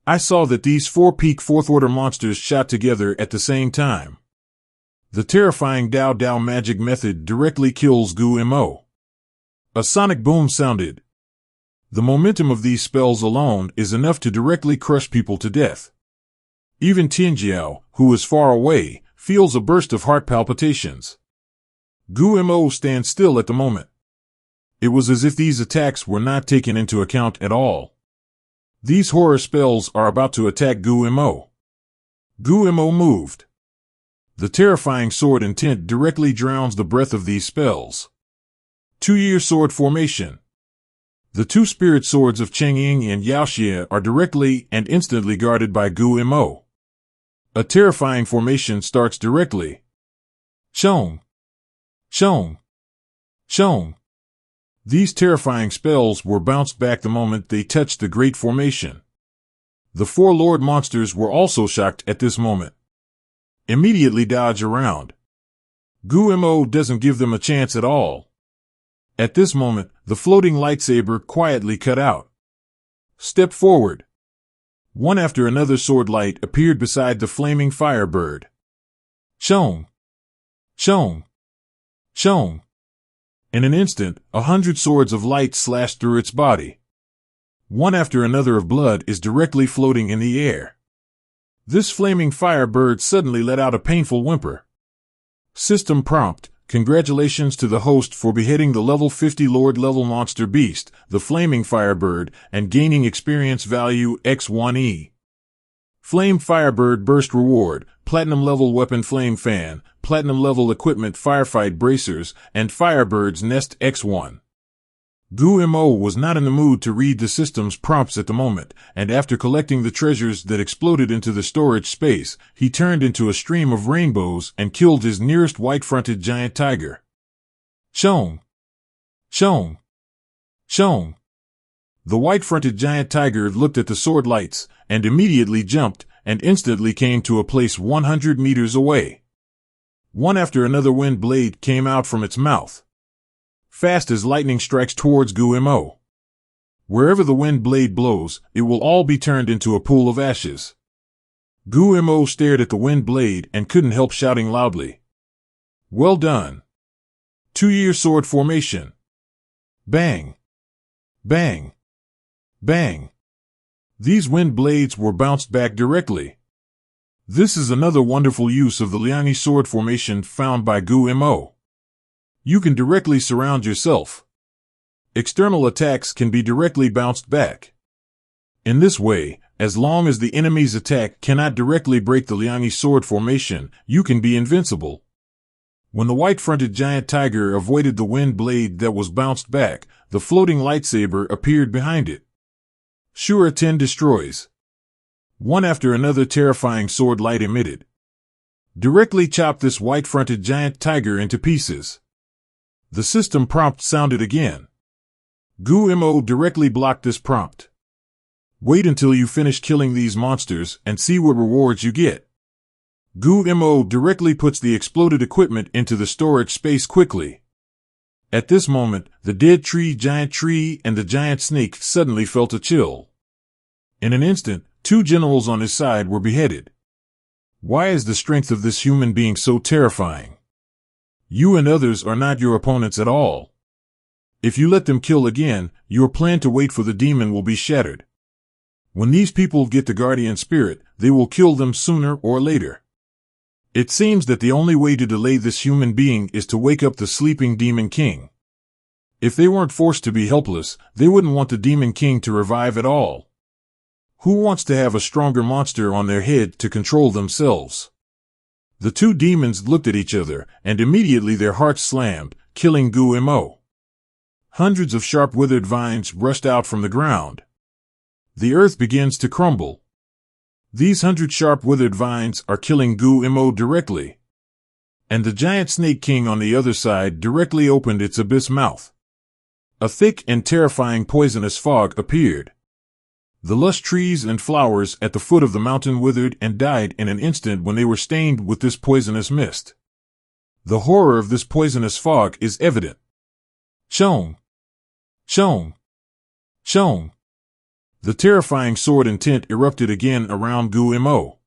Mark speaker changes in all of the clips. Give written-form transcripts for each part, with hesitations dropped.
Speaker 1: I saw that these four peak fourth-order monsters shot together at the same time. The terrifying Dao Dao magic method directly kills Gu Mo. A sonic boom sounded. The momentum of these spells alone is enough to directly crush people to death. Even Tianjiao, who is far away, feels a burst of heart palpitations. Gu Mo stands still at the moment. It was as if these attacks were not taken into account at all. These horror spells are about to attack Gu Mo. Gu Mo moved. The terrifying sword intent directly drowns the breath of these spells. 2-year sword formation. The two spirit swords of Chengying and Huaxia are directly and instantly guarded by Gu Mo. A terrifying formation starts directly. Chong. Chong. Chong. These terrifying spells were bounced back the moment they touched the great formation. The four lord monsters were also shocked at this moment. Immediately dodge around. Gu Mo doesn't give them a chance at all. At this moment, the floating lightsaber quietly cut out. Step forward. One after another sword light appeared beside the flaming firebird. Chong. Chong. Chong. In an instant, 100 swords of light slashed through its body. One after another of blood is directly floating in the air. This flaming firebird suddenly let out a painful whimper. System prompt: congratulations to the host for beheading the level 50 Lord level monster beast, the flaming firebird, and gaining experience value X1E. Flame Firebird Burst Reward, Platinum Level Weapon Flame Fan, Platinum Level Equipment Firefight Bracers, and Firebird's Nest X1. Gu Mo was not in the mood to read the system's prompts at the moment, and after collecting the treasures that exploded into the storage space, he turned into a stream of rainbows and killed his nearest white-fronted giant tiger. Chong. Chong. Chong. The white-fronted giant tiger looked at the sword lights, and immediately jumped, and instantly came to a place 100 meters away. One after another wind blade came out from its mouth. Fast as lightning strikes towards Gu Mo. Wherever the wind blade blows, it will all be turned into a pool of ashes. Gu Mo stared at the wind blade and couldn't help shouting loudly. Well done. 2-year sword formation. Bang. Bang. Bang. These wind blades were bounced back directly. This is another wonderful use of the Liang sword formation found by Gu Mo. You can directly surround yourself. External attacks can be directly bounced back. In this way, as long as the enemy's attack cannot directly break the Liang sword formation, you can be invincible. When the white-fronted giant tiger avoided the wind blade that was bounced back, the floating lightsaber appeared behind it. Shura 10 destroys. One after another terrifying sword light emitted. Directly chopped this white-fronted giant tiger into pieces. The system prompt sounded again. Gu Mo directly blocked this prompt. Wait until you finish killing these monsters and see what rewards you get. Gu Mo directly puts the exploded equipment into the storage space quickly. At this moment, the dead tree, giant tree, and the giant snake suddenly felt a chill. In an instant, 2 generals on his side were beheaded. Why is the strength of this human being so terrifying? You and others are not your opponents at all. If you let them kill again, your plan to wait for the demon will be shattered. When these people get the guardian spirit, they will kill them sooner or later. It seems that the only way to delay this human being is to wake up the sleeping Demon King. If they weren't forced to be helpless, they wouldn't want the Demon King to revive at all. Who wants to have a stronger monster on their head to control themselves? The 2 demons looked at each other, and immediately their hearts slammed, killing Gu Mo. Hundreds of sharp withered vines rushed out from the ground. The earth begins to crumble. These 100 sharp withered vines are killing Gu Mo directly. And the giant snake king on the other side directly opened its abyss mouth. A thick and terrifying poisonous fog appeared. The lush trees and flowers at the foot of the mountain withered and died in an instant when they were stained with this poisonous mist. The horror of this poisonous fog is evident. Chong. Chong. Chong. The terrifying sword intent erupted again around Gu Mo.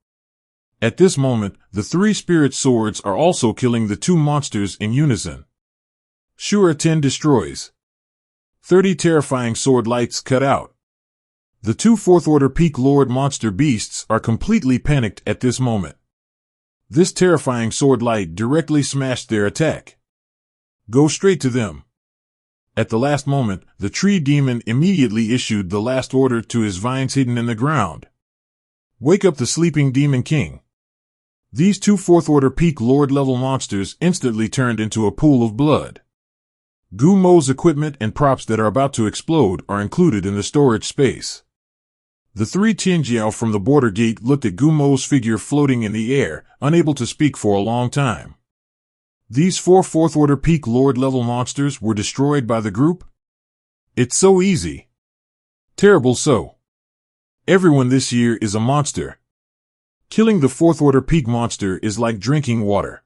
Speaker 1: At this moment, the three spirit swords are also killing the two monsters in unison. Sure 10 destroys. 30 terrifying sword lights cut out. The two fourth-order peak lord monster beasts are completely panicked at this moment. This terrifying sword light directly smashed their attack. Go straight to them. At the last moment, the tree demon immediately issued the last order to his vines hidden in the ground. Wake up the sleeping demon king. These two fourth-order peak lord-level monsters instantly turned into a pool of blood. Gu Mo's equipment and props that are about to explode are included in the storage space. The three Jianxian from the border gate looked at Gu Mo's figure floating in the air, unable to speak for a long time. These four fourth-order peak lord-level monsters were destroyed by the group? It's so easy. Terrible so. Everyone this year is a monster. Killing the fourth-order peak monster is like drinking water.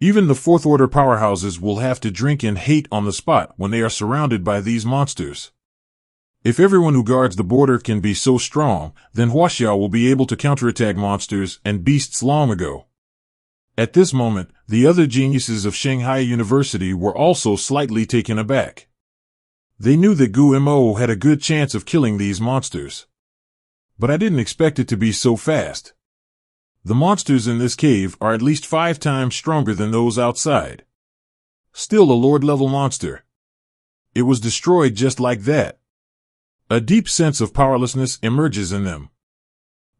Speaker 1: Even the fourth-order powerhouses will have to drink and hate on the spot when they are surrounded by these monsters. If everyone who guards the border can be so strong, then Huaxia will be able to counterattack monsters and beasts long ago. At this moment, the other geniuses of Shanghai University were also slightly taken aback. They knew that Gu Mo had a good chance of killing these monsters. But I didn't expect it to be so fast. The monsters in this cave are at least 5 times stronger than those outside. Still a lord-level monster. It was destroyed just like that. A deep sense of powerlessness emerges in them.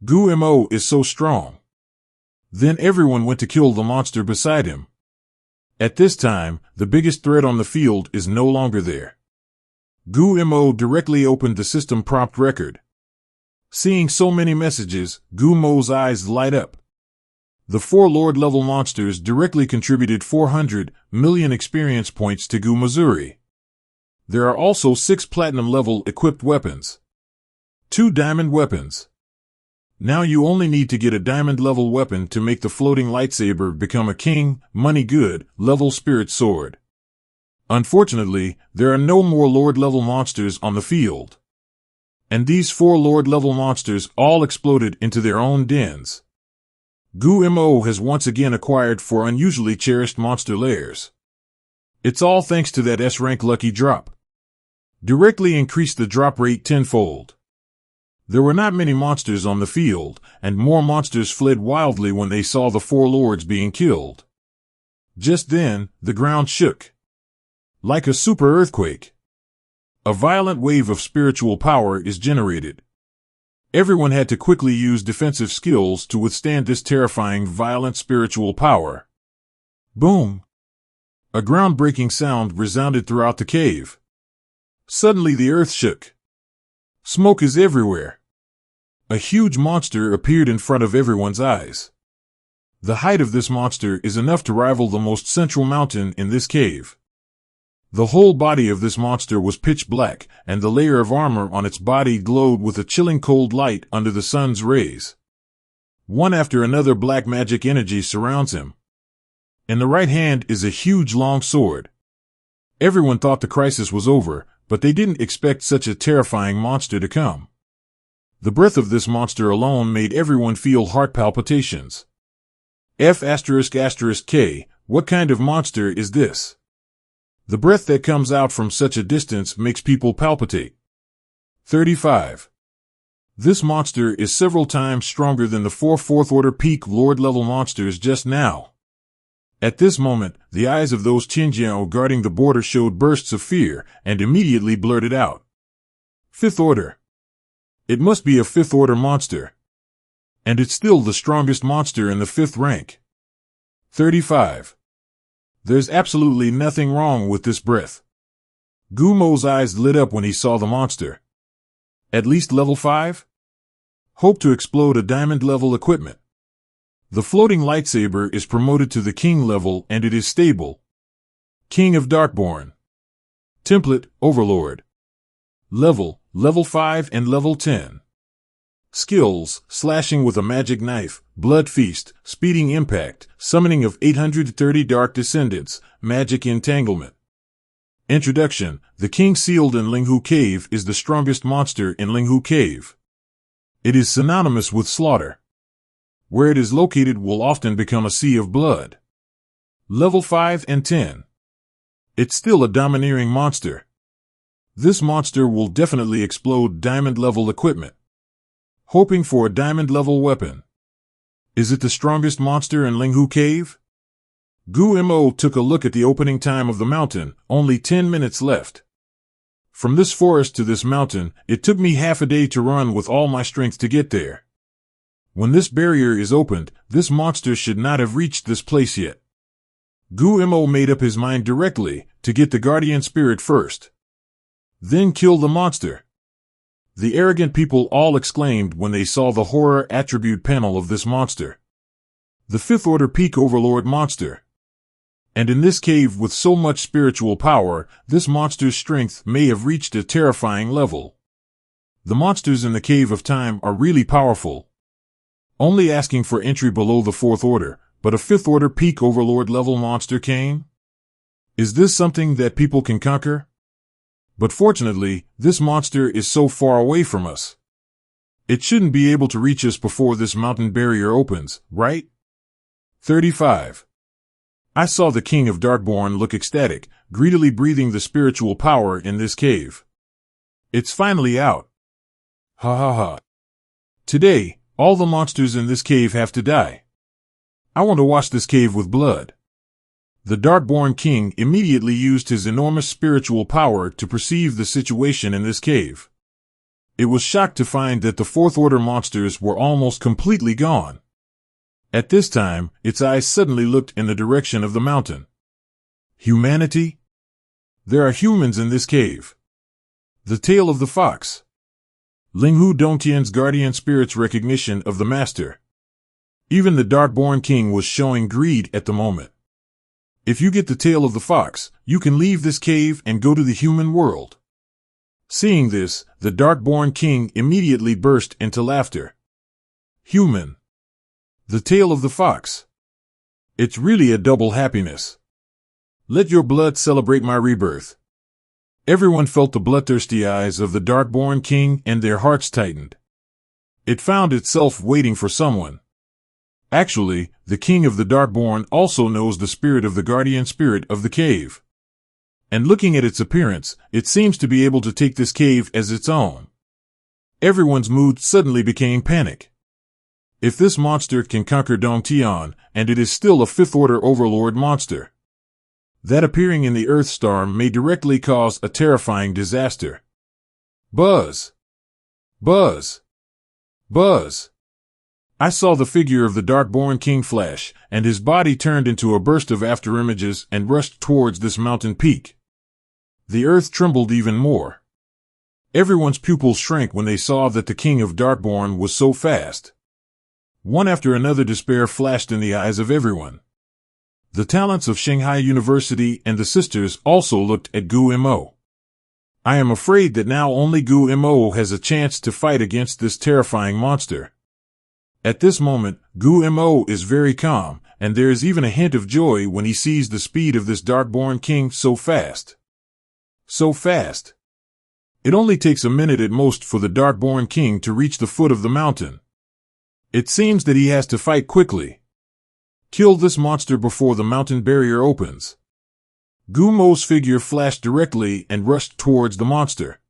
Speaker 1: Gu Mo is so strong. Then everyone went to kill the monster beside him. At this time, the biggest threat on the field is no longer there. Gu Mo directly opened the system prompt record. Seeing so many messages, Gu Mo's eyes light up. The 4 lord-level monsters directly contributed 400 million experience points to Gu Missouri. There are also 6 platinum-level equipped weapons. 2 diamond weapons. Now you only need to get a diamond-level weapon to make the floating lightsaber become a king, money good, level spirit sword. Unfortunately, there are no more lord-level monsters on the field. And these 4 lord-level monsters all exploded into their own dens. Gu Mo has once again acquired 4 unusually cherished monster layers. It's all thanks to that S-rank lucky drop. Directly increased the drop rate tenfold. There were not many monsters on the field, and more monsters fled wildly when they saw the 4 lords being killed. Just then, the ground shook. Like a super earthquake. A violent wave of spiritual power is generated. Everyone had to quickly use defensive skills to withstand this terrifying violent spiritual power. Boom! A groundbreaking sound resounded throughout the cave. Suddenly the earth shook. Smoke is everywhere. A huge monster appeared in front of everyone's eyes. The height of this monster is enough to rival the most central mountain in this cave. The whole body of this monster was pitch black, and the layer of armor on its body glowed with a chilling cold light under the sun's rays. One after another black magic energy surrounds him. In the right hand is a huge long sword. Everyone thought the crisis was over, but they didn't expect such a terrifying monster to come. The breath of this monster alone made everyone feel heart palpitations. F***K, what kind of monster is this? The breath that comes out from such a distance makes people palpitate. 35. This monster is several times stronger than the 4 fourth-order peak lord-level monsters just now. At this moment, the eyes of those Jianxian guarding the border showed bursts of fear, and immediately blurted out. 5th order. It must be a 5th-order monster. And it's still the strongest monster in the 5th rank. 35. There's absolutely nothing wrong with this breath. Gu Mo's eyes lit up when he saw the monster. At least level 5? Hope to explode a diamond-level equipment. The floating lightsaber is promoted to the king level and it is stable. King of Darkborn. Template, Overlord. Level 5 and level 10. Skills, slashing with a magic knife, blood feast, speeding impact, summoning of 830 dark descendants, magic entanglement. Introduction: The king sealed in Linghu Cave is the strongest monster in Linghu Cave. It is synonymous with slaughter. Where it is located will often become a sea of blood. Level 5 and 10. It's still a domineering monster. This monster will definitely explode diamond-level equipment. Hoping for a diamond-level weapon. Is it the strongest monster in Linghu Cave? Gu Mo took a look at the opening time of the mountain, only 10 minutes left. From this forest to this mountain, it took me half a day to run with all my strength to get there. When this barrier is opened, this monster should not have reached this place yet. Gu Mo made up his mind directly to get the guardian spirit first. Then kill the monster. The arrogant people all exclaimed when they saw the horror attribute panel of this monster. The 5th order peak overlord monster. And in this cave with so much spiritual power, this monster's strength may have reached a terrifying level. The monsters in the Cave of Time are really powerful. Only asking for entry below the 4th order, but a 5th order peak overlord level monster came? Is this something that people can conquer? But fortunately, this monster is so far away from us. It shouldn't be able to reach us before this mountain barrier opens, right? 35. I saw the King of Darkborn look ecstatic, greedily breathing the spiritual power in this cave. It's finally out. Ha ha ha. Today, all the monsters in this cave have to die. I want to wash this cave with blood. The Darkborn King immediately used his enormous spiritual power to perceive the situation in this cave. It was shocked to find that the 4th order monsters were almost completely gone. At this time, its eyes suddenly looked in the direction of the mountain. Humanity? There are humans in this cave. The tail of the fox. Linghu Dongtian's guardian spirit's recognition of the master. Even the Darkborn King was showing greed at the moment. If you get the tail of the fox, you can leave this cave and go to the human world. Seeing this, the Darkborn King immediately burst into laughter. Human. The tail of the fox. It's really a double happiness. Let your blood celebrate my rebirth. Everyone felt the bloodthirsty eyes of the Darkborn King and their hearts tightened. It found itself waiting for someone. Actually, the King of the Darkborn also knows the spirit of the guardian spirit of the cave. And looking at its appearance, it seems to be able to take this cave as its own. Everyone's mood suddenly became panic. If this monster can conquer Dongtian, and it is still a 5th order overlord monster, that appearing in the Earth Star may directly cause a terrifying disaster. Buzz! Buzz! Buzz! I saw the figure of the Darkborn King flash, and his body turned into a burst of afterimages and rushed towards this mountain peak. The earth trembled even more. Everyone's pupils shrank when they saw that the King of Darkborn was so fast. One after another despair flashed in the eyes of everyone. The talents of Shanghai University and the sisters also looked at Gu Mo. I am afraid that now only Gu Mo has a chance to fight against this terrifying monster. At this moment, Gu Mo is very calm, and there is even a hint of joy when he sees the speed of this Darkborn King so fast. So fast. It only takes a minute at most for the Darkborn King to reach the foot of the mountain. It seems that he has to fight quickly. Kill this monster before the mountain barrier opens. Gu Mo's figure flashed directly and rushed towards the monster.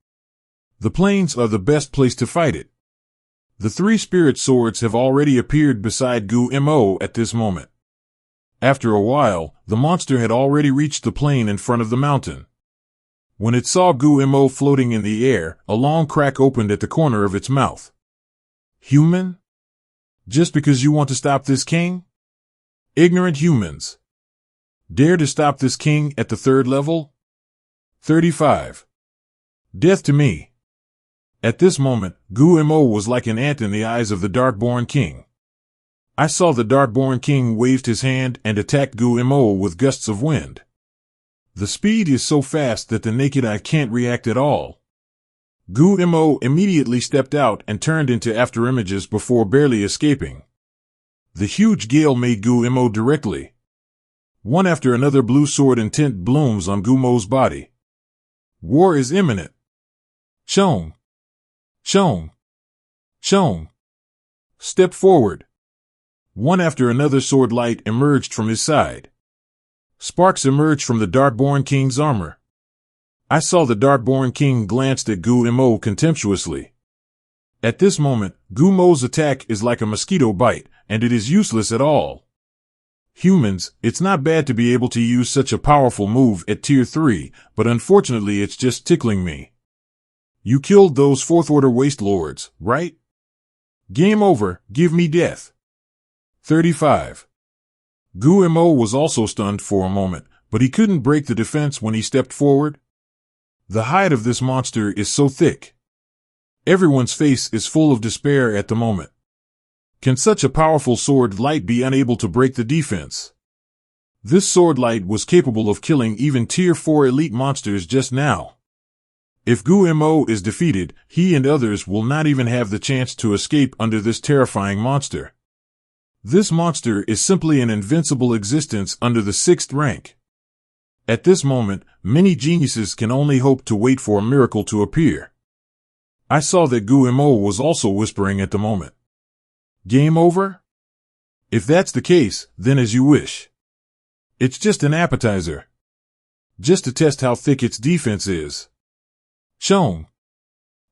Speaker 1: The plains are the best place to fight it. The 3 spirit swords have already appeared beside Gu Mo at this moment. After a while, the monster had already reached the plain in front of the mountain. When it saw Gu Mo floating in the air, a long crack opened at the corner of its mouth. Human? Just because you want to stop this king? Ignorant humans. Dare to stop this king at the 3rd level? 35. Death to me. At this moment, Gu Mo was like an ant in the eyes of the Darkborn King. I saw the Darkborn King waved his hand and attacked Gu Mo with gusts of wind. The speed is so fast that the naked eye can't react at all. Gu Mo immediately stepped out and turned into afterimages before barely escaping. The huge gale made Gu Mo directly. One after another blue sword intent blooms on Gu Mo's body. War is imminent. Chong. Chong. Chong. Step forward. One after another sword light emerged from his side. Sparks emerged from the Darkborn King's armor. I saw the Darkborn King glanced at Gu Mo contemptuously. At this moment, Gu Mo's attack is like a mosquito bite, and it is useless at all. Humans, it's not bad to be able to use such a powerful move at tier 3, but unfortunately it's just tickling me. You killed those 4th Order Waste Lords, right? Game over, give me death. 35. Gu Mo was also stunned for a moment, but he couldn't break the defense when he stepped forward. The hide of this monster is so thick. Everyone's face is full of despair at the moment. Can such a powerful sword light be unable to break the defense? This sword light was capable of killing even tier 4 elite monsters just now. If Gu Mo is defeated, he and others will not even have the chance to escape under this terrifying monster. This monster is simply an invincible existence under the 6th rank. At this moment, many geniuses can only hope to wait for a miracle to appear. I saw that Gu Mo was also whispering at the moment. Game over? If that's the case, then as you wish. It's just an appetizer. Just to test how thick its defense is. Chong.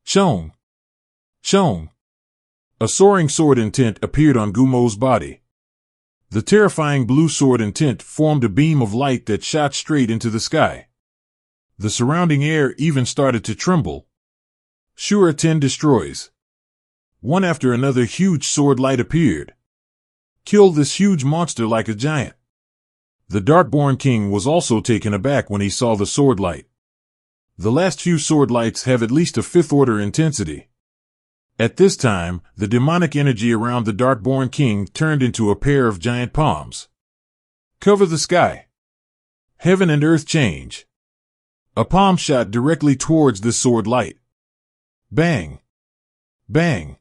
Speaker 1: Chong. Chong. A soaring sword intent appeared on Gu Mo's body. The terrifying blue sword intent formed a beam of light that shot straight into the sky. The surrounding air even started to tremble. Sure 10 destroys. One after another huge sword light appeared. Kill this huge monster like a giant. The Darkborn King was also taken aback when he saw the sword light. The last few sword lights have at least a 5th order intensity. At this time, the demonic energy around the Darkborn King turned into a pair of giant palms. Cover the sky. Heaven and earth change. A palm shot directly towards this sword light. Bang. Bang.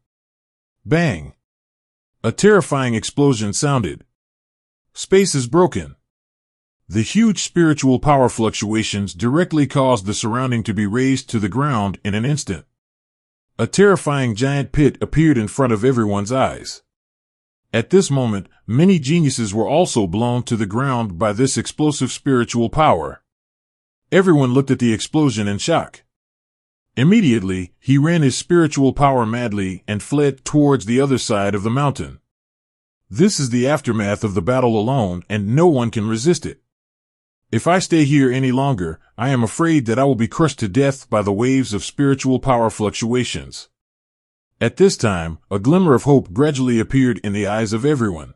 Speaker 1: Bang. A terrifying explosion sounded. Space is broken. The huge spiritual power fluctuations directly caused the surrounding to be razed to the ground in an instant. A terrifying giant pit appeared in front of everyone's eyes. At this moment, many geniuses were also blown to the ground by this explosive spiritual power. Everyone looked at the explosion in shock. Immediately, he ran his spiritual power madly and fled towards the other side of the mountain. This is the aftermath of the battle alone, and no one can resist it. If I stay here any longer, I am afraid that I will be crushed to death by the waves of spiritual power fluctuations. At this time, a glimmer of hope gradually appeared in the eyes of everyone.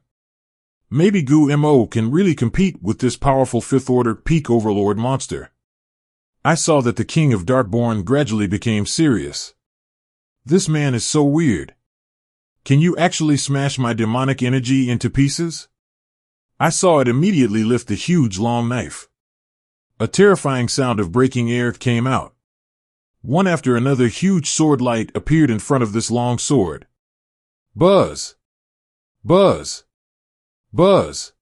Speaker 1: Maybe Gu Mo can really compete with this powerful 5th Order Peak Overlord monster. I saw that the King of Darkborn gradually became serious. This man is so weird. Can you actually smash my demonic energy into pieces? I saw it immediately lift the huge long knife. A terrifying sound of breaking air came out. One after another huge sword light appeared in front of this long sword. Buzz! Buzz! Buzz!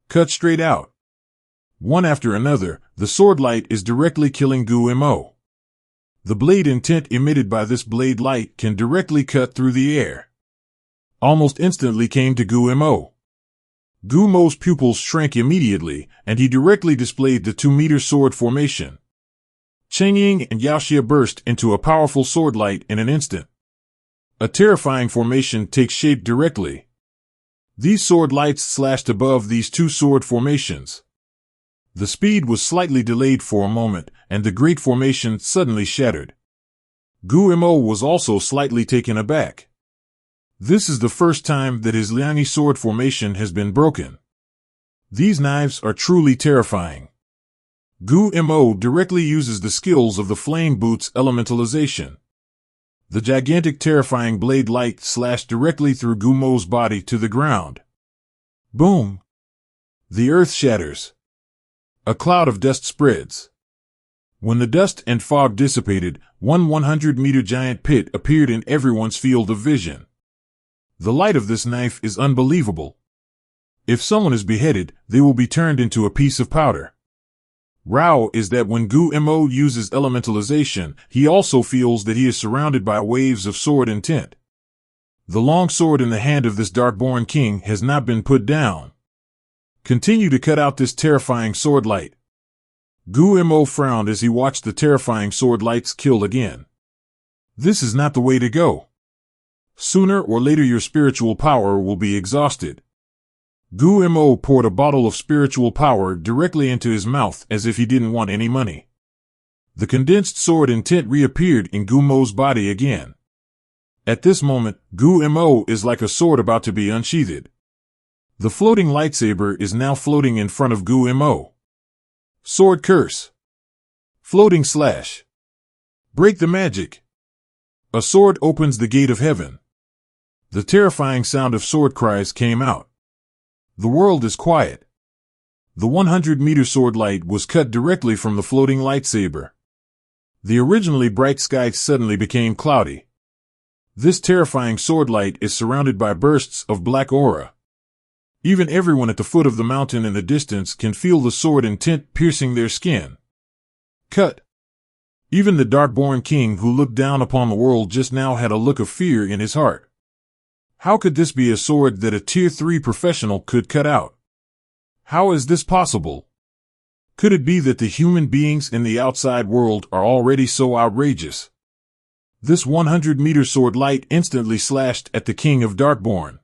Speaker 1: Cut straight out. One after another, the sword light is directly killing Gu Mo. The blade intent emitted by this blade light can directly cut through the air. Almost instantly came to Gu Mo. Gu Mo's pupils shrank immediately, and he directly displayed the 2-meter sword formation. Chengying and Huaxia burst into a powerful sword light in an instant. A terrifying formation takes shape directly. These sword lights slashed above these 2 sword formations. The speed was slightly delayed for a moment, and the great formation suddenly shattered. Gu Mo was also slightly taken aback. This is the first time that his Liangi sword formation has been broken. These knives are truly terrifying. Gu Mo directly uses the skills of the Flame Boot's elementalization. The gigantic terrifying blade light slashed directly through Gu Mo's body to the ground. Boom! The earth shatters. A cloud of dust spreads. When the dust and fog dissipated, one 100-meter giant pit appeared in everyone's field of vision. The light of this knife is unbelievable. If someone is beheaded, they will be turned into a piece of powder. Rao is that when Gu Mo uses elementalization, he also feels that he is surrounded by waves of sword intent. The long sword in the hand of this Darkborn king has not been put down. Continue to cut out this terrifying sword light. Gu Mo frowned as he watched the terrifying sword lights kill again. This is not the way to go. Sooner or later your spiritual power will be exhausted. Gu Mo poured a bottle of spiritual power directly into his mouth as if he didn't want any money. The condensed sword intent reappeared in Gu Mo's body again. At this moment, Gu Mo is like a sword about to be unsheathed. The floating lightsaber is now floating in front of Gu Mo. Sword curse. Floating slash. Break the magic. A sword opens the gate of heaven. The terrifying sound of sword cries came out. The world is quiet. The 100-meter sword light was cut directly from the floating lightsaber. The originally bright sky suddenly became cloudy. This terrifying sword light is surrounded by bursts of black aura. Even everyone at the foot of the mountain in the distance can feel the sword intent piercing their skin. Cut. Even the Darkborn king who looked down upon the world just now had a look of fear in his heart. How could this be a sword that a Tier 3 professional could cut out? How is this possible? Could it be that the human beings in the outside world are already so outrageous? This 100-meter sword light instantly slashed at the king of Darkborn.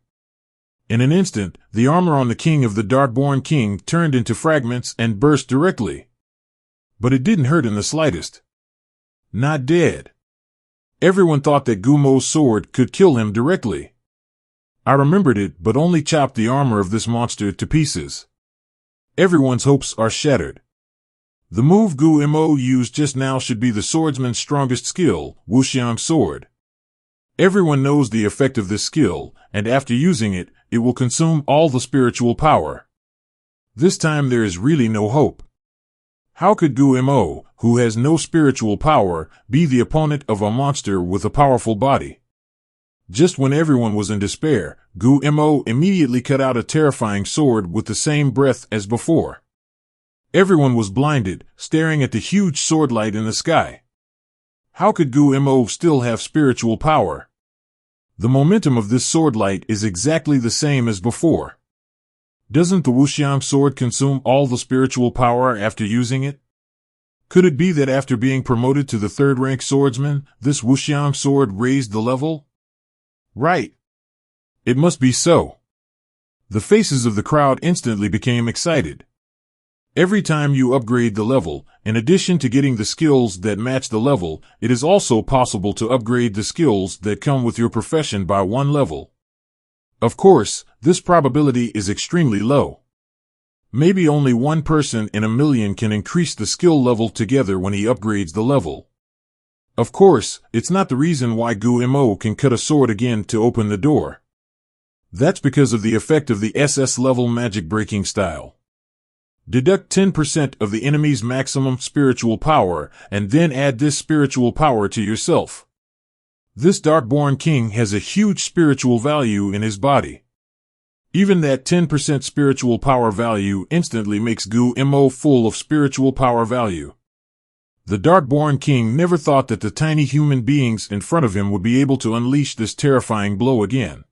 Speaker 1: In an instant, the armor on the king of the Darkborn king turned into fragments and burst directly. But it didn't hurt in the slightest. Not dead. Everyone thought that Gu Mo's sword could kill him directly. I remembered it, but only chopped the armor of this monster to pieces. Everyone's hopes are shattered. The move Gu Mo used just now should be the swordsman's strongest skill, Wuxiang sword. Everyone knows the effect of this skill, and after using it, it will consume all the spiritual power. This time there is really no hope. How could Gu Mo, who has no spiritual power, be the opponent of a monster with a powerful body? Just when everyone was in despair, Gu Mo immediately cut out a terrifying sword with the same breath as before. Everyone was blinded, staring at the huge sword light in the sky. How could Gu Mo still have spiritual power? The momentum of this sword light is exactly the same as before. Doesn't the Wuxiang sword consume all the spiritual power after using it? Could it be that after being promoted to the third-rank swordsman, this Wuxiang sword raised the level? Right. It must be so. The faces of the crowd instantly became excited. Every time you upgrade the level, in addition to getting the skills that match the level, it is also possible to upgrade the skills that come with your profession by 1 level. Of course, this probability is extremely low. Maybe only 1 person in a million can increase the skill level together when he upgrades the level. Of course, it's not the reason why Gu Mo can cut a sword again to open the door. That's because of the effect of the SS level magic breaking style. Deduct 10% of the enemy's maximum spiritual power, and then add this spiritual power to yourself. This Darkborn king has a huge spiritual value in his body. Even that 10% spiritual power value instantly makes Gu Mo full of spiritual power value. The Darkborn king never thought that the tiny human beings in front of him would be able to unleash this terrifying blow again.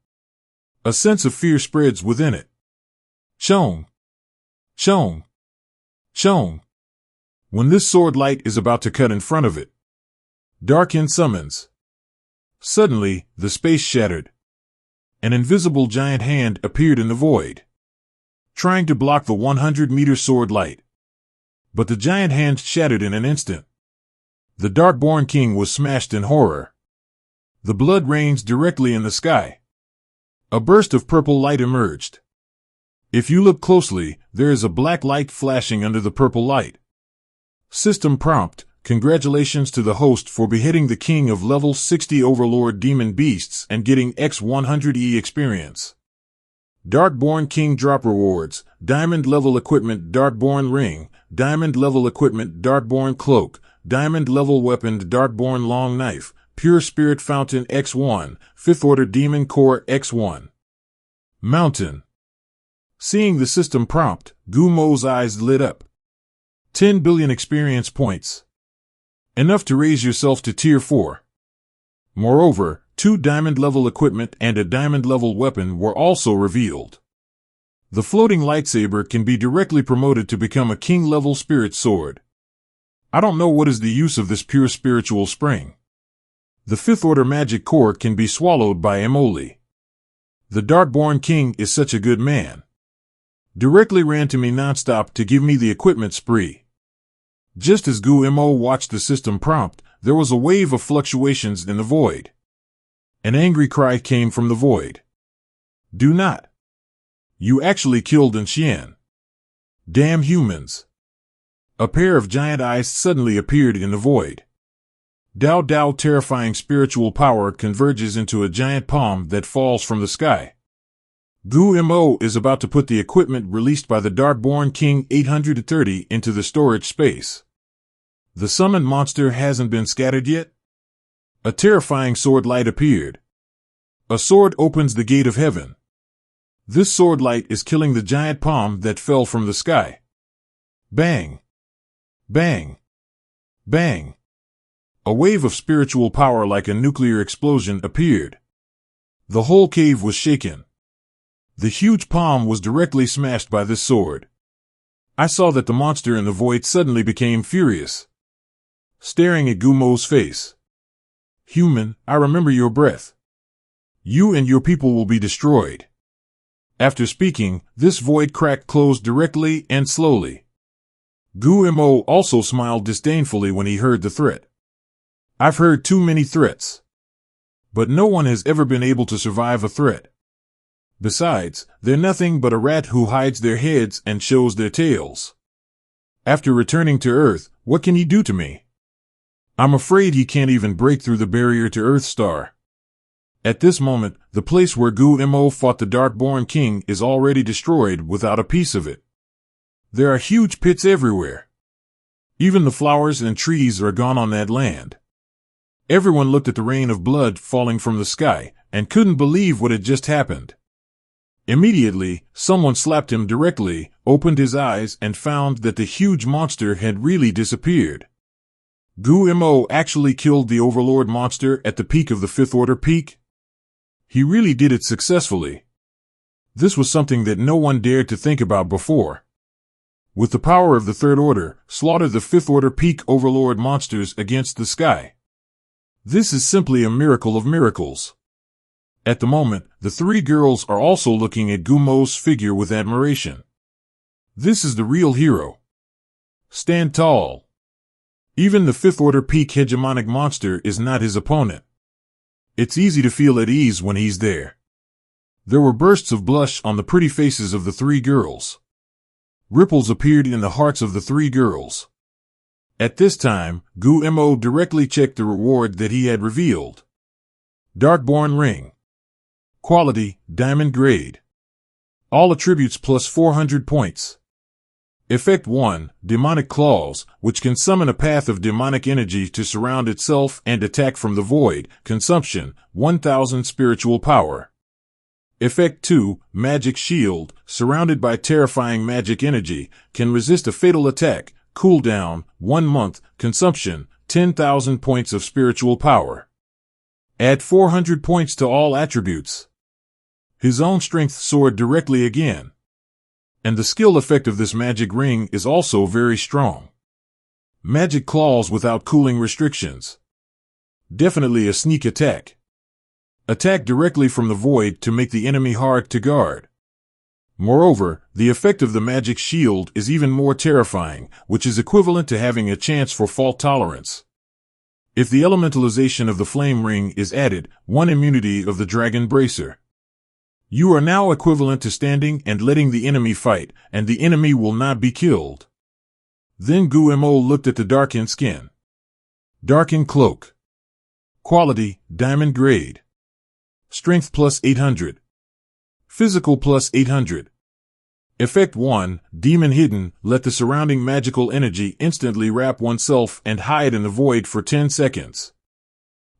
Speaker 1: A sense of fear spreads within it. Chong! Chong! Chong! When this sword light is about to cut in front of it. Darkin summons. Suddenly, the space shattered. An invisible giant hand appeared in the void, trying to block the 100-meter sword light. But the giant hand shattered in an instant. The Darkborn king was smashed in horror. The blood rains directly in the sky. A burst of purple light emerged. If you look closely, there is a black light flashing under the purple light. System prompt: congratulations to the host for beheading the king of level 60 overlord demon beasts and getting X100E experience. Darkborn King drop rewards: Diamond level equipment Darkborn ring, Diamond level equipment Darkborn cloak, Diamond level weapon Darkborn long knife, Pure Spirit Fountain X1, 5th Order Demon Core X1. Mountain. Seeing the system prompt, Gu Mo's eyes lit up. 10 billion experience points. Enough to raise yourself to tier 4. Moreover, 2 diamond-level equipment and a diamond-level weapon were also revealed. The floating lightsaber can be directly promoted to become a king-level spirit sword. I don't know what is the use of this pure spiritual spring. The 5th order magic core can be swallowed by Emoli. The Darkborn King is such a good man. Directly ran to me nonstop to give me the equipment spree. Just as Gu Mo watched the system prompt, there was a wave of fluctuations in the void. An angry cry came from the void. Do not. You actually killed Jianxian. Damn humans. A pair of giant eyes suddenly appeared in the void. Dao Dao terrifying spiritual power converges into a giant palm that falls from the sky. Gu Mo is about to put the equipment released by the Darkborn King 830 into the storage space. The summoned monster hasn't been scattered yet? A terrifying sword light appeared. A sword opens the gate of heaven. This sword light is killing the giant palm that fell from the sky. Bang! Bang! Bang! A wave of spiritual power like a nuclear explosion appeared. The whole cave was shaken. The huge palm was directly smashed by this sword. I saw that the monster in the void suddenly became furious, staring at Gumo's face. Human, I remember your breath. You and your people will be destroyed. After speaking, this void crack closed directly and slowly. Gu Mo also smiled disdainfully when he heard the threat. I've heard too many threats. But no one has ever been able to survive a threat. Besides, they're nothing but a rat who hides their heads and shows their tails. After returning to Earth, what can he do to me? I'm afraid he can't even break through the barrier to Earth Star. At this moment, the place where Gu Mo fought the Darkborn King is already destroyed without a piece of it. There are huge pits everywhere. Even the flowers and trees are gone on that land. Everyone looked at the rain of blood falling from the sky and couldn't believe what had just happened. Immediately, someone slapped him directly, opened his eyes, and found that the huge monster had really disappeared. Gu Mo actually killed the Overlord monster at the peak of the 5th Order peak. He really did it successfully. This was something that no one dared to think about before. With the power of the 3rd Order, slaughter the 5th Order peak Overlord monsters against the sky. This is simply a miracle of miracles. At the moment, the 3 girls are also looking at Gumo's figure with admiration. This is the real hero. Stand tall. Even the 5th Order peak hegemonic monster is not his opponent. It's easy to feel at ease when he's there. There were bursts of blush on the pretty faces of the 3 girls. Ripples appeared in the hearts of the 3 girls. At this time, Gu Mo directly checked the reward that he had revealed. Darkborn Ring. Quality, Diamond Grade. All attributes plus 400 points. Effect 1, Demonic Claws, which can summon a path of demonic energy to surround itself and attack from the void. Consumption, 1000 spiritual power. Effect 2, Magic Shield, surrounded by terrifying magic energy, can resist a fatal attack. Cooldown, 1 month. Consumption, 10,000 points of spiritual power. Add 400 points to all attributes. His own strength soared directly again. And the skill effect of this magic ring is also very strong. Magic Claws without cooling restrictions. Definitely a sneak attack. Attack directly from the void to make the enemy hard to guard. Moreover, the effect of the magic shield is even more terrifying, which is equivalent to having a chance for fault tolerance. If the elementalization of the flame ring is added, 1 immunity of the dragon bracer. You are now equivalent to standing and letting the enemy fight, and the enemy will not be killed. Then Gu Mo looked at the darkened skin. Darkened Cloak. Quality, Diamond Grade. Strength plus 800. Physical plus 800. Effect 1, Demon Hidden, let the surrounding magical energy instantly wrap oneself and hide in the void for 10 seconds.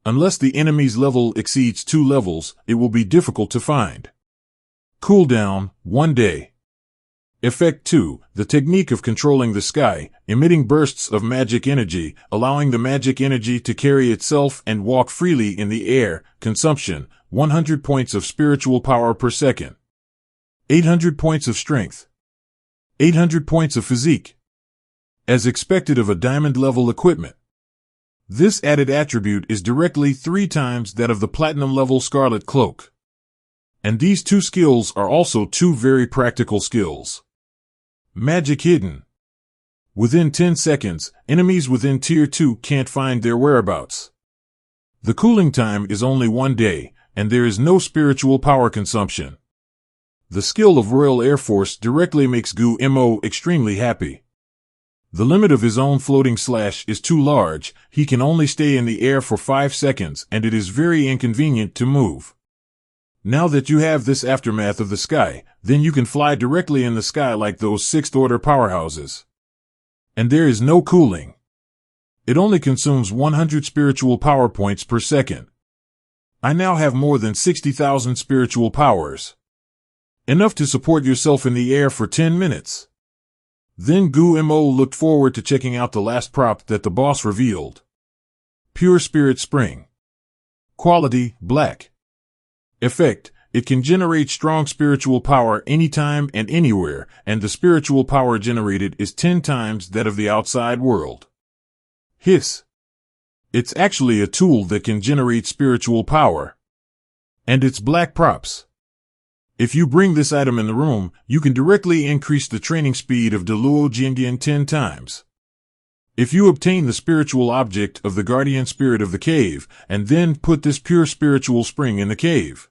Speaker 1: Unless the enemy's level exceeds 2 levels, it will be difficult to find. Cooldown, 1 day. Effect 2. The technique of controlling the sky, emitting bursts of magic energy, allowing the magic energy to carry itself and walk freely in the air. Consumption, 100 points of spiritual power per second. 800 points of strength. 800 points of physique. As expected of a diamond-level equipment. This added attribute is directly 3 times that of the platinum-level Scarlet Cloak. And these 2 skills are also 2 very practical skills. Magic hidden. Within 10 seconds, enemies within Tier 2 can't find their whereabouts. The cooling time is only 1 day, and there is no spiritual power consumption. The skill of Royal Air Force directly makes Gu-Mo extremely happy. The limit of his own floating slash is too large, he can only stay in the air for 5 seconds and it is very inconvenient to move. Now that you have this aftermath of the sky, then you can fly directly in the sky like those 6th-order powerhouses. And there is no cooling. It only consumes 100 spiritual power points per second. I now have more than 60,000 spiritual powers. Enough to support yourself in the air for 10 minutes. Then Gu-Mo looked forward to checking out the last prop that the boss revealed. Pure Spirit Spring. Quality, black. Effect, it can generate strong spiritual power anytime and anywhere, and the spiritual power generated is 10 times that of the outside world. Hiss. It's actually a tool that can generate spiritual power. And it's black props. If you bring this item in the room, you can directly increase the training speed of Deluo Jianxian 10 times. If you obtain the spiritual object of the guardian spirit of the cave, and then put this pure spiritual spring in the cave,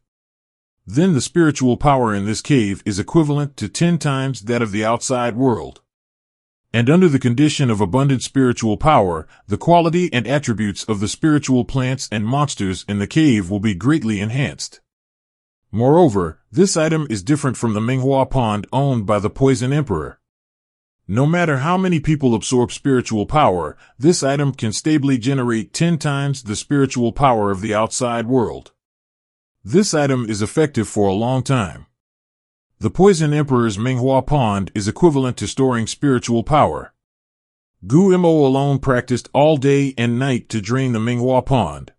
Speaker 1: then the spiritual power in this cave is equivalent to 10 times that of the outside world. And under the condition of abundant spiritual power, the quality and attributes of the spiritual plants and monsters in the cave will be greatly enhanced. Moreover, this item is different from the Minghua Pond owned by the Poison Emperor. No matter how many people absorb spiritual power, this item can stably generate 10 times the spiritual power of the outside world. This item is effective for a long time. The Poison Emperor's Minghua Pond is equivalent to storing spiritual power. Gu-Mo alone practiced all day and night to drain the Minghua Pond.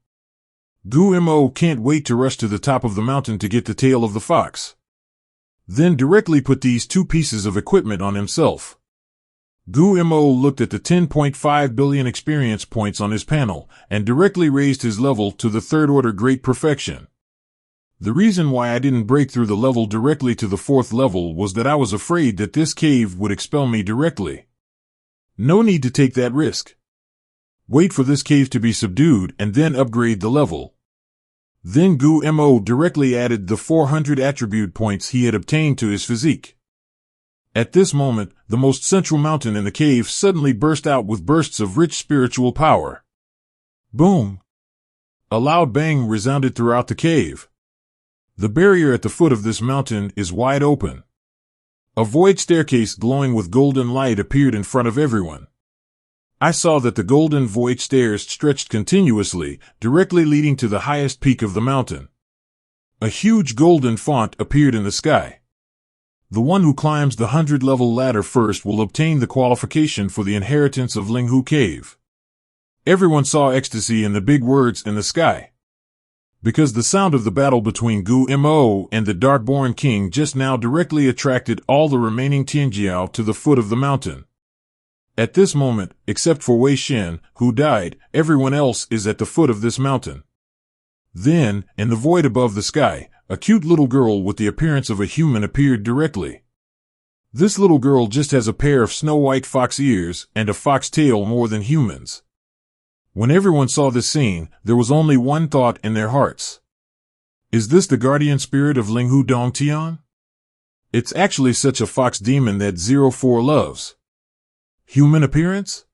Speaker 1: Gu-Mo can't wait to rush to the top of the mountain to get the tail of the fox. Then directly put these 2 pieces of equipment on himself. Gu-Mo looked at the 10.5 billion experience points on his panel, and directly raised his level to the 3rd order Great Perfection. The reason why I didn't break through the level directly to the 4th level was that I was afraid that this cave would expel me directly. No need to take that risk. Wait for this cave to be subdued and then upgrade the level. Then Gu-Mo directly added the 400 attribute points he had obtained to his physique. At this moment, the most central mountain in the cave suddenly burst out with bursts of rich spiritual power. Boom! A loud bang resounded throughout the cave. The barrier at the foot of this mountain is wide open. A void staircase glowing with golden light appeared in front of everyone. I saw that the golden void stairs stretched continuously, directly leading to the highest peak of the mountain. A huge golden font appeared in the sky. The one who climbs the 100-level ladder first will obtain the qualification for the inheritance of Linghu Cave. Everyone saw ecstasy in the big words in the sky. Because the sound of the battle between Gu-Mo and the Darkborn King just now directly attracted all the remaining Tianjiao to the foot of the mountain. At this moment, except for Wei Shen, who died, everyone else is at the foot of this mountain. Then, in the void above the sky, a cute little girl with the appearance of a human appeared directly. This little girl just has a pair of snow-white fox ears and a fox tail more than humans. When everyone saw this scene, there was only one thought in their hearts. Is this the guardian spirit of Linghu Dongtian? It's actually such a fox demon that 04 loves. Human appearance?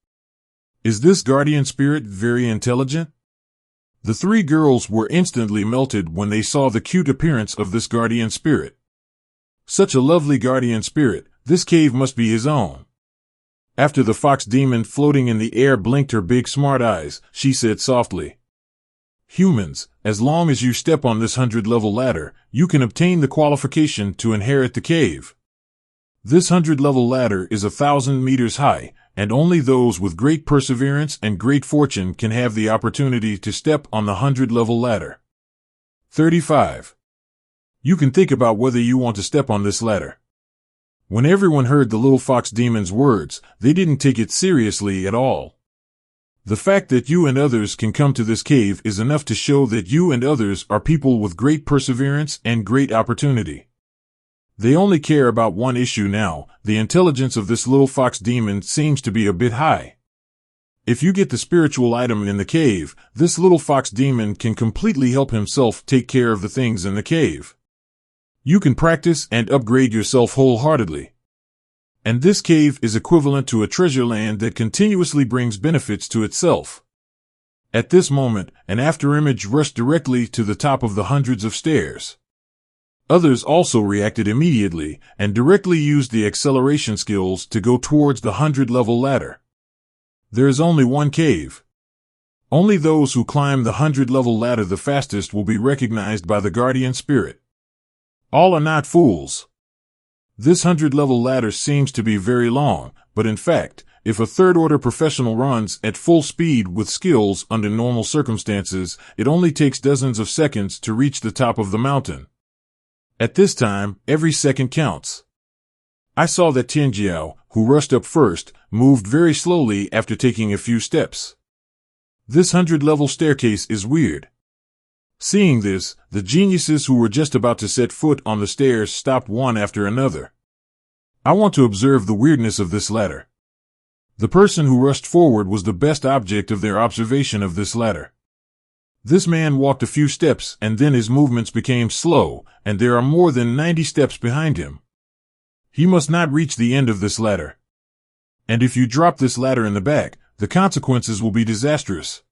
Speaker 1: Is this guardian spirit very intelligent? The 3 girls were instantly melted when they saw the cute appearance of this guardian spirit. Such a lovely guardian spirit, this cave must be his own. After the fox demon floating in the air blinked her big smart eyes, she said softly, "Humans, as long as you step on this 100-level ladder, you can obtain the qualification to inherit the cave. This 100-level ladder is 1,000 meters high, and only those with great perseverance and great fortune can have the opportunity to step on the 100-level ladder. 35. You can think about whether you want to step on this ladder. When everyone heard the little fox demon's words, they didn't take it seriously at all. The fact that you and others can come to this cave is enough to show that you and others are people with great perseverance and great opportunity. They only care about one issue now. The intelligence of this little fox demon seems to be a bit high. If you get the spiritual item in the cave, this little fox demon can completely help himself take care of the things in the cave. You can practice and upgrade yourself wholeheartedly. And this cave is equivalent to a treasure land that continuously brings benefits to itself. At this moment, an afterimage rushed directly to the top of the hundreds of stairs. Others also reacted immediately and directly used the acceleration skills to go towards the 100-level ladder. There is only one cave. Only those who climb the 100-level ladder the fastest will be recognized by the guardian spirit. All are not fools. This 100-level ladder seems to be very long, but in fact, if a third-order professional runs at full speed with skills under normal circumstances, it only takes dozens of seconds to reach the top of the mountain. At this time, every second counts. I saw that Tianjiao, who rushed up first, moved very slowly after taking a few steps. This 100-level staircase is weird. Seeing this, the geniuses who were just about to set foot on the stairs stopped one after another. I want to observe the weirdness of this ladder. The person who rushed forward was the best object of their observation of this ladder. This man walked a few steps and then his movements became slow, and there are more than 90 steps behind him. He must not reach the end of this ladder. And if you drop this ladder in the back, the consequences will be disastrous.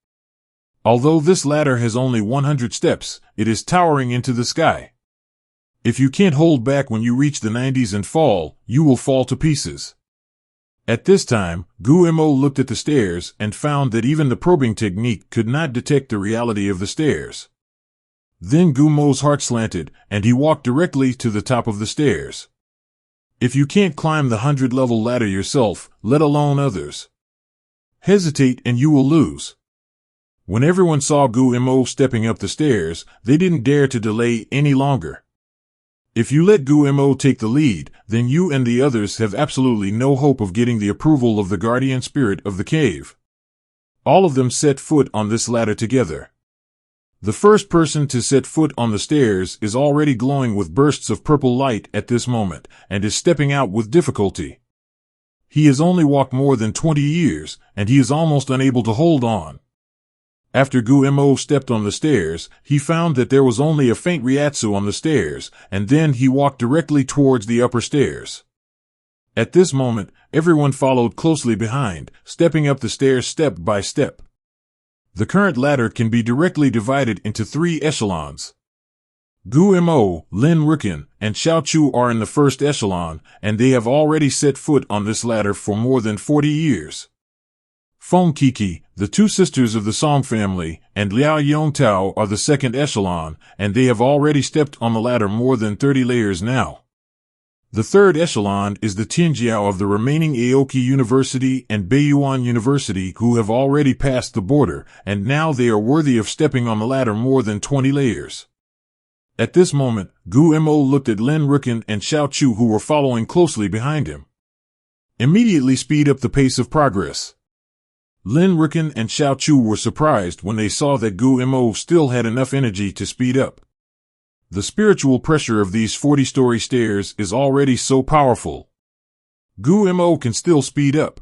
Speaker 1: Although this ladder has only 100 steps, it is towering into the sky. If you can't hold back when you reach the 90s and fall, you will fall to pieces. At this time, Gu Mo looked at the stairs and found that even the probing technique could not detect the reality of the stairs. Then Gu Mo's heart slanted, and he walked directly to the top of the stairs. If you can't climb the 100-level ladder yourself, let alone others, hesitate and you will lose. When everyone saw Gu Mo stepping up the stairs, they didn't dare to delay any longer. If you let Gu Mo take the lead, then you and the others have absolutely no hope of getting the approval of the guardian spirit of the cave. All of them set foot on this ladder together. The first person to set foot on the stairs is already glowing with bursts of purple light at this moment, and is stepping out with difficulty. He has only walked more than 20 years, and he is almost unable to hold on. After Gu Mo stepped on the stairs, he found that there was only a faint ryatsu on the stairs, and then he walked directly towards the upper stairs. At this moment, everyone followed closely behind, stepping up the stairs step by step. The current ladder can be directly divided into 3 echelons. Gu Mo, Lin Rukin, and Xiao Chu are in the first echelon, and they have already set foot on this ladder for more than 40 years. Feng Kiki, the 2 sisters of the Song family, and Liao Yongtao are the second echelon, and they have already stepped on the ladder more than 30 layers now. The third echelon is the Tianjiao of the remaining Aoki University and Beiyuan University, who have already passed the border, and now they are worthy of stepping on the ladder more than 20 layers. At this moment, Gu Mo looked at Lin Rukin and Xiao Chu, who were following closely behind him. Immediately speed up the pace of progress. Lin Rukin and Xiao Chu were surprised when they saw that Gu Mo still had enough energy to speed up. The spiritual pressure of these 40-story stairs is already so powerful. Gu Mo can still speed up.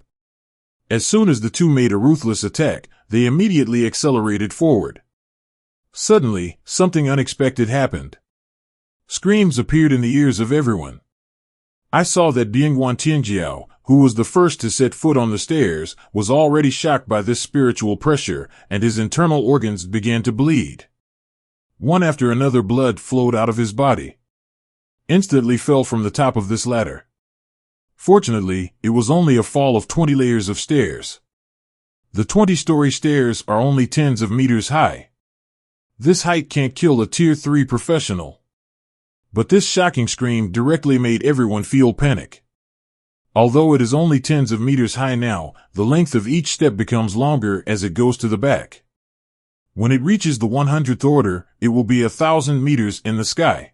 Speaker 1: As soon as the 2 made a ruthless attack, they immediately accelerated forward. Suddenly, something unexpected happened. Screams appeared in the ears of everyone. I saw that Biangguan Tianjiao, who was the first to set foot on the stairs, was already shocked by this spiritual pressure, and his internal organs began to bleed. One after another, blood flowed out of his body. Instantly fell from the top of this ladder. Fortunately, it was only a fall of 20 layers of stairs. The 20-story stairs are only tens of meters high. This height can't kill a Tier 3 professional. But this shocking scream directly made everyone feel panic. Although it is only tens of meters high now, the length of each step becomes longer as it goes to the back. When it reaches the 100th order, it will be 1,000 meters in the sky.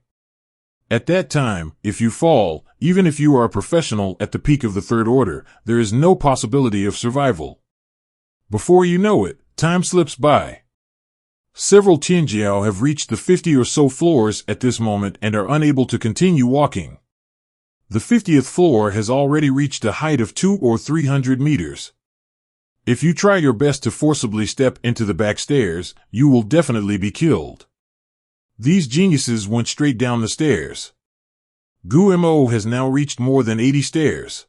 Speaker 1: At that time, if you fall, even if you are a professional at the peak of the 3rd order, there is no possibility of survival. Before you know it, time slips by. Several Tianjiao have reached the 50 or so floors at this moment and are unable to continue walking. The 50th floor has already reached a height of 200 or 300 meters. If you try your best to forcibly step into the back stairs, you will definitely be killed. These geniuses went straight down the stairs. Gu Mo has now reached more than 80 stairs.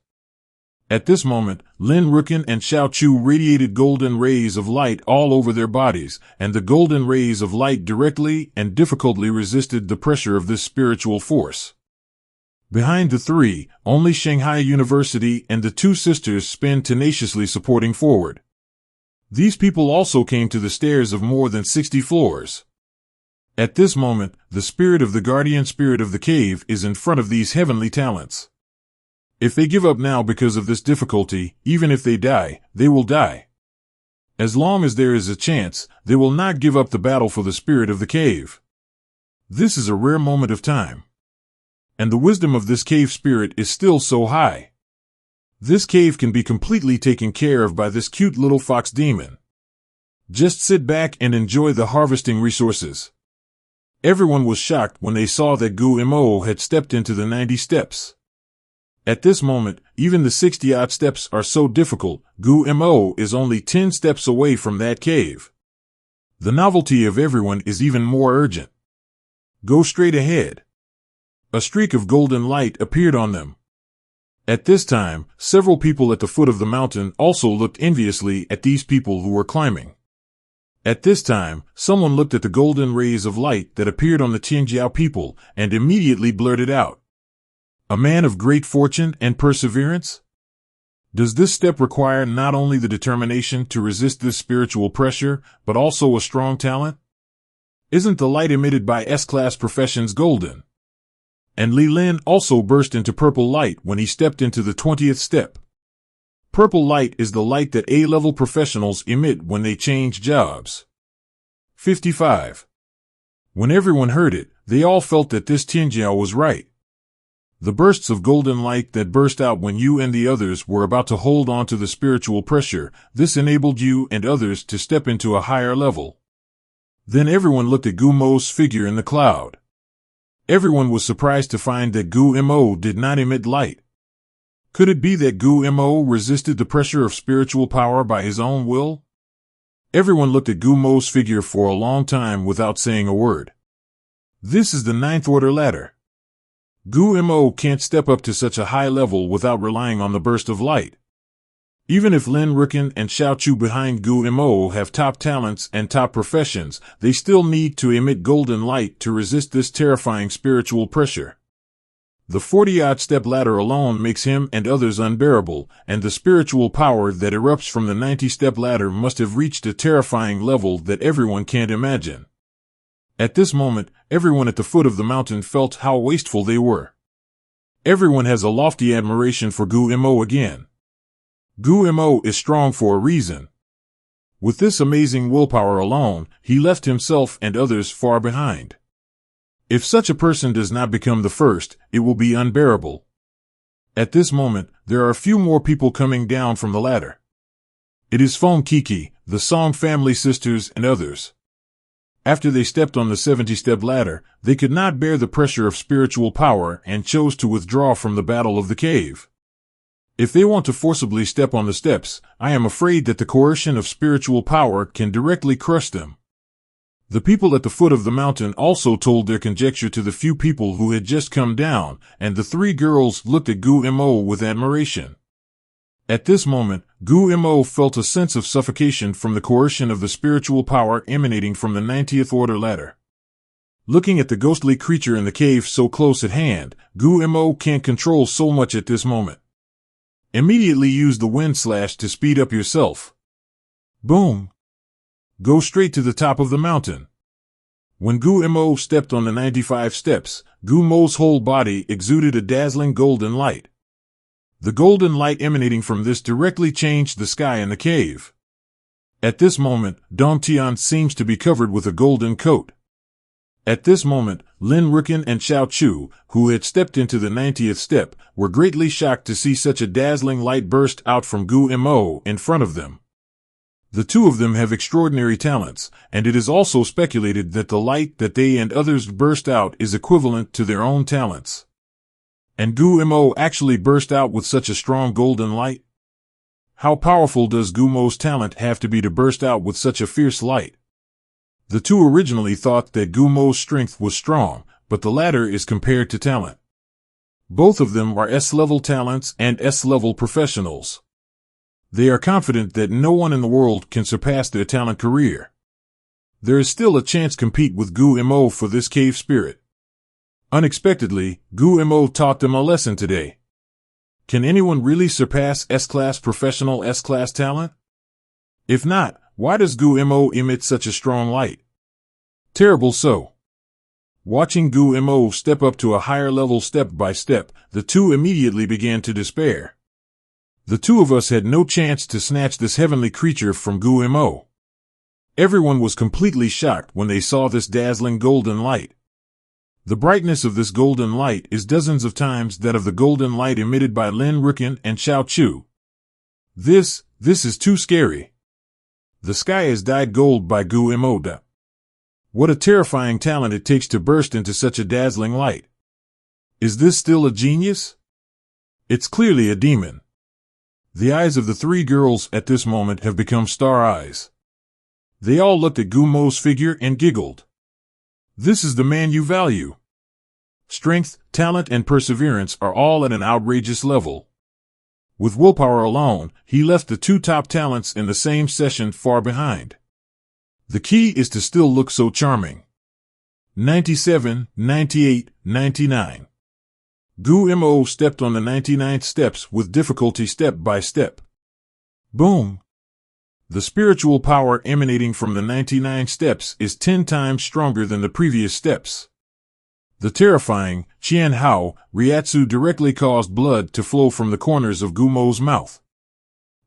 Speaker 1: At this moment, Lin Rukin and Xiao Chu radiated golden rays of light all over their bodies, and the golden rays of light directly and difficultly resisted the pressure of this spiritual force. Behind the three, only Shanghai University and the two sisters spin tenaciously supporting forward. These people also came to the stairs of more than 60 floors. At this moment, the spirit of the guardian spirit of the cave is in front of these heavenly talents. If they give up now because of this difficulty, even if they die, they will die. As long as there is a chance, they will not give up the battle for the spirit of the cave. This is a rare moment of time. And the wisdom of this cave spirit is still so high. This cave can be completely taken care of by this cute little fox demon. Just sit back and enjoy the harvesting resources. Everyone was shocked when they saw that Gu Mo had stepped into the 90 steps. At this moment, even the 60-odd steps are so difficult, Gu Mo is only 10 steps away from that cave. The novelty of everyone is even more urgent. Go straight ahead. A streak of golden light appeared on them. At this time, several people at the foot of the mountain also looked enviously at these people who were climbing. At this time, someone looked at the golden rays of light that appeared on the Tianjiao people and immediately blurted out, "A man of great fortune and perseverance? Does this step require not only the determination to resist this spiritual pressure, but also a strong talent? Isn't the light emitted by S-class professions golden?" And Li Lin also burst into purple light when he stepped into the 20th step. Purple light is the light that A-level professionals emit when they change jobs. 55. When everyone heard it, they all felt that this Tianjiao was right. The bursts of golden light that burst out when you and the others were about to hold on to the spiritual pressure, this enabled you and others to step into a higher level. Then everyone looked at Gu Mo's figure in the cloud. Everyone was surprised to find that Gu Mo did not emit light. Could it be that Gu Mo resisted the pressure of spiritual power by his own will? Everyone looked at Gu Mo's figure for a long time without saying a word. This is the 9th order ladder. Gu Mo can't step up to such a high level without relying on the burst of light. Even if Lin Rukin and Xiao Chu behind Gu Mo have top talents and top professions, they still need to emit golden light to resist this terrifying spiritual pressure. The 40-odd step ladder alone makes him and others unbearable, and the spiritual power that erupts from the 90-step ladder must have reached a terrifying level that everyone can't imagine. At this moment, everyone at the foot of the mountain felt how wasteful they were. Everyone has a lofty admiration for Gu Mo again. Gu Mo is strong for a reason. With this amazing willpower alone, he left himself and others far behind. If such a person does not become the first, it will be unbearable. At this moment, there are a few more people coming down from the ladder. It is Feng Kiki, the Song family sisters and others. After they stepped on the 70-step ladder, they could not bear the pressure of spiritual power and chose to withdraw from the battle of the cave. If they want to forcibly step on the steps, I am afraid that the coercion of spiritual power can directly crush them. The people at the foot of the mountain also told their conjecture to the few people who had just come down, and the three girls looked at Gu Mo with admiration. At this moment, Gu Mo felt a sense of suffocation from the coercion of the spiritual power emanating from the 90th order ladder. Looking at the ghostly creature in the cave so close at hand, Gu Mo can't control so much at this moment. Immediately use the wind slash to speed up yourself. Boom! Go straight to the top of the mountain. When Gu Mo stepped on the 95 steps, Gu Mo's whole body exuded a dazzling golden light. The golden light emanating from this directly changed the sky in the cave. At this moment, Dong Tian seems to be covered with a golden coat. At this moment, Lin Rukin and Xiao Chu, who had stepped into the 90th step, were greatly shocked to see such a dazzling light burst out from Gu Mo in front of them. The two of them have extraordinary talents, and it is also speculated that the light that they and others burst out is equivalent to their own talents. And Gu Mo actually burst out with such a strong golden light? How powerful does Gu Mo's talent have to be to burst out with such a fierce light? The two originally thought that Gu Mo's strength was strong, but the latter is compared to talent. Both of them are S-level talents and S-level professionals. They are confident that no one in the world can surpass their talent career. There is still a chance to compete with Gu Mo for this cave spirit. Unexpectedly, Gu Mo taught them a lesson today. Can anyone really surpass S-class professional S-class talent? If not, why does Gu Mo emit such a strong light? Terrible so. Watching Gu Mo step up to a higher level step by step, the two immediately began to despair. The two of us had no chance to snatch this heavenly creature from Gu Mo. Everyone was completely shocked when they saw this dazzling golden light. The brightness of this golden light is dozens of times that of the golden light emitted by Lin Rukin and Xiao Chu. This is too scary. The sky is dyed gold by Gu Mo. What a terrifying talent it takes to burst into such a dazzling light. Is this still a genius? It's clearly a demon. The eyes of the three girls at this moment have become star eyes. They all looked at Gu Mo's figure and giggled. This is the man you value. Strength, talent, and perseverance are all at an outrageous level. With willpower alone, he left the two top talents in the same session far behind. The key is to still look so charming. 97, 98, 99. Gu Mo stepped on the 99th steps with difficulty step by step. Boom! The spiritual power emanating from the 99 steps is 10 times stronger than the previous steps. The terrifying Qian Hao Ryatsu directly caused blood to flow from the corners of Gu Mo's mouth.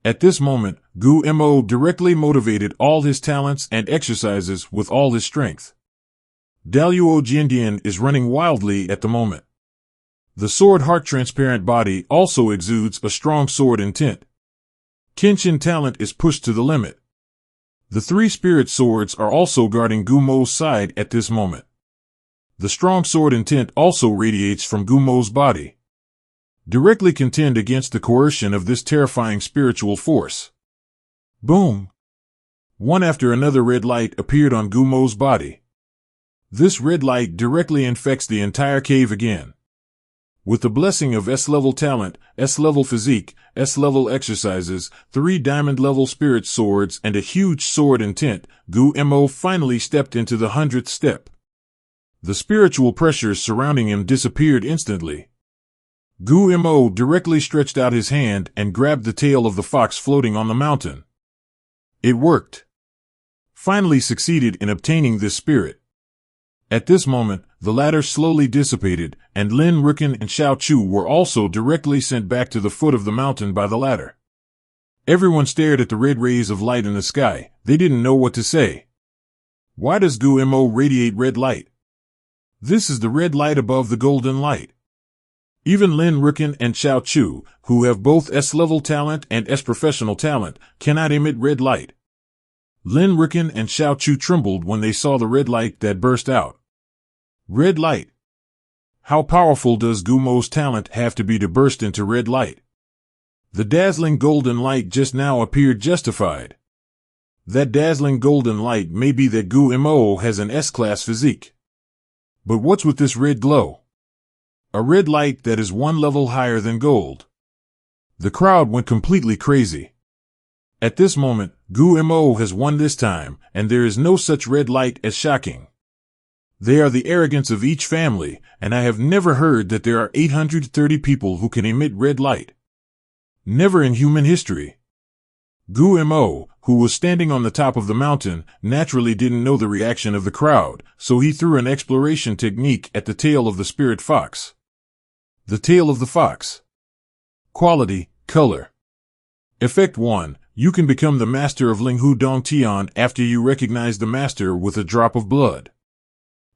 Speaker 1: At this moment, Gu Mo directly motivated all his talents and exercises with all his strength. Daluo Jianxian is running wildly at the moment. The sword heart transparent body also exudes a strong sword intent. Kenshin talent is pushed to the limit. The three spirit swords are also guarding Gu Mo's side at this moment. The strong sword intent also radiates from Gu Mo's body. Directly contend against the coercion of this terrifying spiritual force. Boom! One after another red light appeared on Gu Mo's body. This red light directly infects the entire cave again. With the blessing of S-level talent, S-level physique, S-level exercises, 3 diamond-level spirit swords, and a huge sword intent, Gu Mo finally stepped into the 100th step. The spiritual pressures surrounding him disappeared instantly. Gu Mo directly stretched out his hand and grabbed the tail of the fox floating on the mountain. It worked. Finally succeeded in obtaining this spirit. At this moment, the latter slowly dissipated, and Lin Rukin and Xiao Chu were also directly sent back to the foot of the mountain by the latter. Everyone stared at the red rays of light in the sky. They didn't know what to say. Why does Gu Mo radiate red light? This is the red light above the golden light. Even Lin Rukin and Xiao Chu, who have both S-level talent and S-professional talent, cannot emit red light. Lin Rukin and Xiao Chu trembled when they saw the red light that burst out. Red light. How powerful does Gu Mo's talent have to be to burst into red light? The dazzling golden light just now appeared justified. That dazzling golden light may be that Gu Mo has an S-class physique. But what's with this red glow? A red light that is 1 level higher than gold. The crowd went completely crazy. At this moment, Gu Mo has won this time, and there is no such red light as shocking. They are the arrogance of each family, and I have never heard that there are 830 people who can emit red light. Never in human history. Gu Mo, who was standing on the top of the mountain, naturally didn't know the reaction of the crowd, so he threw an exploration technique at the tail of the spirit fox. The tail of the fox. Quality, color. Effect 1. You can become the master of Ling Hu Dong Tian after you recognize the master with a drop of blood.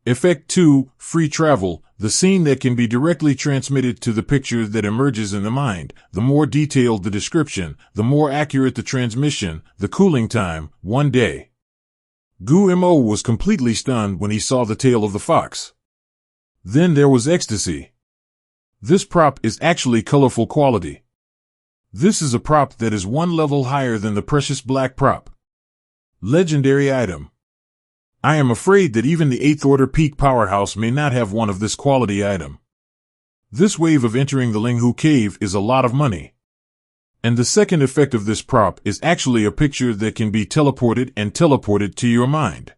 Speaker 1: Effect 2. Free travel, the scene that can be directly transmitted to the picture that emerges in the mind. The more detailed the description, the more accurate the transmission. The cooling time, 1 day. Gu Mo was completely stunned when he saw the tail of the fox. Then there was ecstasy. This prop is actually colorful quality. This is a prop that is 1 level higher than the precious black prop. Legendary item. I am afraid that even the 8th order peak powerhouse may not have one of this quality item. This wave of entering the Linghu cave is a lot of money. And the second effect of this prop is actually a picture that can be teleported to your mind.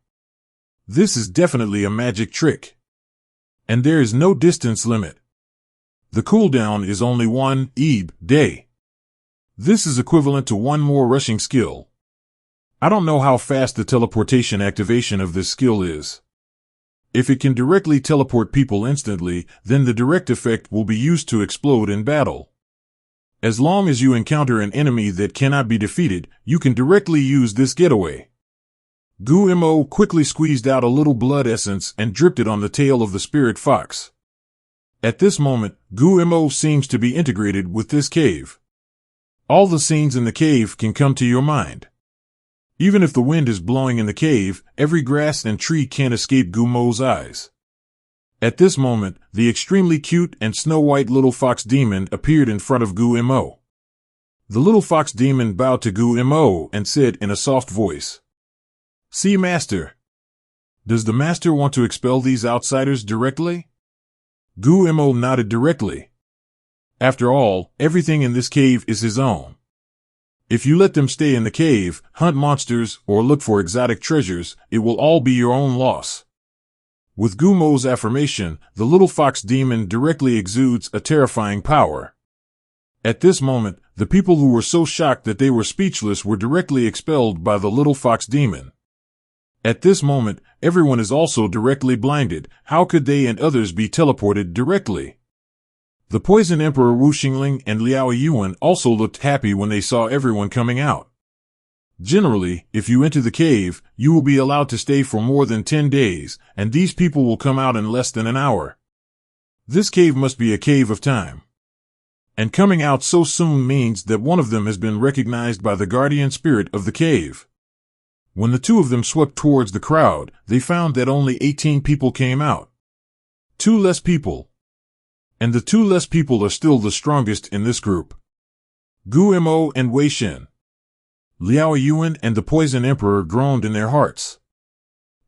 Speaker 1: This is definitely a magic trick. And there is no distance limit. The cooldown is only 1 day. This is equivalent to 1 more rushing skill. I don't know how fast the teleportation activation of this skill is. If it can directly teleport people instantly, then the direct effect will be used to explode in battle. As long as you encounter an enemy that cannot be defeated, you can directly use this getaway. Gu Mo quickly squeezed out a little blood essence and dripped it on the tail of the spirit fox. At this moment, Gu Mo seems to be integrated with this cave. All the scenes in the cave can come to your mind. Even if the wind is blowing in the cave, every grass and tree can't escape Gu Mo's eyes. At this moment, the extremely cute and snow-white little fox demon appeared in front of Gu Mo. The little fox demon bowed to Gu Mo and said in a soft voice, "See, Master. Does the Master want to expel these outsiders directly?" Gu Mo nodded directly. After all, everything in this cave is his own. If you let them stay in the cave, hunt monsters, or look for exotic treasures, it will all be your own loss. With Gu Mo's affirmation, the little fox demon directly exudes a terrifying power. At this moment, the people who were so shocked that they were speechless were directly expelled by the little fox demon. At this moment, everyone is also directly blinded. How could they and others be teleported directly? The Poison Emperor Wu Xingling and Liao Yuan also looked happy when they saw everyone coming out. Generally, if you enter the cave, you will be allowed to stay for more than 10 days, and these people will come out in less than an hour. This cave must be a cave of time. And coming out so soon means that one of them has been recognized by the guardian spirit of the cave. When the two of them swept towards the crowd, they found that only 18 people came out. 2 less people. And the 2 less people are still the strongest in this group. Gu Mo and Wei Shen. Liao Yuan and the Poison Emperor groaned in their hearts.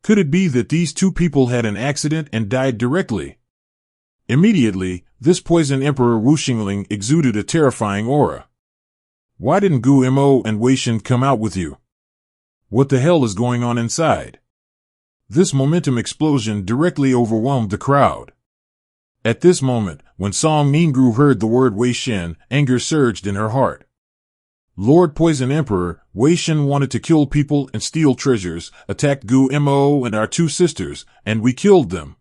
Speaker 1: Could it be that these 2 people had an accident and died directly? Immediately, this Poison Emperor Wu Xingling exuded a terrifying aura. Why didn't Gu Mo and Wei Shen come out with you? What the hell is going on inside? This momentum explosion directly overwhelmed the crowd. At this moment, when Song Mingru heard the word Wei Shen, anger surged in her heart. Lord Poison Emperor, Wei Shen wanted to kill people and steal treasures, attacked Gu Mo and our 2 sisters, and we killed them.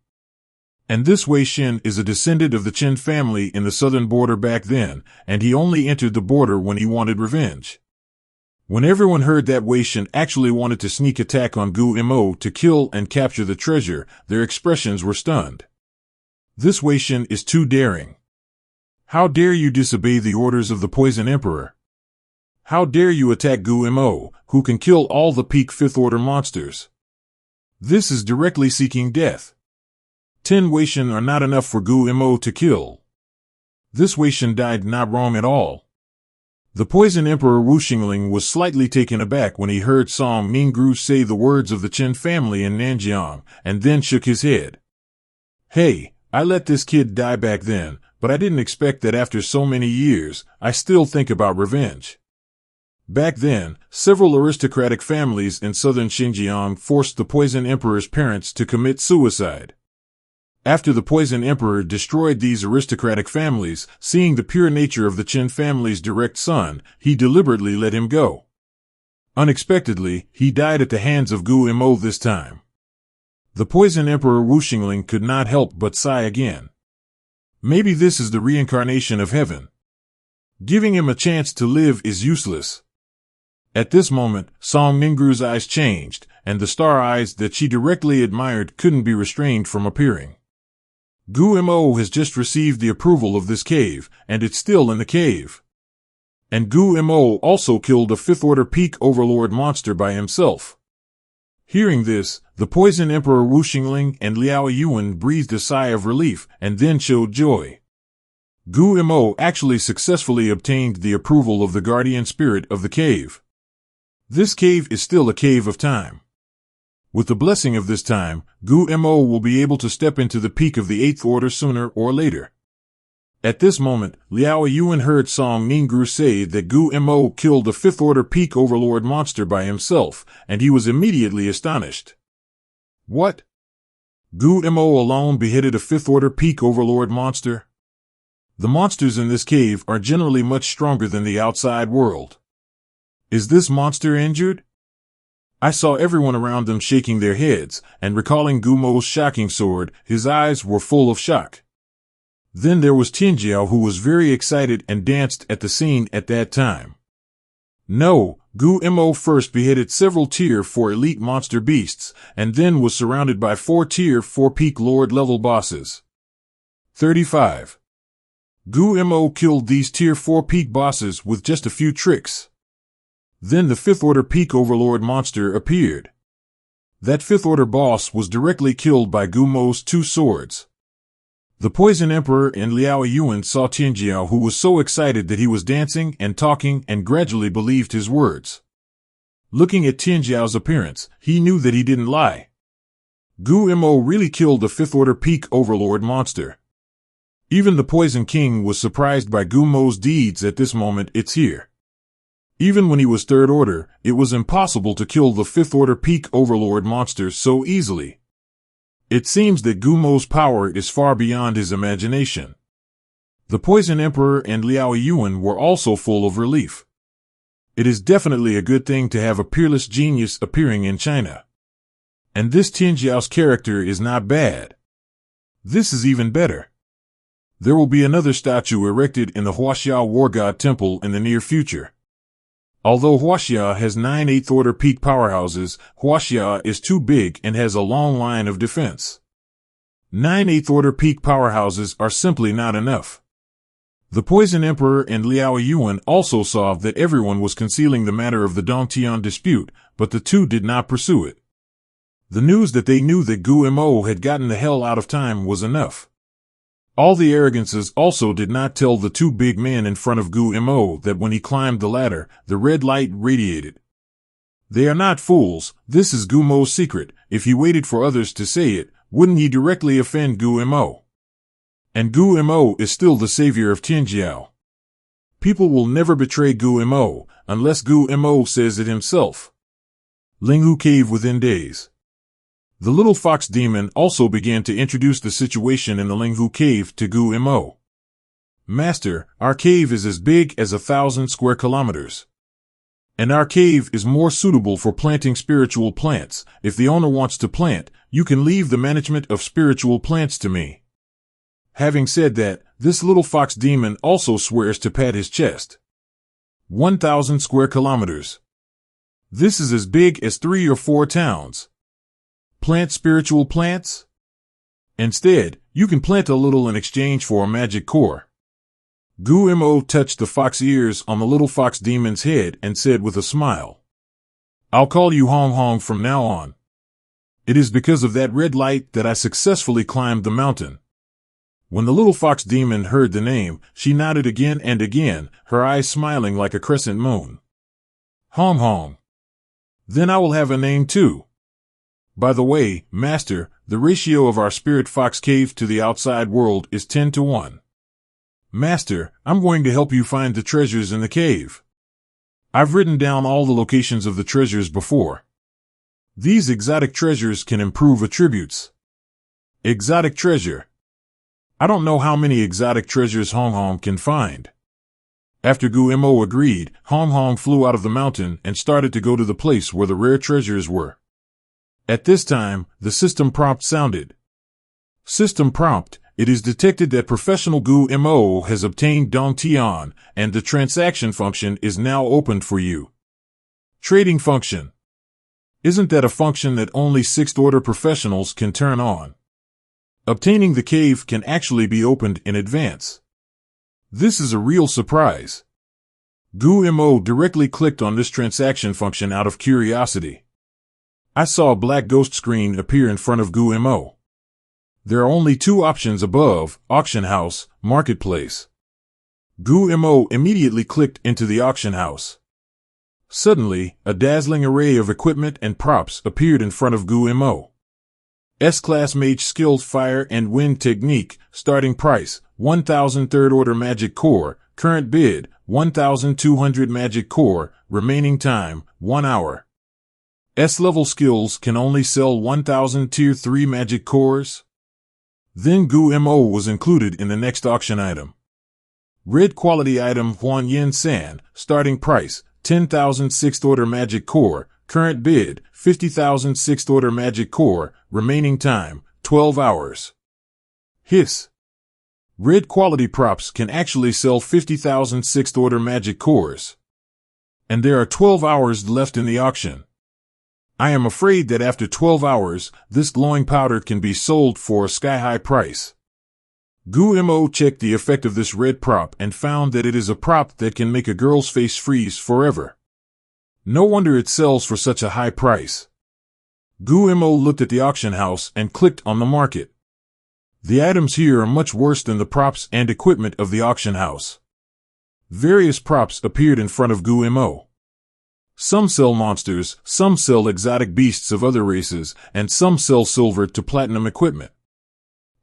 Speaker 1: And this Wei Shen is a descendant of the Chen family in the southern border back then, and he only entered the border when he wanted revenge. When everyone heard that Wei Shen actually wanted to sneak attack on Gu Mo to kill and capture the treasure, their expressions were stunned. This Wei Shen is too daring. How dare you disobey the orders of the Poison Emperor? How dare you attack Gu Mo, who can kill all the peak 5th order monsters? This is directly seeking death. 10 Wei Shen are not enough for Gu Mo to kill. This Wei Shen died not wrong at all. The Poison Emperor Wu Xingling was slightly taken aback when he heard Song Mingru say the words of the Chen family in Nanjiang, and then shook his head. Hey, I let this kid die back then, but I didn't expect that after so many years, I still think about revenge. Back then, several aristocratic families in southern Xinjiang forced the Poison Emperor's parents to commit suicide. After the Poison Emperor destroyed these aristocratic families, seeing the pure nature of the Chen family's direct son, he deliberately let him go. Unexpectedly, he died at the hands of Gu Mo this time. The Poison Emperor Wu Xingling could not help but sigh again. Maybe this is the reincarnation of heaven. Giving him a chance to live is useless. At this moment, Song Ningru's eyes changed, and the star eyes that she directly admired couldn't be restrained from appearing. Gu Mo has just received the approval of this cave, and it's still in the cave. And Gu Mo also killed a fifth-order peak overlord monster by himself. Hearing this, the Poison Emperor Wu Xingling and Liao Yuan breathed a sigh of relief and then showed joy. Gu Mo actually successfully obtained the approval of the guardian spirit of the cave. This cave is still a cave of time. With the blessing of this time, Gu Mo will be able to step into the peak of the Eighth Order sooner or later. At this moment, Liao Yuan heard Song Ningru say that Gu Mo killed the Fifth Order peak overlord monster by himself, and he was immediately astonished. What? Gu Mo alone beheaded a Fifth Order peak overlord monster? The monsters in this cave are generally much stronger than the outside world. Is this monster injured? I saw everyone around them shaking their heads, and recalling Gu Mo's shocking sword, his eyes were full of shock. Then there was Tianjiao, who was very excited and danced at the scene at that time. No, Gu Mo first beheaded several Tier 4 elite monster beasts, and then was surrounded by 4 Tier 4 peak lord level bosses. 35. Gu Mo killed these Tier 4 peak bosses with just a few tricks. Then the Fifth Order peak overlord monster appeared. That Fifth Order boss was directly killed by Gu Mo's 2 swords. The Poison Emperor and Liao Yuan saw Tianjiao, who was so excited that he was dancing and talking and gradually believed his words. Looking at Tianjiao's appearance, he knew that he didn't lie. Gu Mo really killed the Fifth Order peak overlord monster. Even the Poison King was surprised by Gu Mo's deeds at this moment. It's here. Even when he was Third Order, it was impossible to kill the Fifth Order peak overlord monster so easily. It seems that Gu Mo's power is far beyond his imagination. The Poison Emperor and Liao Yuan were also full of relief. It is definitely a good thing to have a peerless genius appearing in China. And this Tianjiao's character is not bad. This is even better. There will be another statue erected in the Huaxia War God Temple in the near future. Although Huaxia has 9 Eighth Order peak powerhouses, Huaxia is too big and has a long line of defense. 9 Eighth Order peak powerhouses are simply not enough. The Poison Emperor and Liao Yuan also saw that everyone was concealing the matter of the Dongtian dispute, but the two did not pursue it. The news that they knew that Gu Mo had gotten the hell out of time was enough. All the arrogances also did not tell the 2 big men in front of Gu Mo that when he climbed the ladder, the red light radiated. They are not fools. This is Gu Mo's secret. If he waited for others to say it, wouldn't he directly offend Gu Mo? And Gu Mo is still the savior of Tianjiao. People will never betray Gu Mo unless Gu Mo says it himself. Linghu Cave within days. The little fox demon also began to introduce the situation in the Linghu Cave to Gu Mo. Master, our cave is as big as 1,000 square kilometers. And our cave is more suitable for planting spiritual plants. If the owner wants to plant, you can leave the management of spiritual plants to me. Having said that, this little fox demon also swears to pat his chest. 1,000 square kilometers. This is as big as 3 or 4 towns. Plant spiritual plants? Instead, you can plant a little in exchange for a magic core. Gu Mo touched the fox ears on the little fox demon's head and said with a smile, I'll call you Hong Hong from now on. It is because of that red light that I successfully climbed the mountain. When the little fox demon heard the name, she nodded again and again, her eyes smiling like a crescent moon. Hong Hong. Then I will have a name too. By the way, Master, the ratio of our spirit fox cave to the outside world is 10-1. Master, I'm going to help you find the treasures in the cave. I've written down all the locations of the treasures before. These exotic treasures can improve attributes. Exotic treasure. I don't know how many exotic treasures Hong Hong can find. After Gu Mo agreed, Hong Hong flew out of the mountain and started to go to the place where the rare treasures were. At this time, the system prompt sounded. System prompt, it is detected that professional Gu Mo has obtained Dong Tian, and the transaction function is now opened for you. Trading function. Isn't that a function that only 6th order professionals can turn on? Obtaining the cave can actually be opened in advance. This is a real surprise. Gu Mo directly clicked on this transaction function out of curiosity. I saw a black ghost screen appear in front of Gu Mo. There are only 2 options above: auction house, marketplace. Gu Mo immediately clicked into the auction house. Suddenly, a dazzling array of equipment and props appeared in front of Gu Mo. S-Class Mage Skilled Fire and Wind Technique, starting price, 1,000 3rd Order Magic Core, current bid, 1,200 Magic Core, remaining time, 1 hour. S-level skills can only sell 1,000 Tier 3 Magic Cores. Then Gu Mo was included in the next auction item. Red quality item Jianxian, starting price, 10,000 6th Order Magic Core, current bid, 50,000 6th Order Magic Core, remaining time, 12 hours. Hiss. Red quality props can actually sell 50,000 6th Order Magic Cores. And there are 12 hours left in the auction. I am afraid that after 12 hours, this glowing powder can be sold for a sky-high price. Gu Mo checked the effect of this red prop and found that it is a prop that can make a girl's face freeze forever. No wonder it sells for such a high price. Gu Mo looked at the auction house and clicked on the market. The items here are much worse than the props and equipment of the auction house. Various props appeared in front of Gu Mo. Some sell monsters, some sell exotic beasts of other races, and some sell silver to platinum equipment.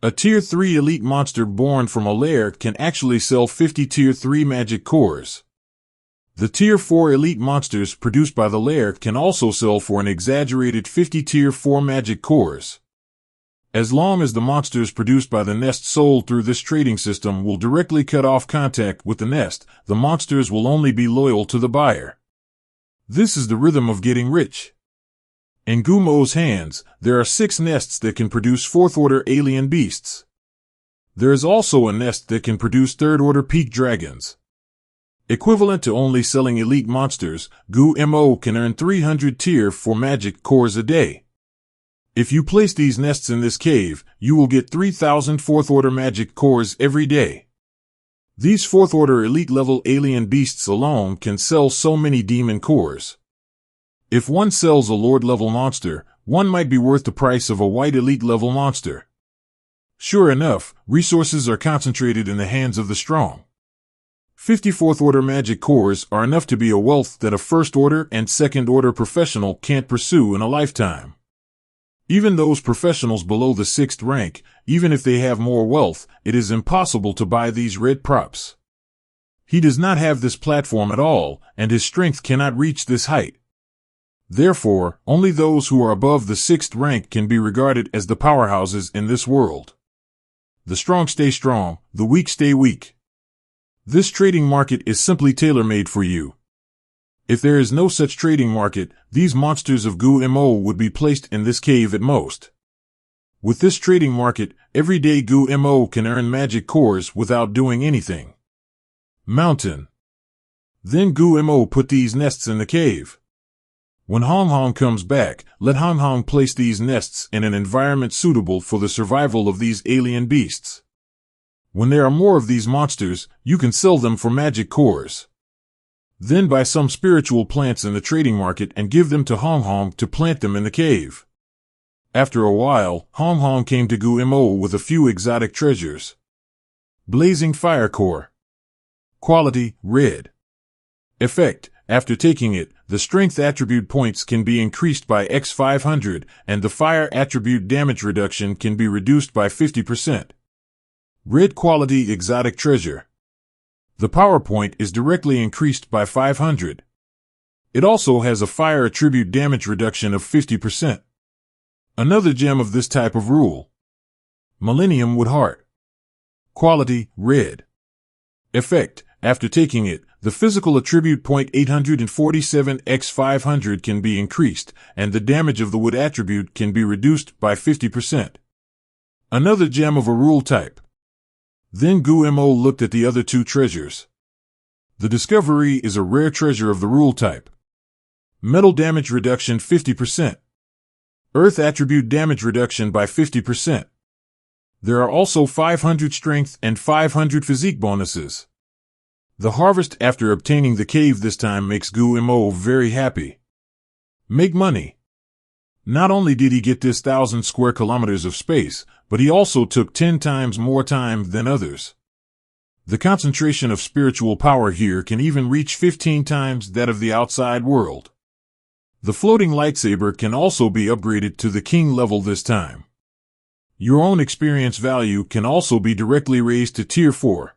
Speaker 1: A Tier 3 elite monster born from a lair can actually sell 50 Tier 3 magic cores. The Tier 4 elite monsters produced by the lair can also sell for an exaggerated 50 Tier 4 magic cores. As long as the monsters produced by the nest sold through this trading system will directly cut off contact with the nest, the monsters will only be loyal to the buyer. This is the rhythm of getting rich. In Gu Mo's hands, there are 6 nests that can produce 4th Order alien beasts. There is also a nest that can produce 3rd Order peak dragons. Equivalent to only selling elite monsters, Gu Mo can earn 300 Tier 4 magic cores a day. If you place these nests in this cave, you will get 3,000 4th Order magic cores every day. These 4th Order elite level alien beasts alone can sell so many demon cores. If one sells a Lord level monster, one might be worth the price of a white elite level monster. Sure enough, resources are concentrated in the hands of the strong. 54th Order magic cores are enough to be a wealth that a 1st Order and 2nd Order professional can't pursue in a lifetime. Even those professionals below the 6th rank, even if they have more wealth, it is impossible to buy these red props. He does not have this platform at all, and his strength cannot reach this height. Therefore, only those who are above the 6th rank can be regarded as the powerhouses in this world. The strong stay strong, the weak stay weak. This trading market is simply tailor-made for you. If there is no such trading market, these monsters of Gu Mo would be placed in this cave at most. With this trading market, every day Gu Mo can earn magic cores without doing anything. Mountain. Then Gu Mo put these nests in the cave. When Hong Hong comes back, let Hong Hong place these nests in an environment suitable for the survival of these alien beasts. When there are more of these monsters, you can sell them for magic cores. Then buy some spiritual plants in the trading market and give them to Hong Hong to plant them in the cave. After a while, Hong Hong came to Gu Mo with a few exotic treasures. Blazing Fire Core. Quality, red. Effect, after taking it, the strength attribute points can be increased by x500 and the fire attribute damage reduction can be reduced by 50%. Red quality exotic treasure. The power point is directly increased by 500. It also has a fire attribute damage reduction of 50%. Another gem of this type of rule. Millennium Wood Heart. Quality, red. Effect, after taking it, the physical attribute point 847 x 500 can be increased, and the damage of the wood attribute can be reduced by 50%. Another gem of a rule type. Then Gumo looked at the other two treasures. The discovery is a rare treasure of the rule type. Metal damage reduction 50%. Earth attribute damage reduction by 50%. There are also 500 strength and 500 physique bonuses. The harvest after obtaining the cave this time makes Gumo very happy. Make money. Not only did he get this 1,000 square kilometers of space, but he also took 10 times more time than others. The concentration of spiritual power here can even reach 15 times that of the outside world. The floating lightsaber can also be upgraded to the king level this time. Your own experience value can also be directly raised to tier 4.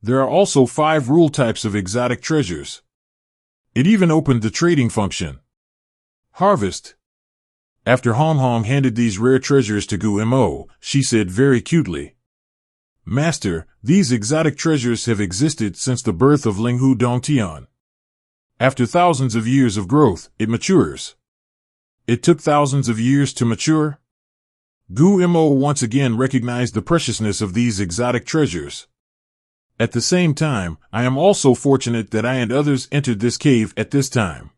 Speaker 1: There are also 5 rule types of exotic treasures. It even opened the trading function. Harvest. After Hong Hong handed these rare treasures to Gumo, she said very cutely, "Master, these exotic treasures have existed since the birth of Linghu Dongtian. After thousands of years of growth, it matures." It took thousands of years to mature? Gumo once again recognized the preciousness of these exotic treasures. At the same time, I am also fortunate that I and others entered this cave at this time.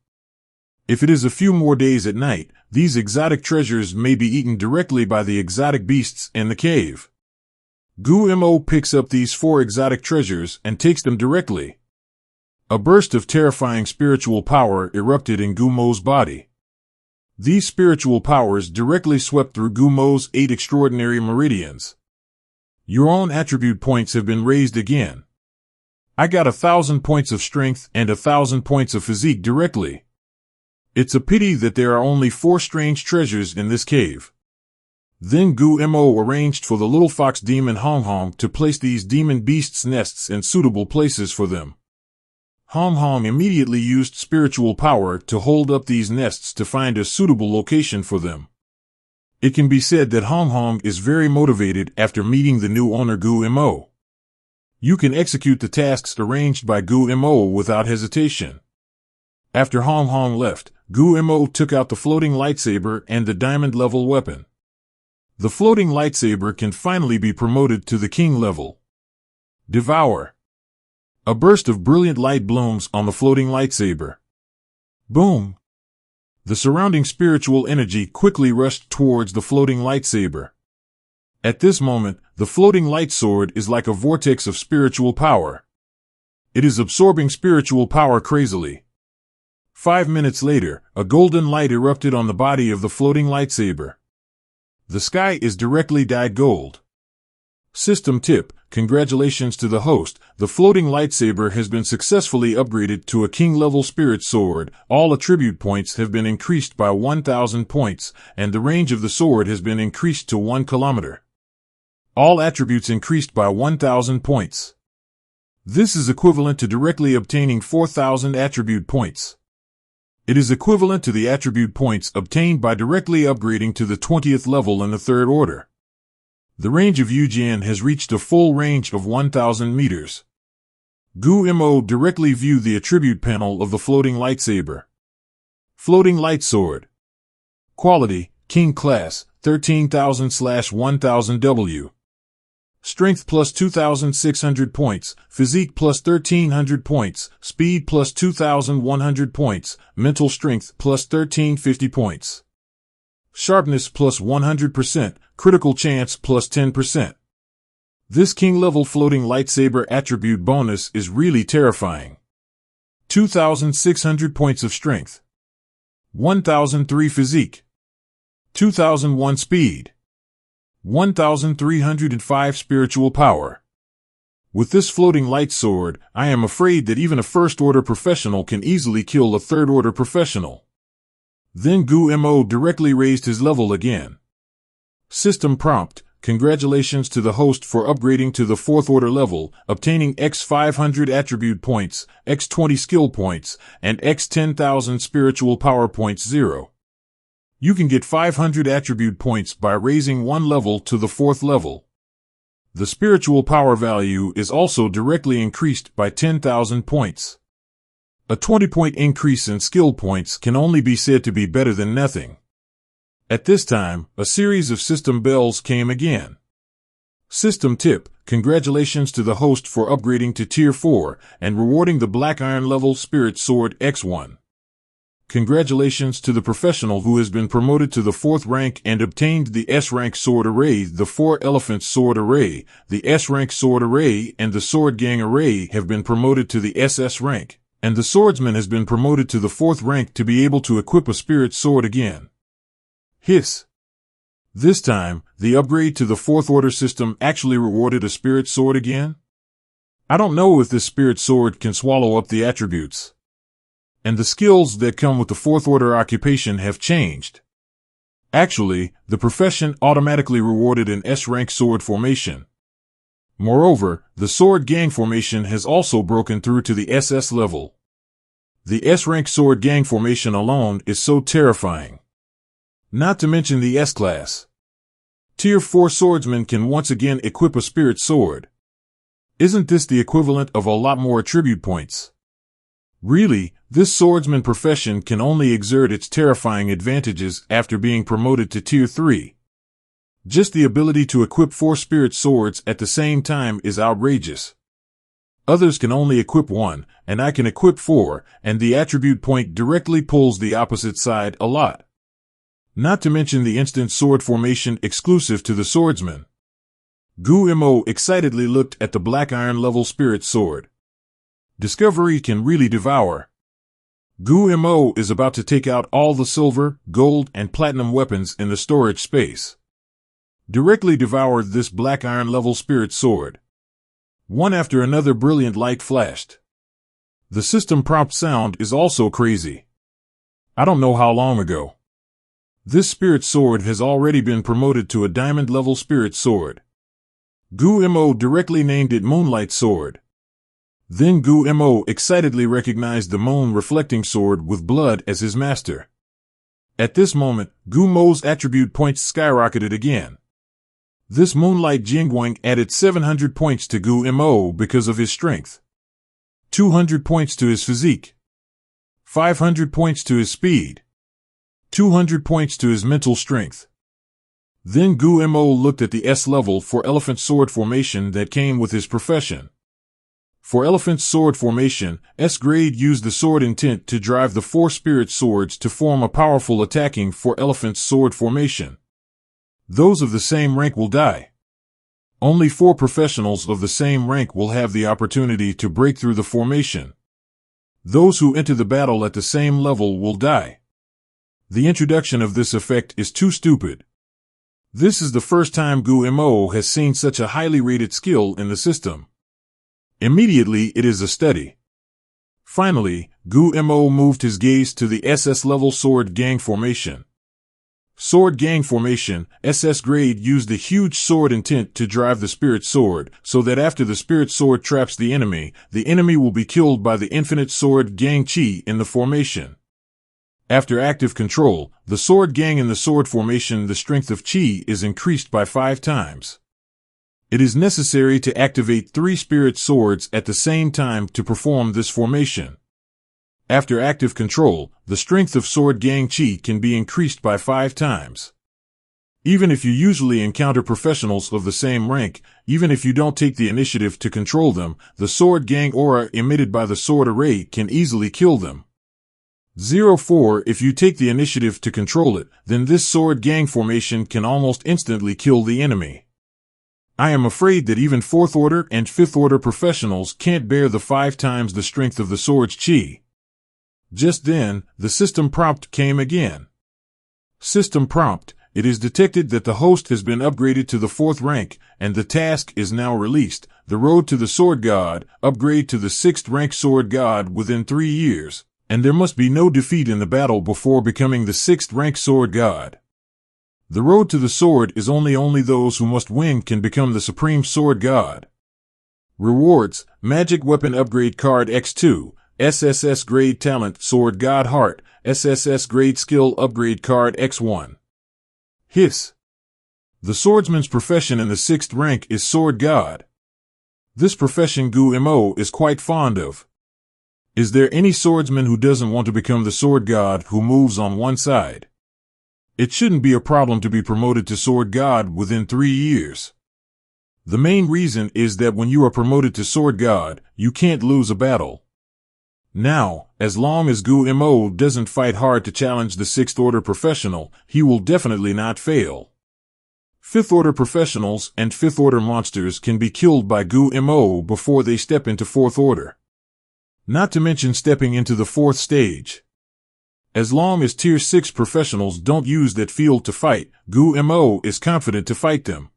Speaker 1: If it is a few more days at night, these exotic treasures may be eaten directly by the exotic beasts in the cave. Gumo picks up these 4 exotic treasures and takes them directly. A burst of terrifying spiritual power erupted in Gumo's body. These spiritual powers directly swept through Gumo's 8 extraordinary meridians. Your own attribute points have been raised again. I got 1,000 points of strength and 1,000 points of physique directly. It's a pity that there are only 4 strange treasures in this cave. Then Gumo arranged for the little fox demon Hong Hong to place these demon beasts' nests in suitable places for them. Hong Hong immediately used spiritual power to hold up these nests to find a suitable location for them. It can be said that Hong Hong is very motivated after meeting the new owner Gumo. You can execute the tasks arranged by Gumo without hesitation. After Hong Hong left, Gumo took out the floating lightsaber and the diamond-level weapon. The floating lightsaber can finally be promoted to the king level. Devour. A burst of brilliant light blooms on the floating lightsaber. Boom! The surrounding spiritual energy quickly rushed towards the floating lightsaber. At this moment, the floating light sword is like a vortex of spiritual power. It is absorbing spiritual power crazily. 5 minutes later, a golden light erupted on the body of the floating lightsaber. The sky is directly dyed gold. System tip: congratulations to the host, the floating lightsaber has been successfully upgraded to a king-level spirit sword, all attribute points have been increased by 1,000 points, and the range of the sword has been increased to 1 kilometer. All attributes increased by 1,000 points. This is equivalent to directly obtaining 4,000 attribute points. It is equivalent to the attribute points obtained by directly upgrading to the 20th level in the 3rd order. The range of Jianxian has reached a full range of 1,000 meters. Gumo directly viewed the attribute panel of the floating lightsaber. Floating light sword. Quality: King class, 13,000/1000 W. Strength plus 2,600 points, Physique plus 1,300 points, Speed plus 2,100 points, Mental Strength plus 1,350 points. Sharpness plus 100%, Critical Chance plus 10%. This king-level floating lightsaber attribute bonus is really terrifying. 2,600 points of strength. 1,003 Physique. 2,001 Speed. 1,305 spiritual power. With this floating light sword, I am afraid that even a first-order professional can easily kill a third-order professional. Then Gumo directly raised his level again. System prompt: congratulations to the host for upgrading to the 4th order level, obtaining X 500 attribute points, X 20 skill points, and X 10,000 spiritual power points 0. You can get 500 attribute points by raising 1 level to the 4th level. The spiritual power value is also directly increased by 10,000 points. A 20-point increase in skill points can only be said to be better than nothing. At this time, a series of system bells came again. System tip: congratulations to the host for upgrading to Tier 4 and rewarding the Black Iron level Spirit Sword X1. Congratulations to the professional who has been promoted to the 4th rank and obtained the S-rank sword array. The 4 Elephant sword array, the S-rank sword array, and the Sword Gang array have been promoted to the SS rank, and the swordsman has been promoted to the 4th rank to be able to equip a spirit sword again. Hiss. This time, the upgrade to the 4th order system actually rewarded a spirit sword again? I don't know if this spirit sword can swallow up the attributes. And the skills that come with the 4th order occupation have changed. Actually, the profession automatically rewarded an S-rank sword formation. Moreover, the Sword Gang formation has also broken through to the SS level. The S-rank Sword Gang formation alone is so terrifying. Not to mention the S-class. Tier 4 swordsmen can once again equip a spirit sword. Isn't this the equivalent of a lot more attribute points? Really, this swordsman profession can only exert its terrifying advantages after being promoted to Tier 3. Just the ability to equip 4 spirit swords at the same time is outrageous. Others can only equip 1, and I can equip 4, and the attribute point directly pulls the opposite side a lot. Not to mention the instant sword formation exclusive to the swordsman. Gu-Mo excitedly looked at the Black Iron level spirit sword. Discovery can really devour. Gu-Mo is about to take out all the silver, gold, and platinum weapons in the storage space. Directly devoured this Black Iron level spirit sword. One after another brilliant light flashed. The system prompt sound is also crazy. I don't know how long ago. This spirit sword has already been promoted to a diamond level spirit sword. Gu-Mo directly named it Moonlight Sword. Then Gu-Mo excitedly recognized the moon-reflecting sword with blood as his master. At this moment, Gu-Mo's attribute points skyrocketed again. This Moonlight Jingguang added 700 points to Gu-Mo because of his strength. 200 points to his physique. 500 points to his speed. 200 points to his mental strength. Then Gu-Mo looked at the S level for Elephant Sword formation that came with his profession. For Elephant Sword formation, S-grade used the sword intent to drive the 4 spirit swords to form a powerful attacking for Elephant Sword formation. Those of the same rank will die. Only 4 professionals of the same rank will have the opportunity to break through the formation. Those who enter the battle at the same level will die. The introduction of this effect is too stupid. This is the first time Gu-Mo has seen such a highly rated skill in the system. Immediately it is a study. Finally, Gu-Mo moved his gaze to the SS level Sword Gang formation. Sword Gang formation, SS grade used a huge sword intent to drive the spirit sword, so that after the spirit sword traps the enemy will be killed by the infinite Sword Gang Chi in the formation. After active control, the Sword Gang in the sword formation, the strength of Chi is increased by 5 times. It is necessary to activate 3 spirit swords at the same time to perform this formation. After active control, the strength of Sword Gang Chi can be increased by 5 times. Even if you usually encounter professionals of the same rank, even if you don't take the initiative to control them, the Sword Gang aura emitted by the sword array can easily kill them. 04 If you take the initiative to control it, then this Sword Gang formation can almost instantly kill the enemy. I am afraid that even 4th order and 5th order professionals can't bear the 5 times the strength of the sword's chi. Just then, the system prompt came again. System prompt: it is detected that the host has been upgraded to the 4th rank, and the task is now released. The road to the Sword God, upgrade to the 6th rank Sword God within 3 years, and there must be no defeat in the battle before becoming the 6th rank Sword God. The road to the sword is only those who must win can become the Supreme Sword God. Rewards: Magic Weapon Upgrade Card X2, SSS Grade Talent Sword God Heart, SSS Grade Skill Upgrade Card X1. Hiss. The swordsman's profession in the 6th rank is Sword God. This profession Gu-Mo is quite fond of. Is there any swordsman who doesn't want to become the Sword God who moves on one side? It shouldn't be a problem to be promoted to Sword God within 3 years. The main reason is that when you are promoted to Sword God, you can't lose a battle. Now, as long as Gu Mo doesn't fight hard to challenge the 6th Order professional, he will definitely not fail. 5th Order professionals and 5th Order monsters can be killed by Gu Mo before they step into 4th Order. Not to mention stepping into the 4th stage. As long as Tier 6 professionals don't use that field to fight, Gu Mo is confident to fight them.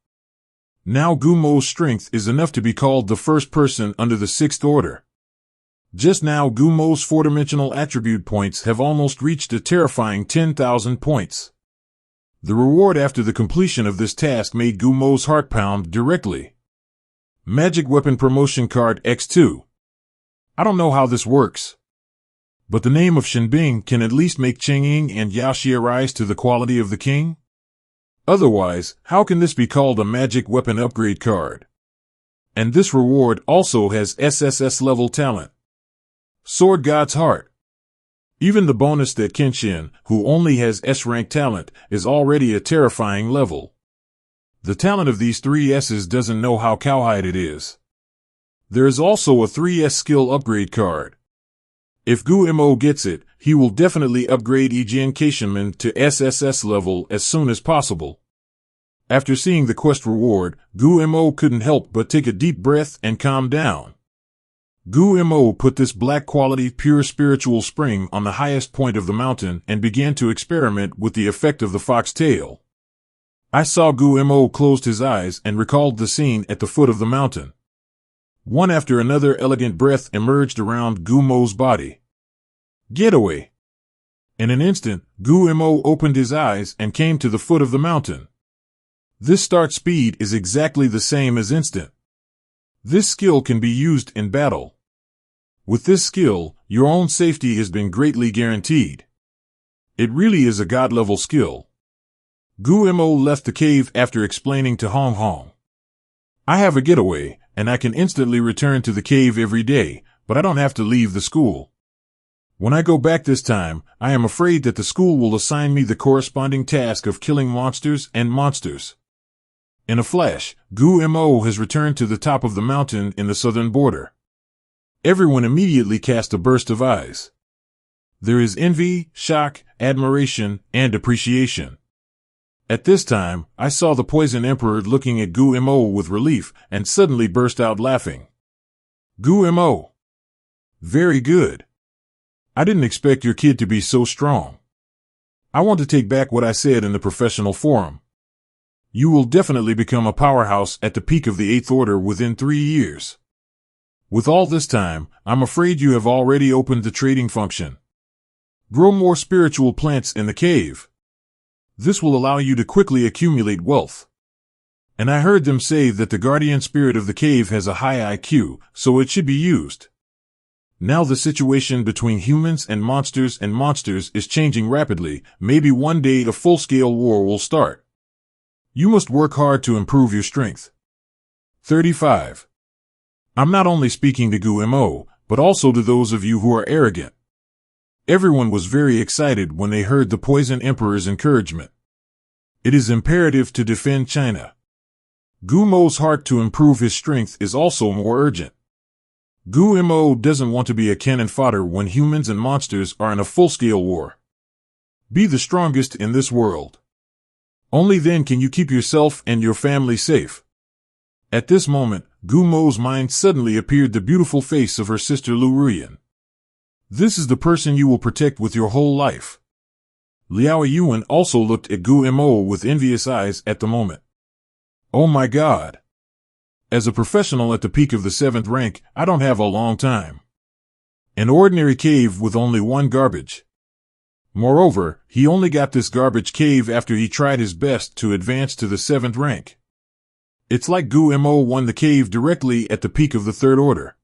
Speaker 1: Now Gu Mo's strength is enough to be called the first person under the 6th Order. Just now Gu Mo's 4-dimensional attribute points have almost reached a terrifying 10,000 points. The reward after the completion of this task made Gu Mo's heart pound directly. Magic Weapon Promotion Card X2. I don't know how this works, but the name of Shenbing can at least make Chengying and Huaxia rise to the quality of the king? Otherwise, how can this be called a magic weapon upgrade card? And this reward also has SSS level talent. Sword God's Heart. Even the bonus that Jianxian, who only has S-rank talent, is already a terrifying level. The talent of these 3 S's doesn't know how cowhide it is. There is also a 3S skill upgrade card. If Gu Mo gets it, he will definitely upgrade Jianxian to SSS level as soon as possible. After seeing the quest reward, Gu Mo couldn't help but take a deep breath and calm down. Gu Mo put this black quality pure spiritual spring on the highest point of the mountain and began to experiment with the effect of the fox tail. I saw Gu Mo closed his eyes and recalled the scene at the foot of the mountain. One after another elegant breath emerged around Gu Mo's body. Get away! In an instant, Gu Mo opened his eyes and came to the foot of the mountain. This start speed is exactly the same as instant. This skill can be used in battle. With this skill, your own safety has been greatly guaranteed. It really is a god-level skill. Gu Mo left the cave after explaining to Hong Hong. I have a getaway, and I can instantly return to the cave every day, but I don't have to leave the school. When I go back this time, I am afraid that the school will assign me the corresponding task of killing monsters and monsters. In a flash, Gu Mo has returned to the top of the mountain in the southern border. Everyone immediately cast a burst of eyes. There is envy, shock, admiration, and appreciation. At this time, I saw the Poison Emperor looking at Gu Mo with relief and suddenly burst out laughing. Gu Mo. Very good. I didn't expect your kid to be so strong. I want to take back what I said in the professional forum. You will definitely become a powerhouse at the peak of the 8th Order within 3 years. With all this time, I'm afraid you have already opened the trading function. Grow more spiritual plants in the cave. This will allow you to quickly accumulate wealth. And I heard them say that the guardian spirit of the cave has a high IQ, so it should be used. Now the situation between humans and monsters is changing rapidly. Maybe one day a full-scale war will start. You must work hard to improve your strength. 35. I'm not only speaking to Gu Mo, but also to those of you who are arrogant. Everyone was very excited when they heard the Poison Emperor's encouragement. It is imperative to defend China. Gu Mo's heart to improve his strength is also more urgent. Gu Mo doesn't want to be a cannon fodder when humans and monsters are in a full-scale war. Be the strongest in this world. Only then can you keep yourself and your family safe. At this moment, Gu Mo's mind suddenly appeared the beautiful face of her sister Lu Ruyan. This is the person you will protect with your whole life. Liao Yuan also looked at Gu Mo with envious eyes at the moment. Oh my God! As a professional at the peak of the 7th rank, I don't have a long time. An ordinary cave with only one garbage. Moreover, he only got this garbage cave after he tried his best to advance to the 7th rank. It's like Gu Mo won the cave directly at the peak of the 3rd Order.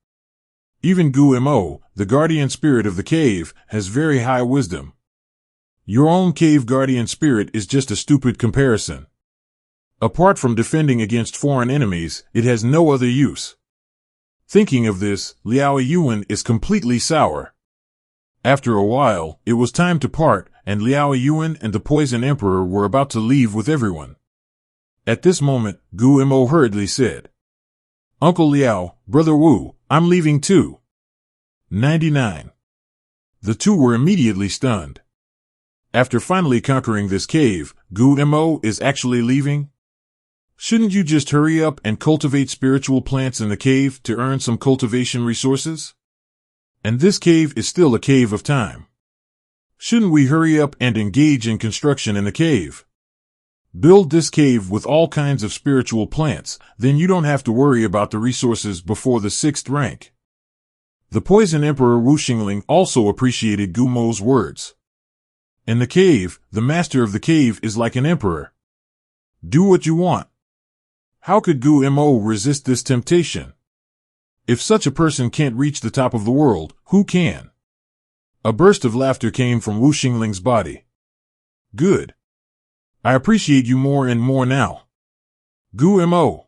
Speaker 1: Even Gu Mo, the guardian spirit of the cave, has very high wisdom. Your own cave guardian spirit is just a stupid comparison. Apart from defending against foreign enemies, it has no other use. Thinking of this, Liao Yuan is completely sour. After a while, it was time to part, and Liao Yuan and the Poison Emperor were about to leave with everyone. At this moment, Gu Mo hurriedly said, "Uncle Liao, Brother Wu, I'm leaving too." 99. The two were immediately stunned. After finally conquering this cave, Gu Mo is actually leaving? Shouldn't you just hurry up and cultivate spiritual plants in the cave to earn some cultivation resources? And this cave is still a cave of time. Shouldn't we hurry up and engage in construction in the cave? Build this cave with all kinds of spiritual plants, then you don't have to worry about the resources before the 6th rank. The Poison Emperor Wu Xingling also appreciated Gu Mo's words. In the cave, the master of the cave is like an emperor. Do what you want. How could Gu Mo resist this temptation? If such a person can't reach the top of the world, who can? A burst of laughter came from Wu Xingling's body. Good. I appreciate you more and more now. Gu Mo.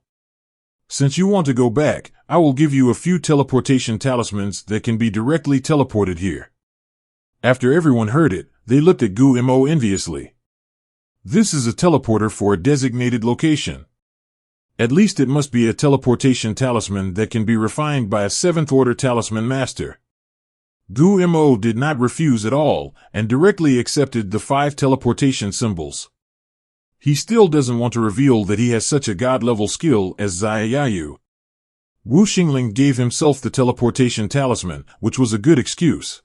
Speaker 1: Since you want to go back, I will give you a few teleportation talismans that can be directly teleported here. After everyone heard it, they looked at Gu Mo enviously. This is a teleporter for a designated location. At least it must be a teleportation talisman that can be refined by a 7th order talisman master. Gu Mo did not refuse at all, and directly accepted the 5 teleportation symbols. He still doesn't want to reveal that he has such a god-level skill as Xiaoyu. Wu Xingling gave himself the teleportation talisman, which was a good excuse.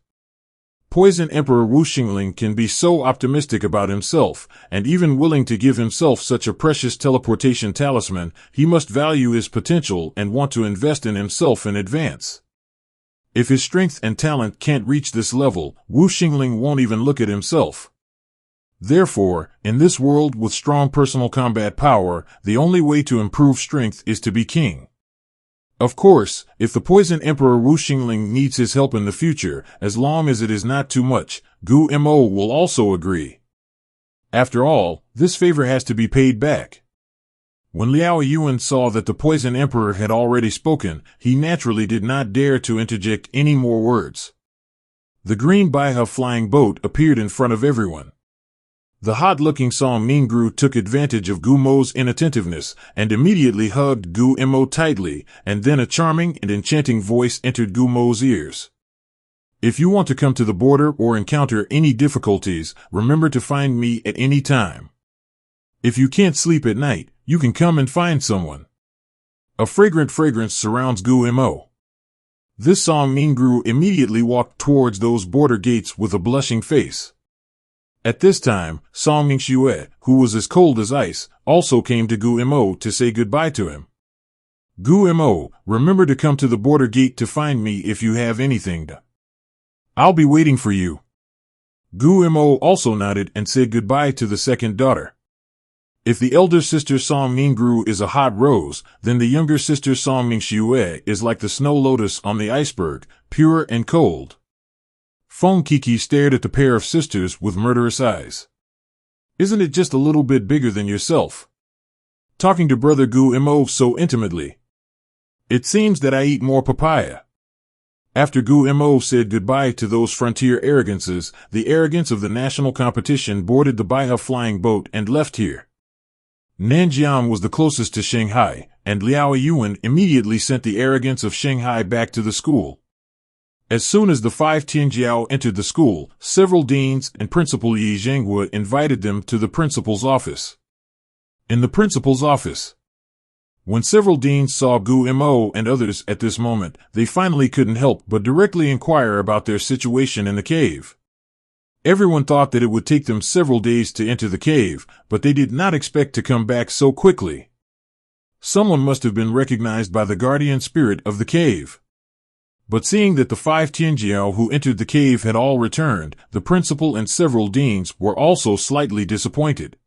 Speaker 1: Poison Emperor Wu Xingling can be so optimistic about himself, and even willing to give himself such a precious teleportation talisman. He must value his potential and want to invest in himself in advance. If his strength and talent can't reach this level, Wu Xingling won't even look at himself. Therefore, in this world with strong personal combat power, the only way to improve strength is to be king. Of course, if the Poison Emperor Wu Xingling needs his help in the future, as long as it is not too much, Gu Mo will also agree. After all, this favor has to be paid back. When Liao Yuan saw that the Poison Emperor had already spoken, he naturally did not dare to interject any more words. The green Baihe flying boat appeared in front of everyone. The hot-looking Song Mingru took advantage of Gu Mo's inattentiveness and immediately hugged Gu Mo tightly, and then a charming and enchanting voice entered Gu Mo's ears. If you want to come to the border or encounter any difficulties, remember to find me at any time. If you can't sleep at night, you can come and find someone. A fragrant fragrance surrounds Gu Mo. This Song Mingru immediately walked towards those border gates with a blushing face. At this time, Song Mingxue, who was as cold as ice, also came to Gu Mo to say goodbye to him. Gu Mo, remember to come to the border gate to find me if you have anything to. I'll be waiting for you. Gu Mo also nodded and said goodbye to the second daughter. If the elder sister Song Mingru is a hot rose, then the younger sister Song Mingxue is like the snow lotus on the iceberg, pure and cold. Feng Kiki stared at the pair of sisters with murderous eyes. Isn't it just a little bit bigger than yourself? Talking to brother Gu Mo so intimately. It seems that I eat more papaya. After Gu Mo said goodbye to those frontier arrogances, the arrogance of the national competition boarded the Baihe flying boat and left here. Nanjiang was the closest to Shanghai, and Liao Yuan immediately sent the arrogance of Shanghai back to the school. As soon as the 5 Tianjiao entered the school, several deans and Principal Yi Zhenghua invited them to the principal's office. In the principal's office, when several deans saw Gu Mo and others at this moment, they finally couldn't help but directly inquire about their situation in the cave. Everyone thought that it would take them several days to enter the cave, but they did not expect to come back so quickly. Someone must have been recognized by the guardian spirit of the cave. But seeing that the 5 Tianjiao who entered the cave had all returned, the principal and several deans were also slightly disappointed.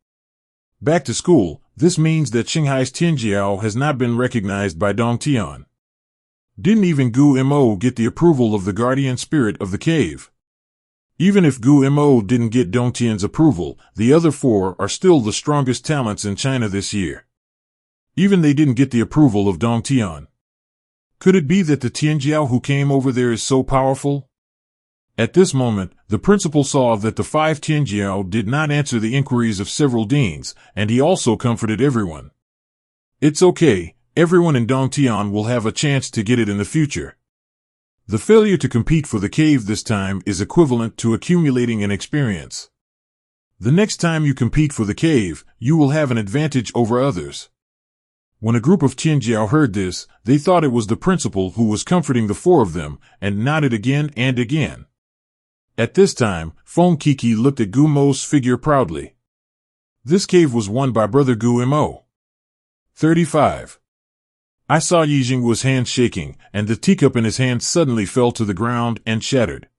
Speaker 1: Back to school, this means that Shanghai's Tianjiao has not been recognized by Dongtian. Didn't even Gu Mo get the approval of the guardian spirit of the cave. Even if Gu Mo didn't get Dongtian's approval, the other 4 are still the strongest talents in China this year. Even they didn't get the approval of Dongtian. Could it be that the Tianjiao who came over there is so powerful? At this moment, the principal saw that the 5 Tianjiao did not answer the inquiries of several deans, and he also comforted everyone. It's okay, everyone in Dongtian will have a chance to get it in the future. The failure to compete for the cave this time is equivalent to accumulating an experience. The next time you compete for the cave, you will have an advantage over others. When a group of Tianjiao heard this, they thought it was the principal who was comforting the 4 of them, and nodded again and again. At this time, Feng Kiki looked at Gu Mo's figure proudly. This cave was won by brother Gu Mo. 35. I saw Yi Jingguo's hands shaking, and the teacup in his hand suddenly fell to the ground and shattered.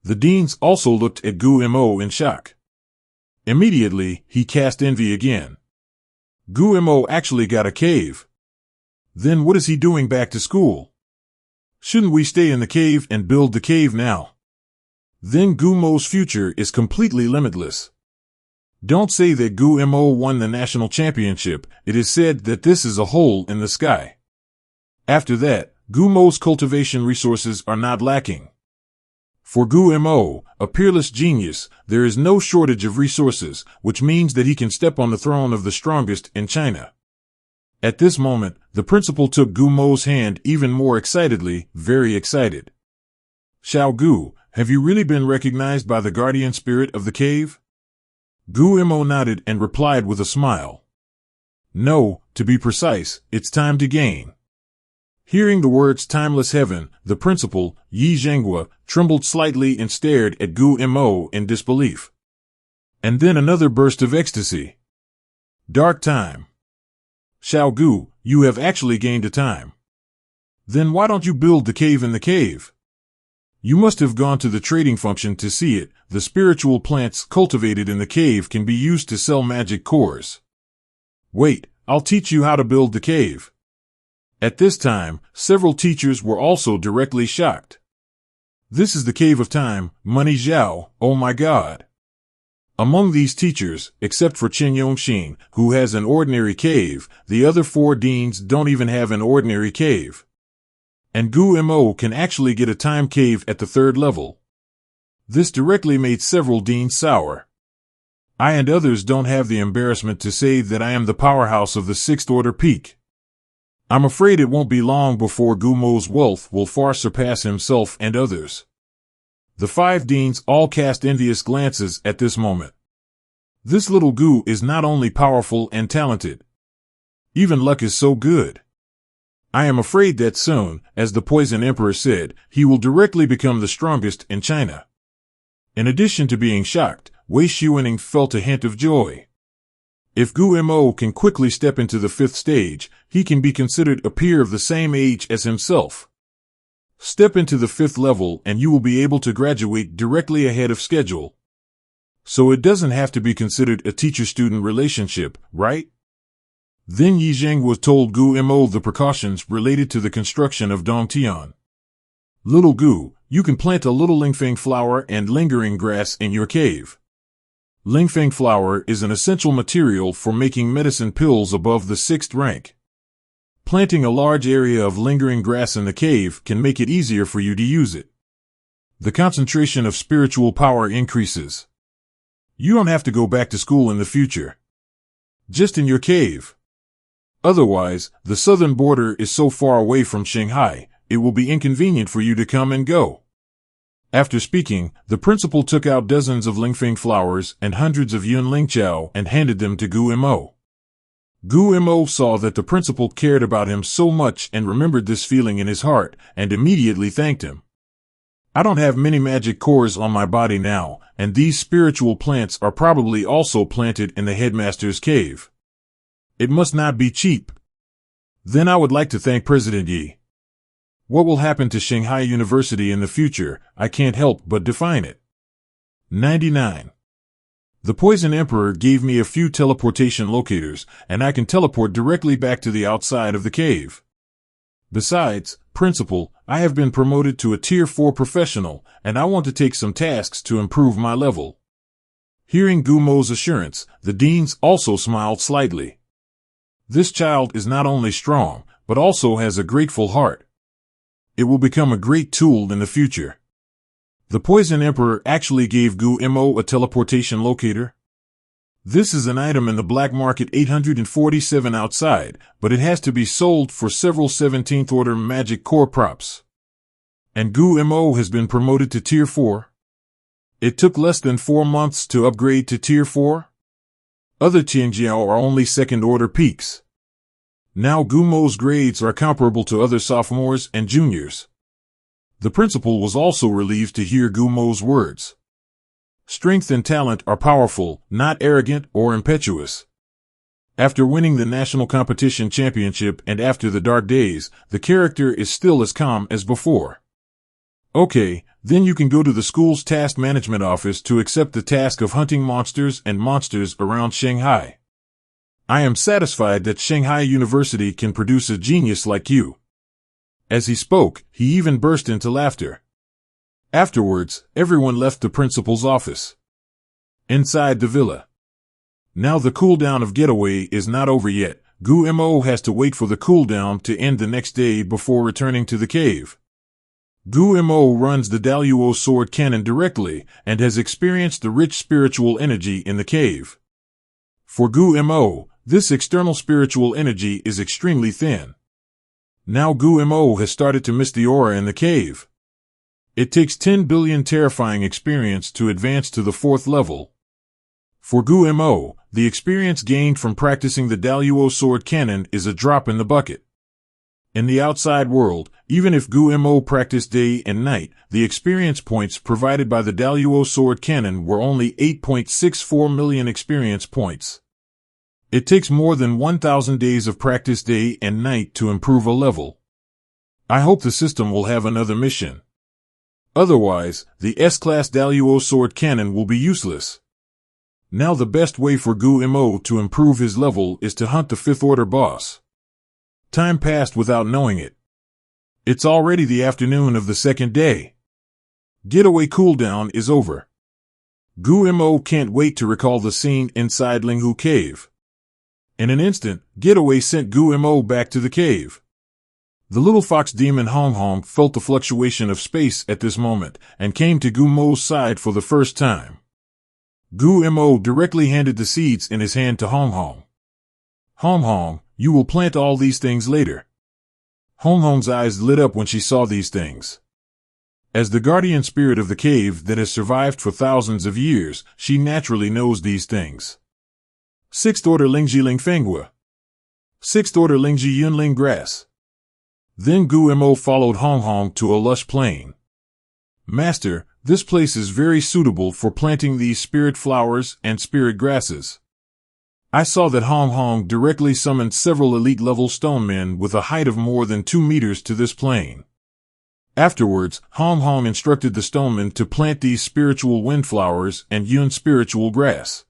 Speaker 1: The deans also looked at Gu Mo in shock. Immediately, he cast envy again. Gu Mo actually got a cave. Then what is he doing back to school? Shouldn't we stay in the cave and build the cave now? Then Gu Mo's future is completely limitless. Don't say that Gu Mo won the national championship, it is said that this is a hole in the sky. After that, Gu Mo's cultivation resources are not lacking. For Gu Mo, a peerless genius, there is no shortage of resources, which means that he can step on the throne of the strongest in China. At this moment, the principal took Gu Mo's hand even more excitedly, very excited. Xiao Gu, have you really been recognized by the guardian spirit of the cave? Gu Mo nodded and replied with a smile. No, to be precise, it's time to gain. Hearing the words timeless heaven, the principal, Yi Zhenghua, trembled slightly and stared at Gu Mo in disbelief. And then another burst of ecstasy. Dark time. Xiao Gu, you have actually gained a time. Then why don't you build the cave in the cave? You must have gone to the trading function to see it. The spiritual plants cultivated in the cave can be used to sell magic cores. Wait, I'll teach you how to build the cave. At this time, several teachers were also directly shocked. This is the cave of time, Money Zhao, oh my god. Among these teachers, except for Jianxian, who has an ordinary cave, the other 4 deans don't even have an ordinary cave. And Gu Mo can actually get a time cave at the 3rd level. This directly made several deans sour. I and others don't have the embarrassment to say that I am the powerhouse of the 6th order peak. I'm afraid it won't be long before Gu Mo's wealth will far surpass himself and others. The 5 deans all cast envious glances at this moment. This little Gu is not only powerful and talented. Even luck is so good. I am afraid that soon, as the Poison Emperor said, he will directly become the strongest in China. In addition to being shocked, Wei Xuaning felt a hint of joy. If Gu Mo can quickly step into the 5th stage, he can be considered a peer of the same age as himself. Step into the 5th level and you will be able to graduate directly ahead of schedule. So it doesn't have to be considered a teacher-student relationship, right? Then Yi Zhenghua told Gu Mo the precautions related to the construction of Dongtian. Little Gu, you can plant a little lingfeng flower and lingering grass in your cave. Lingfeng flower is an essential material for making medicine pills above the 6th rank. Planting a large area of lingering grass in the cave can make it easier for you to use it. The concentration of spiritual power increases. You don't have to go back to school in the future. Just in your cave. Otherwise, the southern border is so far away from Shanghai, it will be inconvenient for you to come and go. After speaking, the principal took out dozens of lingfeng flowers and hundreds of yun lingqiao and handed them to Gu Mo. Gu Mo saw that the principal cared about him so much and remembered this feeling in his heart, and immediately thanked him. I don't have many magic cores on my body now, and these spiritual plants are probably also planted in the headmaster's cave. It must not be cheap. Then I would like to thank President Yi. What will happen to Shanghai University in the future, I can't help but define it. 99. The Poison Emperor gave me a few teleportation locators, and I can teleport directly back to the outside of the cave. Besides, Principal, I have been promoted to a Tier 4 professional, and I want to take some tasks to improve my level. Hearing Gu Mo's assurance, the deans also smiled slightly. This child is not only strong, but also has a grateful heart. It will become a great tool in the future. The Poison Emperor actually gave Gu Mo a teleportation locator. This is an item in the black market 847 outside, but it has to be sold for several 17th order magic core props. And Gu Mo has been promoted to Tier 4. It took less than 4 months to upgrade to Tier 4. Other Jianxian are only second order peaks. Now Gu Mo's grades are comparable to other sophomores and juniors. The principal was also relieved to hear Gu Mo's words. Strength and talent are powerful, not arrogant or impetuous. After winning the national competition championship and after the dark days, the character is still as calm as before. Okay, then you can go to the school's task management office to accept the task of hunting monsters and monsters around Shanghai. I am satisfied that Shanghai University can produce a genius like you. As he spoke, he even burst into laughter. Afterwards, everyone left the principal's office. Inside the villa. Now the cooldown of Getaway is not over yet. Gu Mo has to wait for the cooldown to end the next day before returning to the cave. Gu Mo runs the Daluo sword cannon directly and has experienced the rich spiritual energy in the cave. For Gu Mo, this external spiritual energy is extremely thin. Now Gu Mo has started to miss the aura in the cave. It takes 10 billion terrifying experience to advance to the 4th level. For Gu Mo, the experience gained from practicing the Daluo sword cannon is a drop in the bucket. In the outside world, even if Gu Mo practiced day and night, the experience points provided by the Daluo sword cannon were only 8.64 million experience points. It takes more than 1,000 days of practice day and night to improve a level. I hope the system will have another mission. Otherwise, the S-Class Daluo sword cannon will be useless. Now the best way for Gu Mo to improve his level is to hunt the 5th order boss. Time passed without knowing it. It's already the afternoon of the 2nd day. Getaway cooldown is over. Gu Mo can't wait to recall the scene inside Linghu Cave. In an instant, Getaway sent Gu Mo back to the cave. The little fox demon Hong Hong felt the fluctuation of space at this moment and came to Gu Mo's side for the first time. Gu Mo directly handed the seeds in his hand to Hong Hong. Hong Hong, you will plant all these things later. Hong Hong's eyes lit up when she saw these things. As the guardian spirit of the cave that has survived for thousands of years, she naturally knows these things. 6th order Lingji Fenghua. 6th order Lingji Yunling grass. Then Gu Mo followed Hong Hong to a lush plain. Master, this place is very suitable for planting these spirit flowers and spirit grasses. I saw that Hong Hong directly summoned several elite-level stone men with a height of more than 2 meters to this plain. Afterwards, Hong Hong instructed the stonemen to plant these spiritual windflowers and Yun spiritual grass.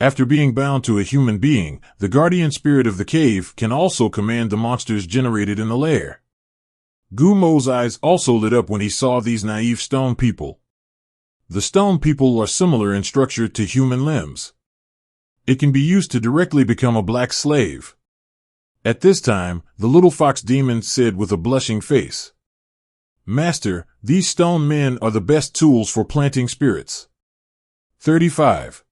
Speaker 1: After being bound to a human being, the guardian spirit of the cave can also command the monsters generated in the lair. Gu Mo's eyes also lit up when he saw these naive stone people. The stone people are similar in structure to human limbs. It can be used to directly become a black slave. At this time, the little fox demon said with a blushing face, Master, these stone men are the best tools for planting spirits. 35.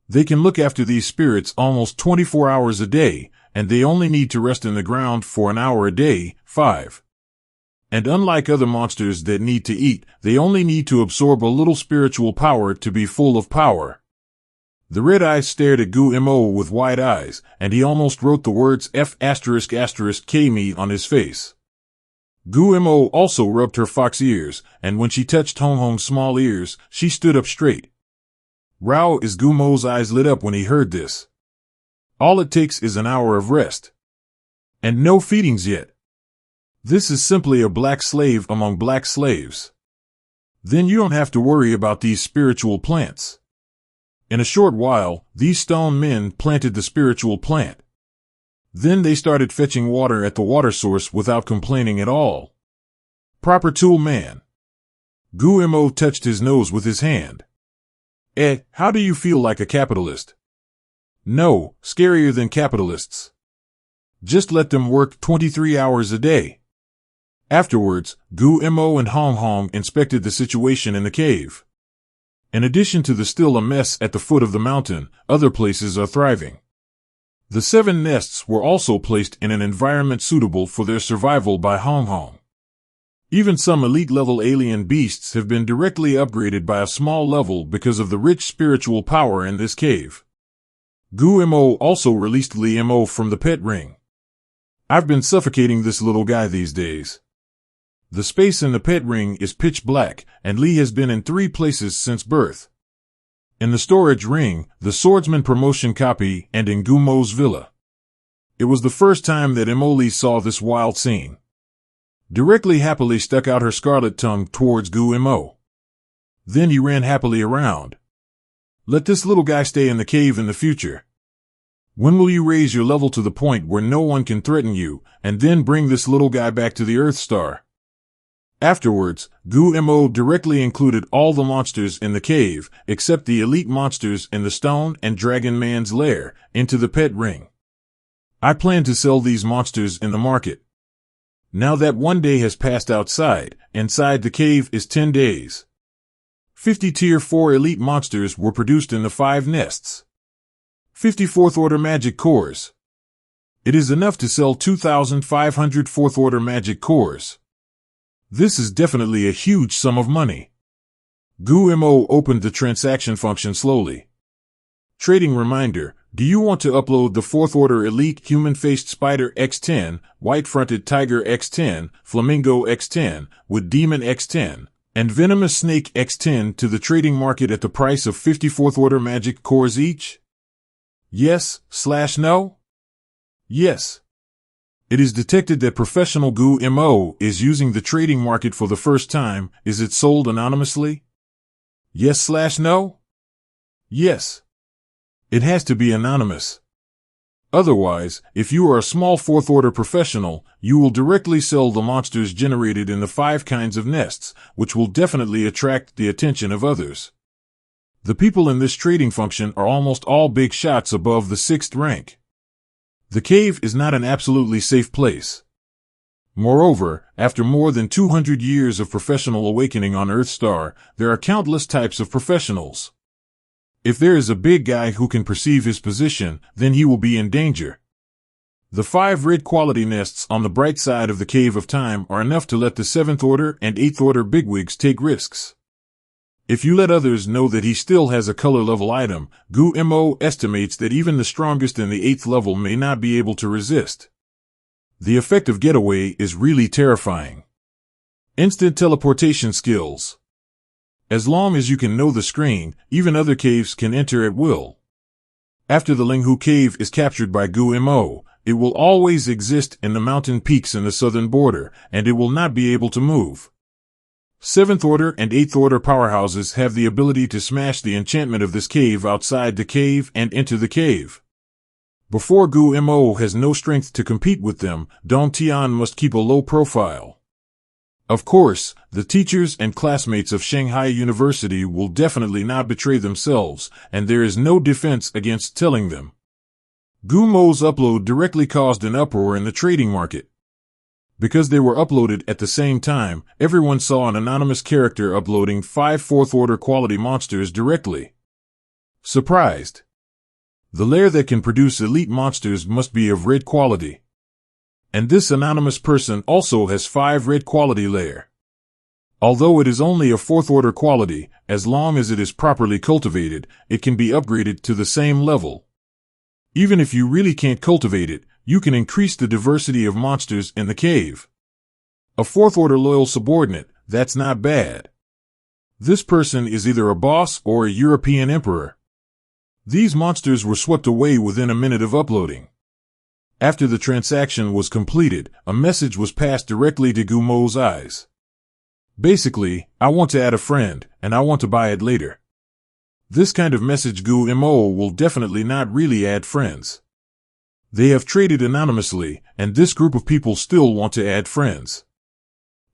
Speaker 1: They can look after these spirits almost 24 hours a day, and they only need to rest in the ground for an hour a day. 5. And unlike other monsters that need to eat, they only need to absorb a little spiritual power to be full of power. The red eyes stared at Gu Mo with wide eyes, and he almost wrote the words F***K on his face. Gu Mo also rubbed her fox ears, and when she touched Hong Hong's small ears, she stood up straight. Rao is Gu Mo's eyes lit up when he heard this. All it takes is an hour of rest. And no feedings yet. This is simply a black slave among black slaves. Then you don't have to worry about these spiritual plants. In a short while, these stone men planted the spiritual plant. Then they started fetching water at the water source without complaining at all. Proper tool man. Gu Mo touched his nose with his hand. How do you feel like a capitalist? No, scarier than capitalists. Just let them work 23 hours a day. Afterwards, Gu Mo and Hong Hong inspected the situation in the cave. In addition to the still a mess at the foot of the mountain, other places are thriving. The 7 nests were also placed in an environment suitable for their survival by Hong Hong. Even some elite-level alien beasts have been directly upgraded by a small level because of the rich spiritual power in this cave. Gu Mo also released Li Mo from the pet ring. I've been suffocating this little guy these days. The space in the pet ring is pitch black, and Li has been in 3 places since birth. In the storage ring, the swordsman promotion copy, and in Gu Mo's villa. It was the first time that Emily saw this wild scene. Directly happily stuck out her scarlet tongue towards Gu Mo. Then he ran happily around. Let this little guy stay in the cave in the future. When will you raise your level to the point where no one can threaten you, and then bring this little guy back to the Earth Star? Afterwards, Gu Mo directly included all the monsters in the cave, except the elite monsters in the Stone and Dragon Man's lair, into the pet ring. I plan to sell these monsters in the market. Now that 1 day has passed inside the cave is 10 days. 50 Tier 4 elite monsters were produced in the 5 nests. 50 4th Order Magic Cores. It is enough to sell 2,500 4th Order Magic Cores. This is definitely a huge sum of money. Gu Mo opened the transaction function slowly. Trading reminder. Do you want to upload the 4th Order Elite Human-Faced Spider X10, White-Fronted Tiger X10, Flamingo X10, with Demon X10, and Venomous Snake X10 to the trading market at the price of 50 4th Order Magic Cores each? Yes/no? Yes. It is detected that professional Gu Mo is using the trading market for the first time. Is it sold anonymously? Yes/no? Yes. It has to be anonymous. Otherwise, if you are a small 4th Order professional, you will directly sell the monsters generated in the 5 kinds of nests, which will definitely attract the attention of others. The people in this trading function are almost all big shots above the 6th rank. The cave is not an absolutely safe place. Moreover, after more than 200 years of professional awakening on Earthstar, there are countless types of professionals. If there is a big guy who can perceive his position, then he will be in danger. The 5 red quality nests on the bright side of the Cave of Time are enough to let the 7th Order and 8th Order bigwigs take risks. If you let others know that he still has a color level item, Gu Mo estimates that even the strongest in the 8th level may not be able to resist. The effective getaway is really terrifying. Instant teleportation skills. As long as you can know the screen, even other caves can enter at will. After the Linghu cave is captured by Gu Mo, it will always exist in the mountain peaks in the southern border, and it will not be able to move. 7th Order and 8th Order powerhouses have the ability to smash the enchantment of this cave outside the cave and into the cave. Before Gu Mo has no strength to compete with them, Dong Tian must keep a low profile. Of course, the teachers and classmates of Shanghai University will definitely not betray themselves, and there is no defense against telling them. Gu Mo's upload directly caused an uproar in the trading market. Because they were uploaded at the same time, everyone saw an anonymous character uploading 5 4th Order quality monsters directly. Surprised. The lair that can produce elite monsters must be of red quality. And this anonymous person also has 5 red quality lair. Although it is only a 4th Order quality, as long as it is properly cultivated, it can be upgraded to the same level. Even if you really can't cultivate it, you can increase the diversity of monsters in the cave. A 4th Order loyal subordinate, that's not bad. This person is either a boss or a European emperor. These monsters were swept away within a minute of uploading. After the transaction was completed, a message was passed directly to Gu Mo's eyes. Basically, I want to add a friend, and I want to buy it later. This kind of message Gu Mo will definitely not really add friends. They have traded anonymously, and this group of people still want to add friends.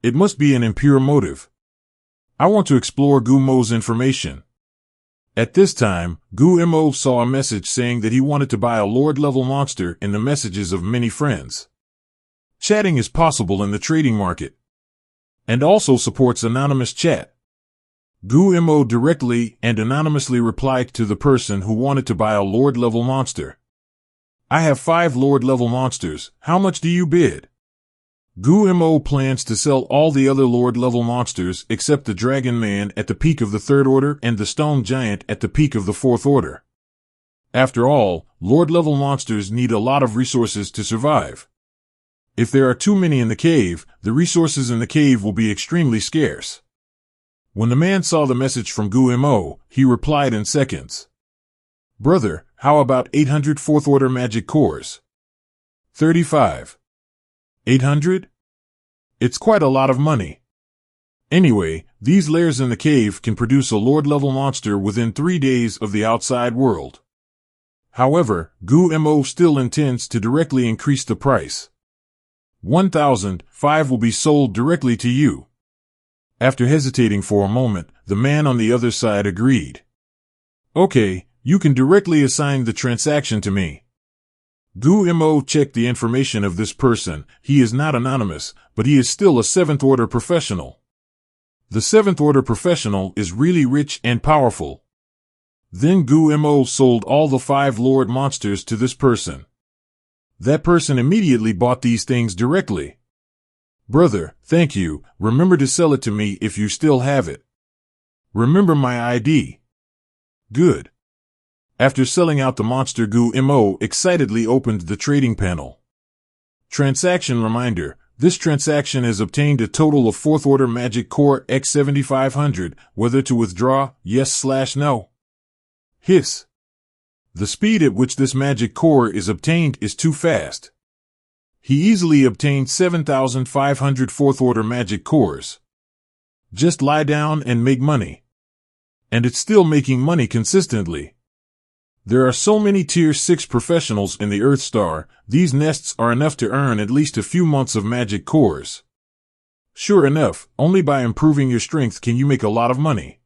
Speaker 1: It must be an impure motive. I want to explore Gu Mo's information. At this time, Gu Mo saw a message saying that he wanted to buy a Lord-level monster in the messages of many friends. Chatting is possible in the trading market. and also supports anonymous chat. Gu Mo directly and anonymously replied to the person who wanted to buy a Lord-level monster. I have 5 Lord-level monsters, how much do you bid? Gu Mo plans to sell all the other Lord-level monsters except the Dragon Man at the peak of the 3rd Order and the Stone Giant at the peak of the 4th Order. After all, Lord-level monsters need a lot of resources to survive. If there are too many in the cave, the resources in the cave will be extremely scarce. When the man saw the message from Gu Mo, he replied in seconds. Brother, how about 800 4th Order magic cores? 35. 800? It's quite a lot of money. Anyway, these layers in the cave can produce a Lord-level monster within 3 days of the outside world. However, Gu Mo still intends to directly increase the price. 1,005 will be sold directly to you. After hesitating for a moment, the man on the other side agreed. Okay, you can directly assign the transaction to me. Gu Mo checked the information of this person. He is not anonymous, but he is still a 7th Order professional. The 7th Order professional is really rich and powerful. Then Gu Mo sold all the 5 Lord monsters to this person. That person immediately bought these things directly. Brother, thank you. Remember to sell it to me if you still have it. Remember my ID. Good. After selling out the monster, Gu Mo excitedly opened the trading panel. Transaction reminder. This transaction has obtained a total of 4th Order Magic Core X 7500. Whether to withdraw, yes/no. Hiss. The speed at which this magic core is obtained is too fast. He easily obtained 7,500 4th Order magic cores. Just lie down and make money. And it's still making money consistently. There are so many Tier 6 professionals in the Earth Star, these nests are enough to earn at least a few months of magic cores. Sure enough, only by improving your strength can you make a lot of money.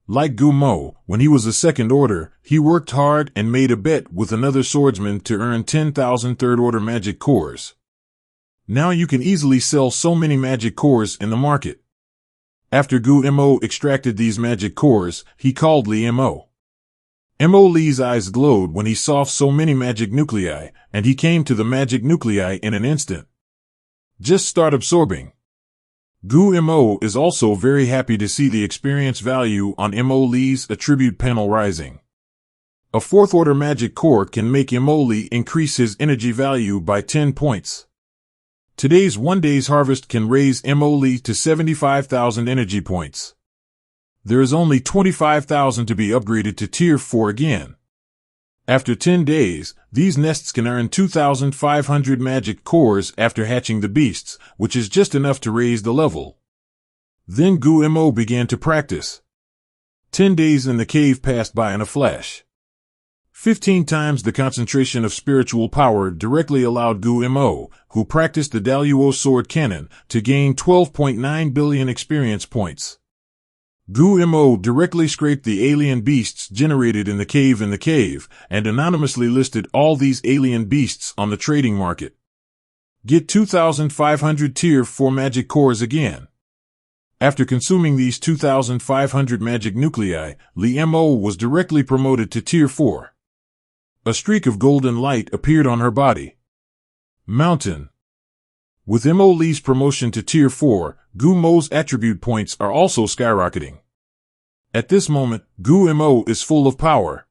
Speaker 1: Like Gu Mo, when he was a 2nd Order, he worked hard and made a bet with another swordsman to earn 10,000 3rd Order magic cores. Now you can easily sell so many magic cores in the market. After Gu Mo extracted these magic cores, he called Li Mo. Mo Li's eyes glowed when he saw so many magic nuclei, and he came to the magic nuclei in an instant. Just start absorbing. Gu Mo is also very happy to see the experience value on Mo Li's attribute panel rising. A 4th Order magic core can make Mo Li increase his energy value by 10 points. Today's 1 day's harvest can raise Mo Li to 75,000 energy points. There is only 25,000 to be upgraded to Tier 4 again. After 10 days, these nests can earn 2,500 magic cores after hatching the beasts, which is just enough to raise the level. Then Gu Mo began to practice. 10 days in the cave passed by in a flash. 15 times the concentration of spiritual power directly allowed Gu Mo, who practiced the Daluo sword cannon, to gain 12.9 billion experience points. Gu Mo directly scraped the alien beasts generated in the cave and anonymously listed all these alien beasts on the trading market. Get 2,500 Tier 4 magic cores again. After consuming these 2,500 magic nuclei, Li Mo was directly promoted to Tier 4. A streak of golden light appeared on her body. Mountain. With Mo Li's promotion to Tier 4, Gu Mo's attribute points are also skyrocketing. At this moment, Gu Mo is full of power.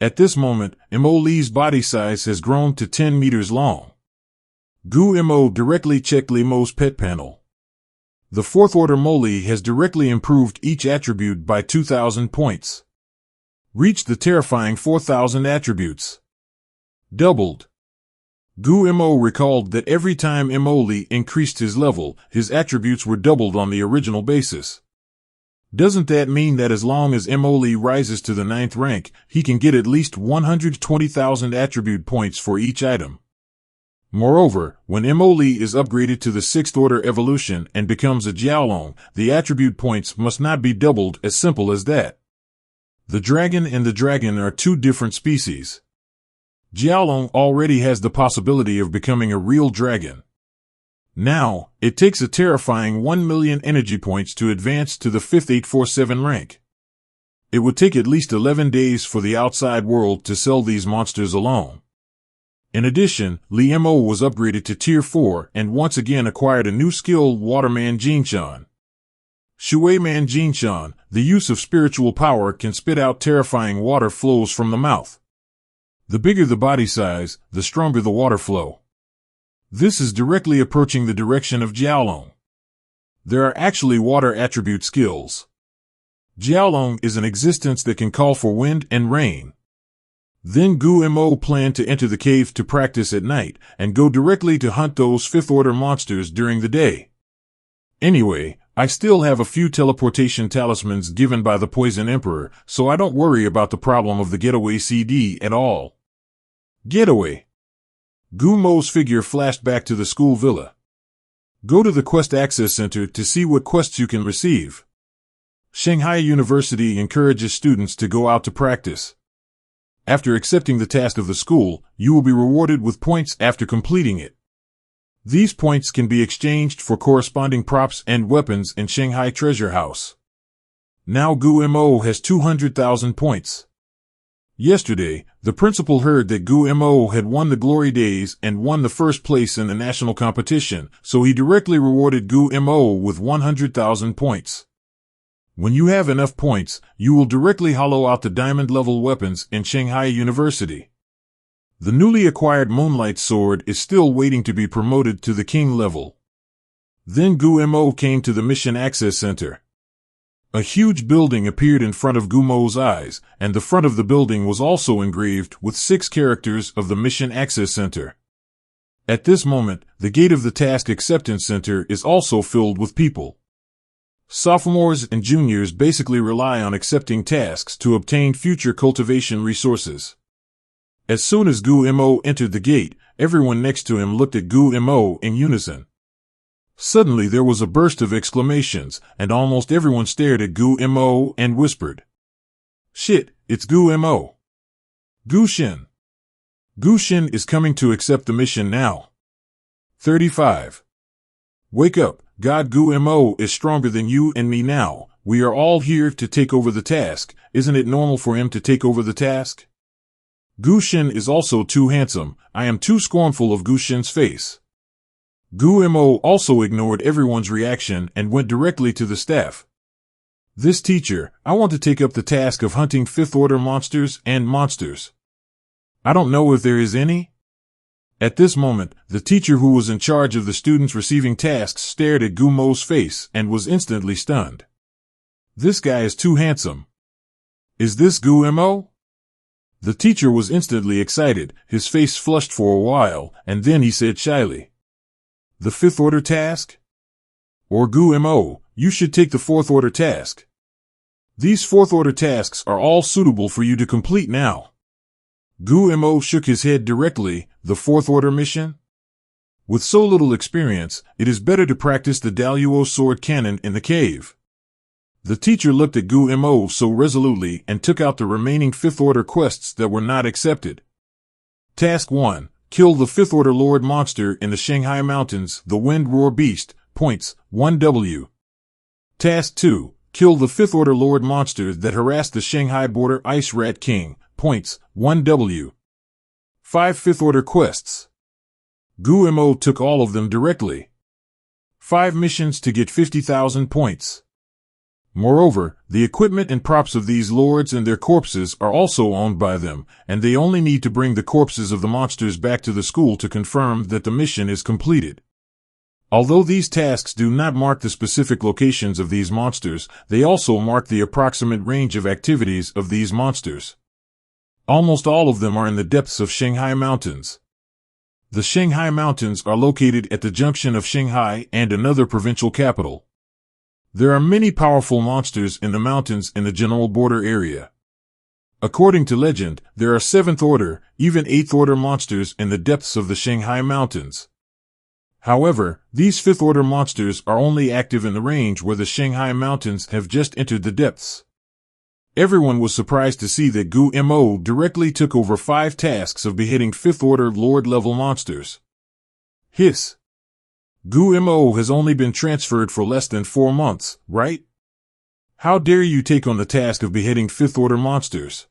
Speaker 1: At this moment, Mo Li's body size has grown to 10 meters long. Gu Mo directly checked Li Mo's pet panel. The 4th Order Mo Li has directly improved each attribute by 2,000 points. Reached the terrifying 4,000 attributes. Doubled. Gu Mo recalled that every time Mo Li increased his level, his attributes were doubled on the original basis. Doesn't that mean that as long as Mo Li rises to the 9th rank, he can get at least 120,000 attribute points for each item? Moreover, when Mo Li is upgraded to the 6th Order evolution and becomes a Jiaolong, the attribute points must not be doubled, as simple as that. The dragon and the dragon are 2 different species. Jiaolong already has the possibility of becoming a real dragon. Now, it takes a terrifying 1 million energy points to advance to the 5th 847 rank. It would take at least 11 days for the outside world to sell these monsters alone. In addition, Li Mo was upgraded to Tier 4 and once again acquired a new skill, Waterman Jianxian. Shuiman Jianxian, the use of spiritual power can spit out terrifying water flows from the mouth. The bigger the body size, the stronger the water flow. This is directly approaching the direction of Jiaolong. There are actually water attribute skills. Jiaolong is an existence that can call for wind and rain. Then Gu Mo planned to enter the cave to practice at night and go directly to hunt those 5th order monsters during the day. Anyway, I still have a few teleportation talismans given by the Poison Emperor, so I don't worry about the problem of the getaway CD at all. Getaway. Gu Mo's figure flashed back to the school villa. Go to the Quest Access Center to see what quests you can receive. Shanghai University encourages students to go out to practice. After accepting the task of the school, you will be rewarded with points after completing it. These points can be exchanged for corresponding props and weapons in Shanghai Treasure House. Now Gu Mo has 200,000 points. Yesterday, the principal heard that Gu Mo had won the Glory Days and won the first place in the national competition, so he directly rewarded Gu Mo with 100,000 points. When you have enough points, you will directly hollow out the diamond-level weapons in Shanghai University. The newly acquired Moonlight Sword is still waiting to be promoted to the King level. Then Gu Mo came to the Mission Access Center. A huge building appeared in front of Gu Mo's eyes, and the front of the building was also engraved with 6 characters of the Mission Access Center. At this moment, the gate of the Task Acceptance Center is also filled with people. Sophomores and juniors basically rely on accepting tasks to obtain future cultivation resources. As soon as Gu Mo entered the gate, everyone next to him looked at Gu Mo in unison. Suddenly there was a burst of exclamations, and almost everyone stared at Gu Mo and whispered, "Shit, it's Gu Mo. Gu Shin. Gu Shin is coming to accept the mission now." 35. Wake up, God. Gu Mo is stronger than you and me now. We are all here to take over the task. Isn't it normal for him to take over the task? Gu Shin is also too handsome. I am too scornful of Gu Shin's face. Gu Mo also ignored everyone's reaction and went directly to the staff. This teacher, I want to take up the task of hunting 5th order monsters and monsters. I don't know if there is any. At this moment, the teacher who was in charge of the students receiving tasks stared at Gu Mo's face and was instantly stunned. This guy is too handsome. Is this Gu Mo? The teacher was instantly excited, his face flushed for a while, and then he said shyly, "The 5th order task? Or Gu Mo, you should take the 4th order task. These 4th order tasks are all suitable for you to complete now." Gu Mo shook his head directly. The 4th order mission? With so little experience, it is better to practice the Daluo sword cannon in the cave. The teacher looked at Gu Mo so resolutely and took out the remaining 5th order quests that were not accepted. Task 1. Kill the 5th order Lord Monster in the Shanghai Mountains, the Wind Roar Beast, points, 1W. Task 2. Kill the 5th order Lord Monster that harassed the Shanghai Border Ice Rat King, points, 1W. 5 5th order quests. Gu Mo took all of them directly. 5 missions to get 50,000 points. Moreover, the equipment and props of these lords and their corpses are also owned by them, and they only need to bring the corpses of the monsters back to the school to confirm that the mission is completed. Although these tasks do not mark the specific locations of these monsters, they also mark the approximate range of activities of these monsters. Almost all of them are in the depths of Shanghai Mountains. The Shanghai Mountains are located at the junction of Shanghai and another provincial capital. There are many powerful monsters in the mountains in the general border area. According to legend, there are 7th order, even 8th order monsters in the depths of the Shanghai Mountains. However, these 5th order monsters are only active in the range where the Shanghai Mountains have just entered the depths. Everyone was surprised to see that Gu Mo directly took over 5 tasks of beheading 5th order Lord level monsters. Hiss! Gu Mo has only been transferred for less than 4 months, right? How dare you take on the task of beheading fifth-order monsters?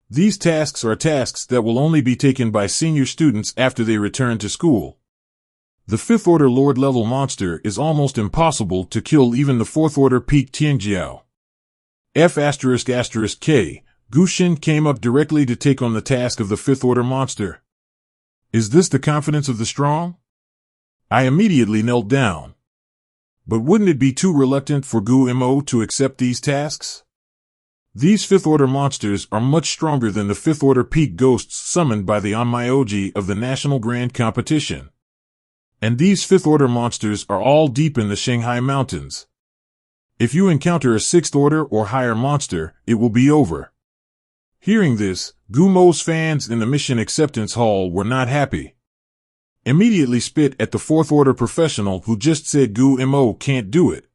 Speaker 1: These tasks are tasks that will only be taken by senior students after they return to school. The fifth-order Lord-level monster is almost impossible to kill even the fourth-order peak Tianjiao. F***K, Gu Xin came up directly to take on the task of the fifth-order monster. Is this the confidence of the strong? I immediately knelt down. But wouldn't it be too reluctant for Gu Mo to accept these tasks? These fifth-order monsters are much stronger than the fifth-order peak ghosts summoned by the Onmyoji of the National Grand Competition. And these fifth-order monsters are all deep in the Shanghai Mountains. If you encounter a sixth-order or higher monster, it will be over. Hearing this, Gu Mo's fans in the Mission Acceptance Hall were not happy. Immediately spit at the fourth-order professional who just said Gu Mo can't do it.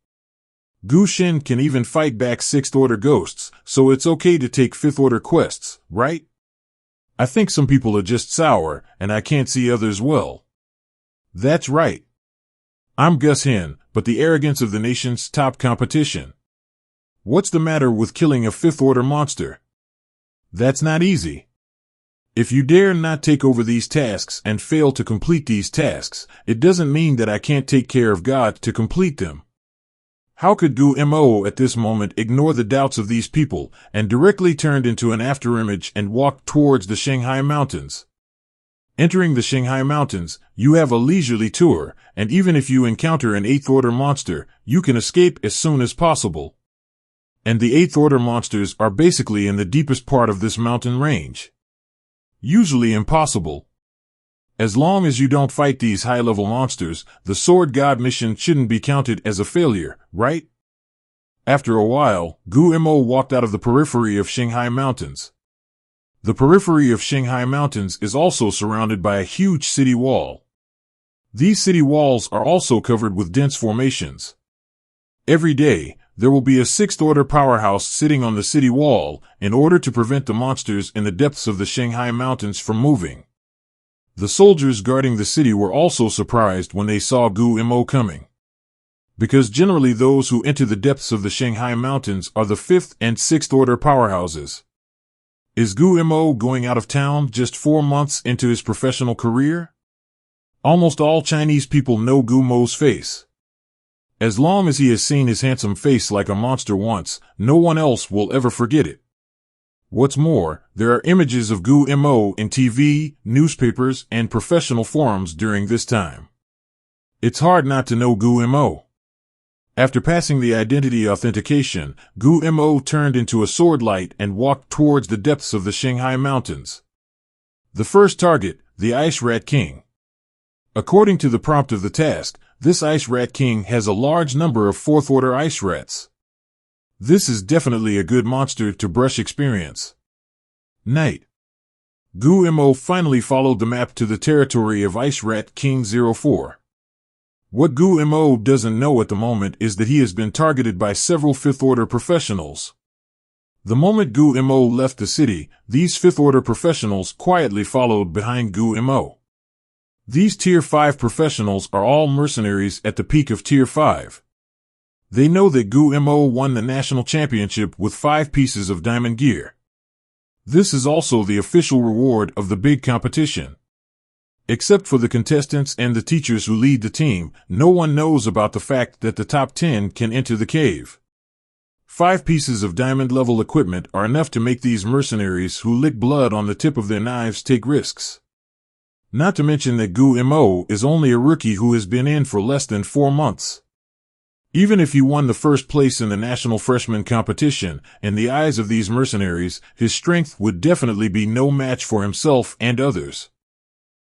Speaker 1: Gu Xin can even fight back sixth-order ghosts, so it's okay to take fifth-order quests, right? I think some people are just sour, and I can't see others well. That's right. I'm Gus Hin, but the arrogance of the nation's top competition. What's the matter with killing a fifth-order monster? That's not easy. If you dare not take over these tasks and fail to complete these tasks, it doesn't mean that I can't take care of God to complete them. How could Gu Mo at this moment ignore the doubts of these people and directly turned into an afterimage and walked towards the Shanghai Mountains? Entering the Shanghai Mountains, you have a leisurely tour, and even if you encounter an eighth-order monster, you can escape as soon as possible. And the eighth-order monsters are basically in the deepest part of this mountain range. Usually impossible. As long as you don't fight these high-level monsters, the Sword God mission shouldn't be counted as a failure, right? After a while, Gu Mo walked out of the periphery of Shanghai Mountains. The periphery of Shanghai Mountains is also surrounded by a huge city wall. These city walls are also covered with dense formations. Every day, there will be a sixth-order powerhouse sitting on the city wall in order to prevent the monsters in the depths of the Shanghai Mountains from moving. The soldiers guarding the city were also surprised when they saw Gu Mo coming. Because generally those who enter the depths of the Shanghai Mountains are the fifth and sixth-order powerhouses. Is Gu Mo going out of town just 4 months into his professional career? Almost all Chinese people know Gu Mo's face. As long as he has seen his handsome face like a monster once, no one else will ever forget it. What's more, there are images of Gu Mo in TV, newspapers, and professional forums during this time. It's hard not to know Gu Mo. After passing the identity authentication, Gu Mo turned into a sword light and walked towards the depths of the Shanghai Mountains. The first target, the Ice Rat King. According to the prompt of the task, this Ice Rat King has a large number of fourth-order ice rats. This is definitely a good monster to brush experience. Night. Gu Mo finally followed the map to the territory of Ice Rat King 04. What Gu Mo doesn't know at the moment is that he has been targeted by several fifth-order professionals. The moment Gu Mo left the city, these fifth-order professionals quietly followed behind Gu Mo. These Tier 5 professionals are all mercenaries at the peak of Tier 5. They know that Gu Mo won the national championship with 5 pieces of diamond gear. This is also the official reward of the big competition. Except for the contestants and the teachers who lead the team, no one knows about the fact that the top 10 can enter the cave. 5 pieces of diamond-level equipment are enough to make these mercenaries who lick blood on the tip of their knives take risks. Not to mention that Gu Mo is only a rookie who has been in for less than 4 months. Even if he won the first place in the national freshman competition, in the eyes of these mercenaries, his strength would definitely be no match for himself and others.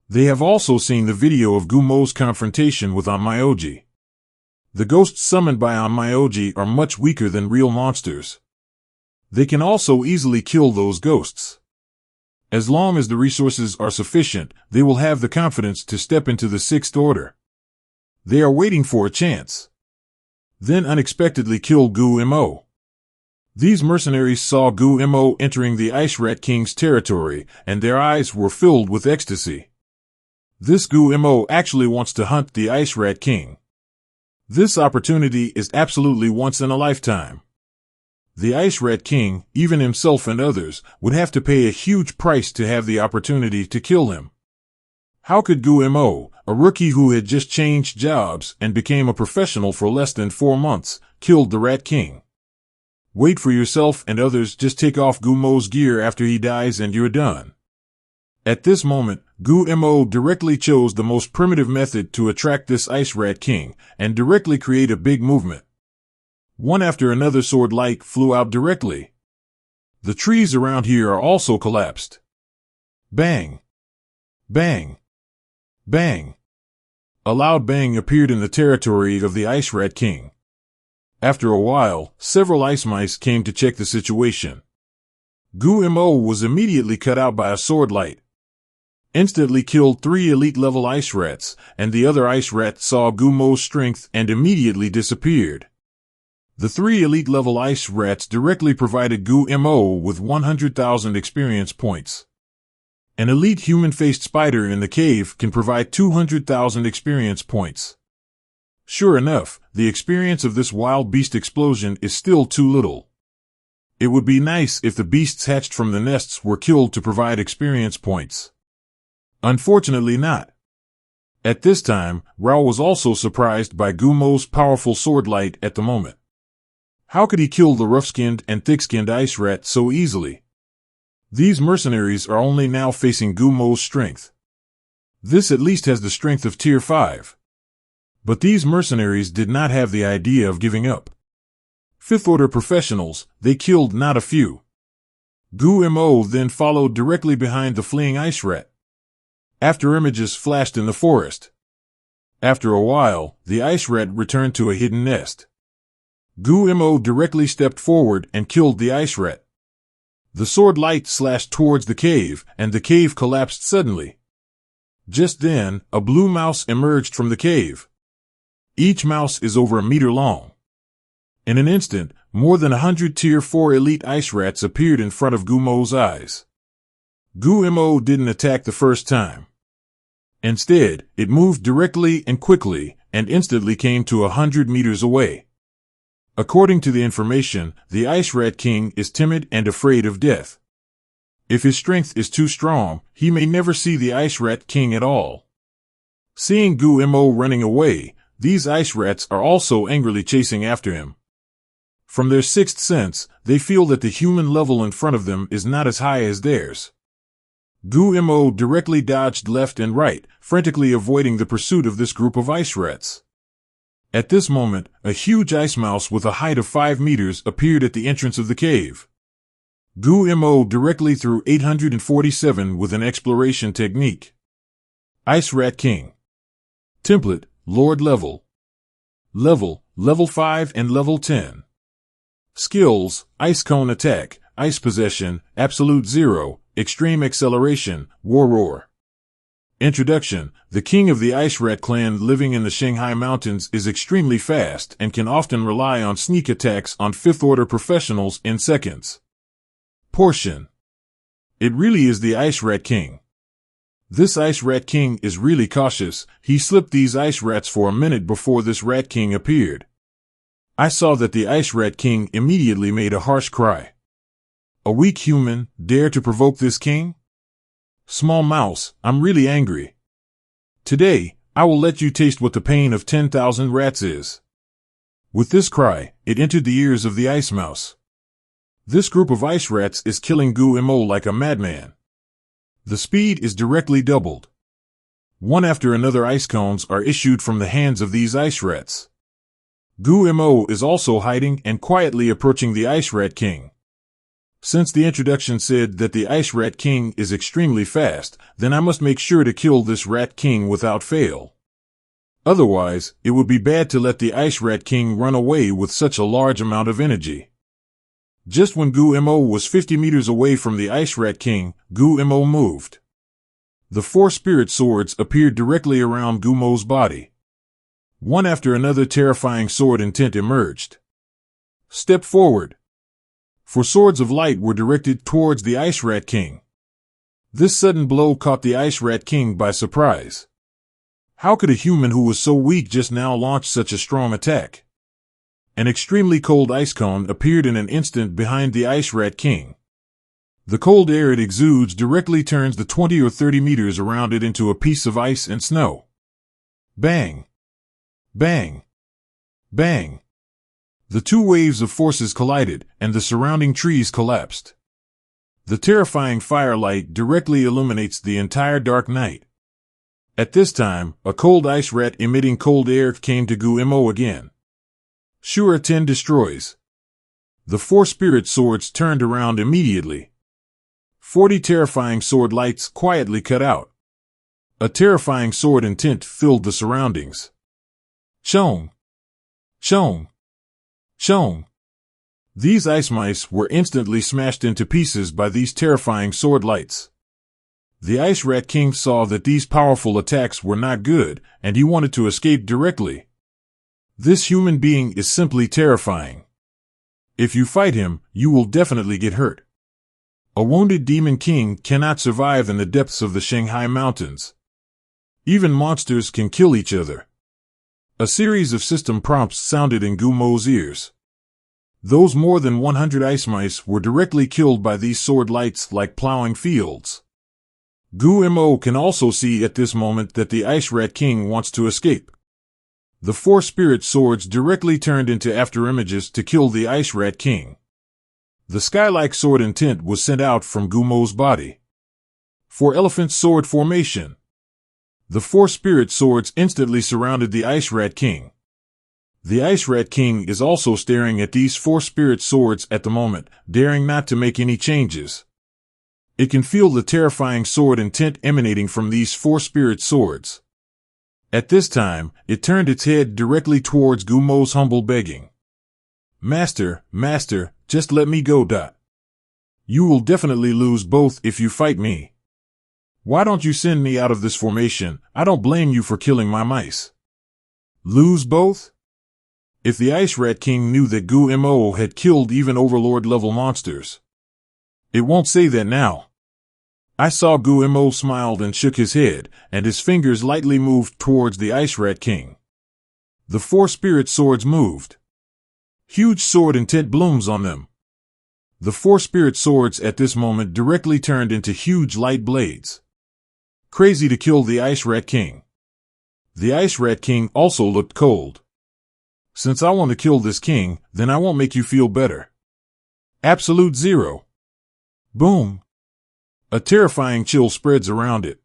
Speaker 1: They have also seen the video of Gu Mo's confrontation with Onmyoji. The ghosts summoned by Onmyoji are much weaker than real monsters. They can also easily kill those ghosts. As long as the resources are sufficient, they will have the confidence to step into the sixth order. They are waiting for a chance. Then unexpectedly kill Gu Mo. These mercenaries saw Gu Mo entering the Ice Rat King's territory, and their eyes were filled with ecstasy. This Gu-Mo actually wants to hunt the Ice Rat King. This opportunity is absolutely once in a lifetime. The Ice Rat King, even himself and others, would have to pay a huge price to have the opportunity to kill him. How could Gu-Mo, a rookie who had just changed jobs and became a professional for less than 4 months, killed the Rat King? Wait for yourself and others, just take off Gu-Mo's gear after he dies and you're done. At this moment, Gu-Mo directly chose the most primitive method to attract this Ice Rat King and directly create a big movement. One after another sword light flew out directly. The trees around here are also collapsed. Bang! Bang! Bang! A loud bang appeared in the territory of the Ice Rat King. After a while, several ice mice came to check the situation. Gu-Mo was immediately cut out by a sword light. Instantly killed 3 elite-level ice rats, and the other ice rat saw Gu-Mo's strength and immediately disappeared. The 3 elite-level ice rats directly provided Gu-Mo with 100,000 experience points. An elite human-faced spider in the cave can provide 200,000 experience points. Sure enough, the experience of this wild beast explosion is still too little. It would be nice if the beasts hatched from the nests were killed to provide experience points. Unfortunately not. At this time, Rao was also surprised by Gu-Mo's powerful sword light at the moment. How could he kill the rough-skinned and thick-skinned ice rat so easily? These mercenaries are only now facing Gu-Mo's strength. This at least has the strength of Tier 5. But these mercenaries did not have the idea of giving up. 5th-order professionals, they killed not a few. Gu-Mo then followed directly behind the fleeing ice rat. After images flashed in the forest. After a while, the ice rat returned to a hidden nest. Gu-Mo directly stepped forward and killed the ice rat. The sword light slashed towards the cave, and the cave collapsed suddenly. Just then, a blue mouse emerged from the cave. Each mouse is over a meter long. In an instant, more than 100 Tier 4 elite ice rats appeared in front of Gu-Mo's eyes. Gu-Mo didn't attack the first time. Instead, it moved directly and quickly, and instantly came to 100 meters away. According to the information, the Ice Rat King is timid and afraid of death. If his strength is too strong, he may never see the Ice Rat King at all. Seeing Gu-Mo running away, these ice rats are also angrily chasing after him. From their 6th sense, they feel that the human level in front of them is not as high as theirs. Gu-Mo directly dodged left and right, frantically avoiding the pursuit of this group of ice rats. At this moment, a huge ice mouse with a height of 5 meters appeared at the entrance of the cave. Gu-Mo directly threw 847 with an exploration technique. Ice Rat King. Template, Lord Level. Level 5 and Level 10. Skills, Ice Cone Attack, Ice Possession, Absolute Zero, Extreme Acceleration, War Roar. Introduction. The king of the Ice Rat clan living in the Shanghai Mountains is extremely fast and can often rely on sneak attacks on 5th-order professionals in seconds. Portion. It really is the Ice Rat King. This Ice Rat King is really cautious. He slipped these ice rats for a minute before this Rat King appeared. I saw that the Ice Rat King immediately made a harsh cry. A weak human, dare to provoke this king? Small mouse, I'm really angry. Today, I will let you taste what the pain of 10,000 rats is. With this cry, it entered the ears of the ice mouse. This group of ice rats is killing Gu-Mo like a madman. The speed is directly doubled. One after another ice cones are issued from the hands of these ice rats. Gu-Mo is also hiding and quietly approaching the Ice Rat King. Since the introduction said that the Ice Rat King is extremely fast, then I must make sure to kill this Rat King without fail. Otherwise, it would be bad to let the Ice Rat King run away with such a large amount of energy. Just when Gu-Mo was 50 meters away from the Ice Rat King, Gu-Mo moved. The 4 spirit swords appeared directly around Gu-Mo's body. One after another terrifying sword intent emerged. Step forward. 4 swords of light were directed towards the Ice Rat King. This sudden blow caught the Ice Rat King by surprise. How could a human who was so weak just now launch such a strong attack? An extremely cold ice cone appeared in an instant behind the Ice Rat King. The cold air it exudes directly turns the 20 or 30 meters around it into a piece of ice and snow. Bang! Bang! Bang! The two waves of forces collided, and the surrounding trees collapsed. The terrifying firelight directly illuminates the entire dark night. At this time, a cold ice rat emitting cold air came to Guo again. Sure 10 destroys. The 4 spirit swords turned around immediately. 40 terrifying sword lights quietly cut out. A terrifying sword intent filled the surroundings. Chong! Chong! Chong! These ice mice were instantly smashed into pieces by these terrifying sword lights. The Ice Rat King saw that these powerful attacks were not good, and he wanted to escape directly. This human being is simply terrifying. If you fight him, you will definitely get hurt. A wounded Demon King cannot survive in the depths of the Shanghai Mountains. Even monsters can kill each other. A series of system prompts sounded in Gumo's ears. Those more than 100 ice mice were directly killed by these sword lights like plowing fields. Guo can also see at this moment that the Ice Rat King wants to escape. The 4 spirit swords directly turned into afterimages to kill the Ice Rat King. The sky-like sword intent was sent out from Gumo's body. 4 elephant sword formation. The 4 spirit swords instantly surrounded the Ice Rat King. The Ice Rat King is also staring at these 4 spirit swords at the moment, daring not to make any changes. It can feel the terrifying sword intent emanating from these 4 spirit swords. At this time, it turned its head directly towards Gumo's humble begging. Master, Master, just let me go. You will definitely lose both if you fight me. Why don't you send me out of this formation? I don't blame you for killing my mice. Lose both? If the Ice Rat King knew that Guo had killed even Overlord-level monsters. It won't say that now. I saw Guo smiled and shook his head, and his fingers lightly moved towards the Ice Rat King. The 4 spirit swords moved. Huge sword intent blooms on them. The 4 spirit swords at this moment directly turned into huge light blades. Crazy to kill the Ice Rat King. The Ice Rat King also looked cold. Since I want to kill this king, then I won't make you feel better. Absolute zero. Boom. A terrifying chill spreads around it.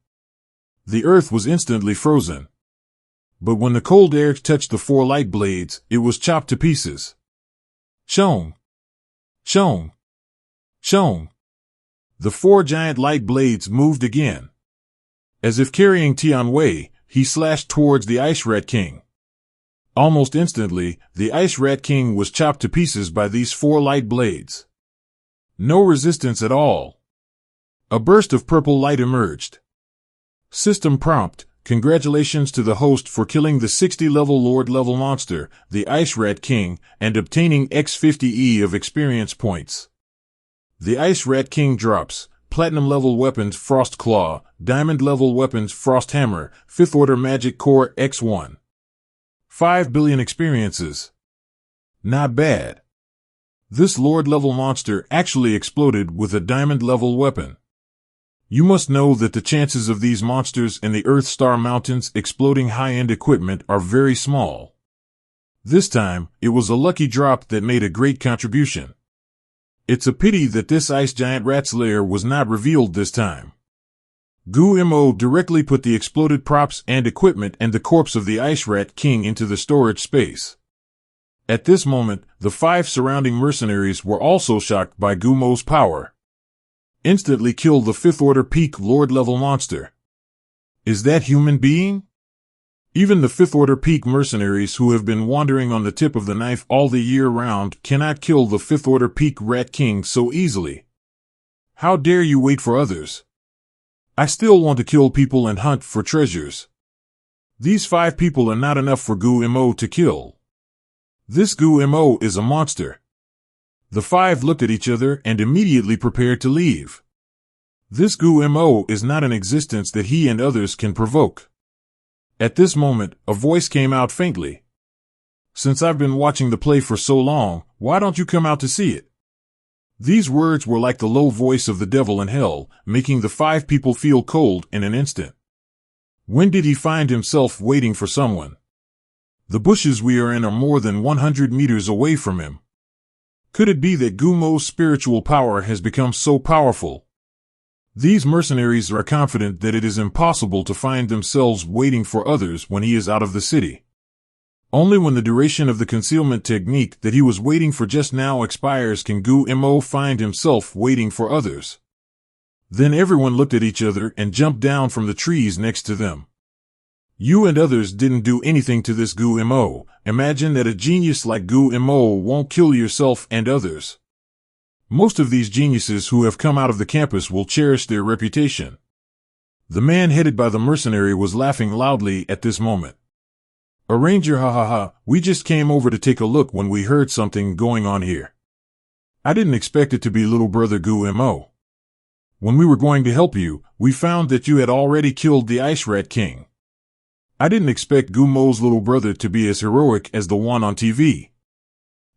Speaker 1: The earth was instantly frozen. But when the cold air touched the 4 light blades, it was chopped to pieces. Chong! Chong! Chong! The 4 giant light blades moved again. As if carrying Tianwei, he slashed towards the Ice Rat King. Almost instantly, the Ice Rat King was chopped to pieces by these 4 light blades. No resistance at all. A burst of purple light emerged. System prompt: congratulations to the host for killing the 60-level Lord-level monster, the Ice Rat King, and obtaining X50E of experience points. The Ice Rat King drops: Platinum-level weapons Frost Claw, Diamond-level weapons Frost Hammer, 5th Order Magic Core X1. 5 billion experiences. Not bad. This Lord-level monster actually exploded with a Diamond-level weapon. You must know that the chances of these monsters in the Earth Star Mountains exploding high-end equipment are very small. This time, it was a lucky drop that made a great contribution. It's a pity that this ice giant rat's lair was not revealed this time. Guo directly put the exploded props and equipment and the corpse of the Ice Rat King into the storage space. At this moment, the 5 surrounding mercenaries were also shocked by Gumo's power. Instantly kill the 5th Order Peak Lord-level monster. Is that human being? Even the 5th Order Peak mercenaries who have been wandering on the tip of the knife all the year round cannot kill the 5th Order Peak Rat King so easily. How dare you wait for others? I still want to kill people and hunt for treasures. These 5 people are not enough for Guo to kill. This Guo is a monster. The 5 looked at each other and immediately prepared to leave. This Gu-Mo is not an existence that he and others can provoke. At this moment, a voice came out faintly. Since I've been watching the play for so long, why don't you come out to see it? These words were like the low voice of the devil in hell, making the 5 people feel cold in an instant. When did he find himself waiting for someone? The bushes we are in are more than 100 meters away from him. Could it be that Gu-Mo's spiritual power has become so powerful? These mercenaries are confident that it is impossible to find themselves waiting for others when he is out of the city. Only when the duration of the concealment technique that he was waiting for just now expires can Gu-Mo find himself waiting for others. Then everyone looked at each other and jumped down from the trees next to them. You and others didn't do anything to this Gu-Mo. Imagine that a genius like Gu-Mo won't kill yourself and others. Most of these geniuses who have come out of the campus will cherish their reputation. The man headed by the mercenary was laughing loudly at this moment. A ranger, ha ha ha, we just came over to take a look when we heard something going on here. I didn't expect it to be little brother Gu-Mo. When we were going to help you, we found that you had already killed the Ice Rat King. I didn't expect Gu-Mo's little brother to be as heroic as the one on TV.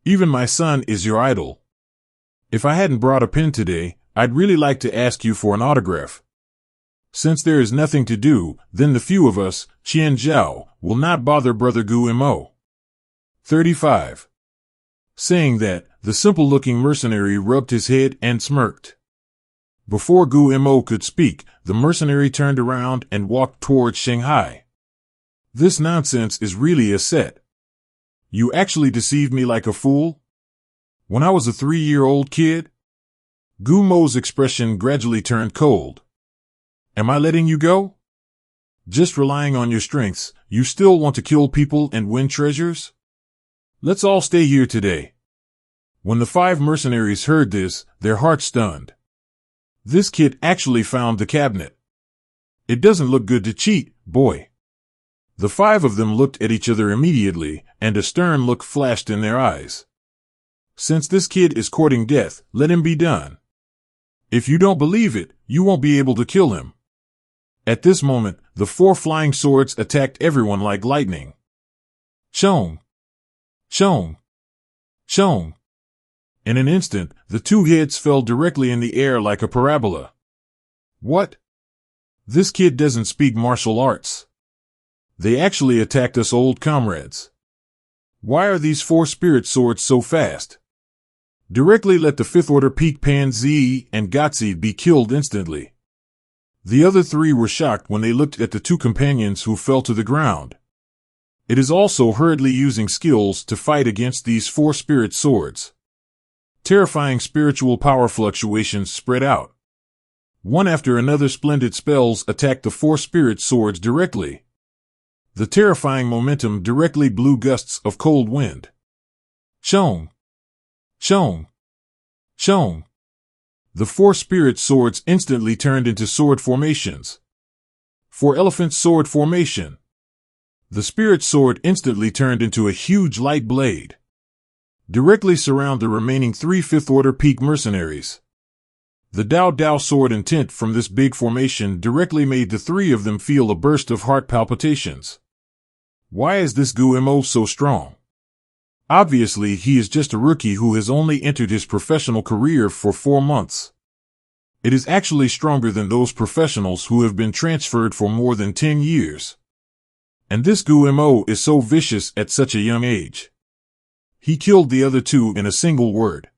Speaker 1: Even my son is your idol. If I hadn't brought a pen today, I'd really like to ask you for an autograph. Since there is nothing to do, then the few of us, Qian Zhao, will not bother brother Gu-Mo. 35. Saying that, the simple-looking mercenary rubbed his head and smirked. Before Gu-Mo could speak, the mercenary turned around and walked towards Shanghai. This nonsense is really a set. You actually deceived me like a fool? When I was a 3-year-old kid? Gu-Mo's expression gradually turned cold. Am I letting you go? Just relying on your strengths, you still want to kill people and win treasures? Let's all stay here today. When the 5 mercenaries heard this, their hearts stunned. This kid actually found the cabinet. It doesn't look good to cheat, boy. The 5 of them looked at each other immediately, and a stern look flashed in their eyes. Since this kid is courting death, let him be done. If you don't believe it, you won't be able to kill him. At this moment, the 4 flying swords attacked everyone like lightning. Chong! Chong! Chong! In an instant, the 2 heads fell directly in the air like a parabola. What? This kid doesn't speak martial arts. They actually attacked us old comrades. Why are these 4 spirit swords so fast? Directly let the 5th order Peak Pan Zi and Gotzi be killed instantly. The other 3 were shocked when they looked at the 2 companions who fell to the ground. It is also hurriedly using skills to fight against these 4 spirit swords. Terrifying spiritual power fluctuations spread out. One after another splendid spells attacked the 4 spirit swords directly. The terrifying momentum directly blew gusts of cold wind. Chong! Chong! Chong! The 4 spirit swords instantly turned into sword formations. 4 elephant sword formation. The spirit sword instantly turned into a huge light blade. Directly surround the remaining 3 5th order peak mercenaries. The Dao Dao sword intent from this big formation directly made the 3 of them feel a burst of heart palpitations. Why is this Gu-Mo so strong? Obviously, he is just a rookie who has only entered his professional career for 4 months. It is actually stronger than those professionals who have been transferred for more than 10 years. And this Gu-Mo is so vicious at such a young age. He killed the other 2 in a single word.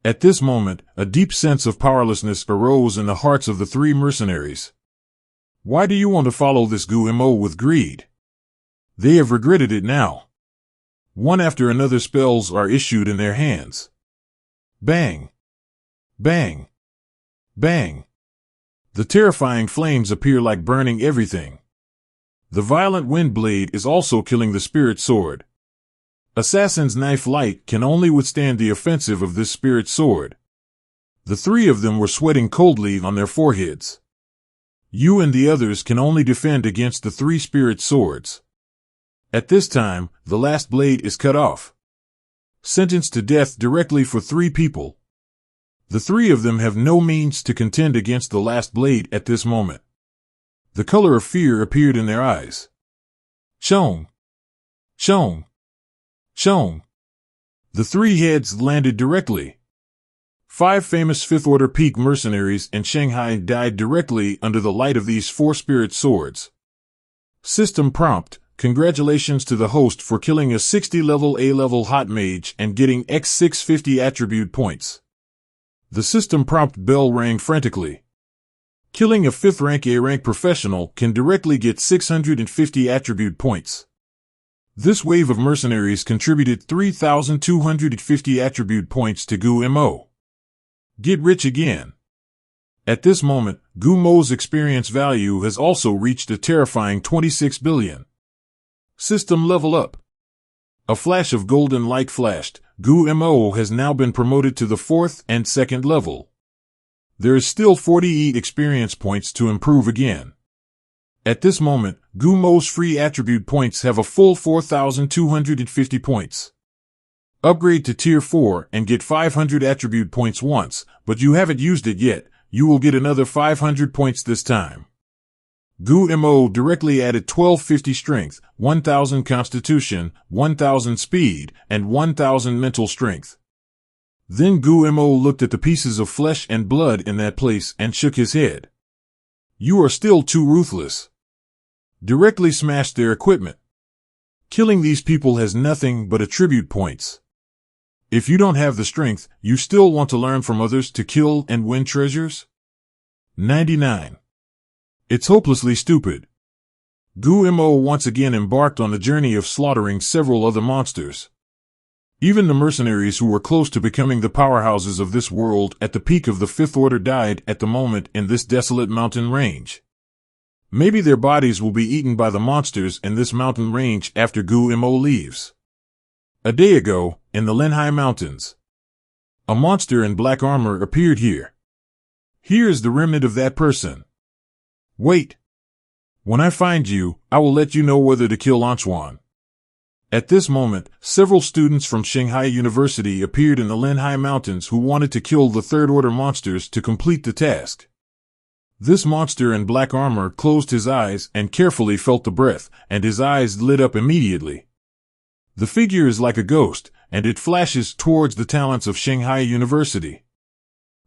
Speaker 1: At this moment, a deep sense of powerlessness arose in the hearts of the 3 mercenaries. Why do you want to follow this Gu-Mo with greed? They have regretted it now. One after another spells are issued in their hands. Bang! Bang! Bang! The terrifying flames appear like burning everything. The violent wind blade is also killing the spirit sword. Assassin's knife light can only withstand the offensive of this spirit sword. The 3 of them were sweating coldly on their foreheads. You and the others can only defend against the 3 spirit swords. At this time, the last blade is cut off. Sentenced to death directly for 3 people. The three of them have no means to contend against the last blade at this moment. The color of fear appeared in their eyes. Chong! Chong! Chong! The three heads landed directly. 5 famous fifth-order peak mercenaries in Shanghai died directly under the light of these 4 spirit swords. System prompt: congratulations to the host for killing a 60-level A-level hot mage and getting X650 attribute points. The system prompt bell rang frantically. Killing a 5th rank A-rank professional can directly get 650 attribute points. This wave of mercenaries contributed 3,250 attribute points to Gu Mo. Get rich again. At this moment, Gu Mo's experience value has also reached a terrifying 26 billion. System level up. A flash of golden light flashed. Gu Mo has now been promoted to the 4th and 2nd level. There is still 48 experience points to improve again. At this moment, Gu Mo's free attribute points have a full 4,250 points. Upgrade to Tier 4 and get 500 attribute points once, but you haven't used it yet. You will get another 500 points this time. Gu Mo directly added 1250 strength, 1000 constitution, 1000 speed, and 1000 mental strength. Then Gu Mo looked at the pieces of flesh and blood in that place and shook his head. You are still too ruthless. Directly smashed their equipment. Killing these people has nothing but attribute points. If you don't have the strength, you still want to learn from others to kill and win treasures? 99. It's hopelessly stupid. Gu Mo once again embarked on the journey of slaughtering several other monsters. Even the mercenaries who were close to becoming the powerhouses of this world at the peak of the 5th order died at the moment in this desolate mountain range. Maybe their bodies will be eaten by the monsters in this mountain range after Gu Mo leaves. A day ago, in the Linhai Mountains, a monster in black armor appeared here. Here is the remnant of that person. Wait. When I find you, I will let you know whether to kill Anchuan. At this moment, several students from Shanghai University appeared in the Linhai Mountains who wanted to kill the 3rd order monsters to complete the task. This monster in black armor closed his eyes and carefully felt the breath, and his eyes lit up immediately. The figure is like a ghost, and it flashes towards the talents of Shanghai University.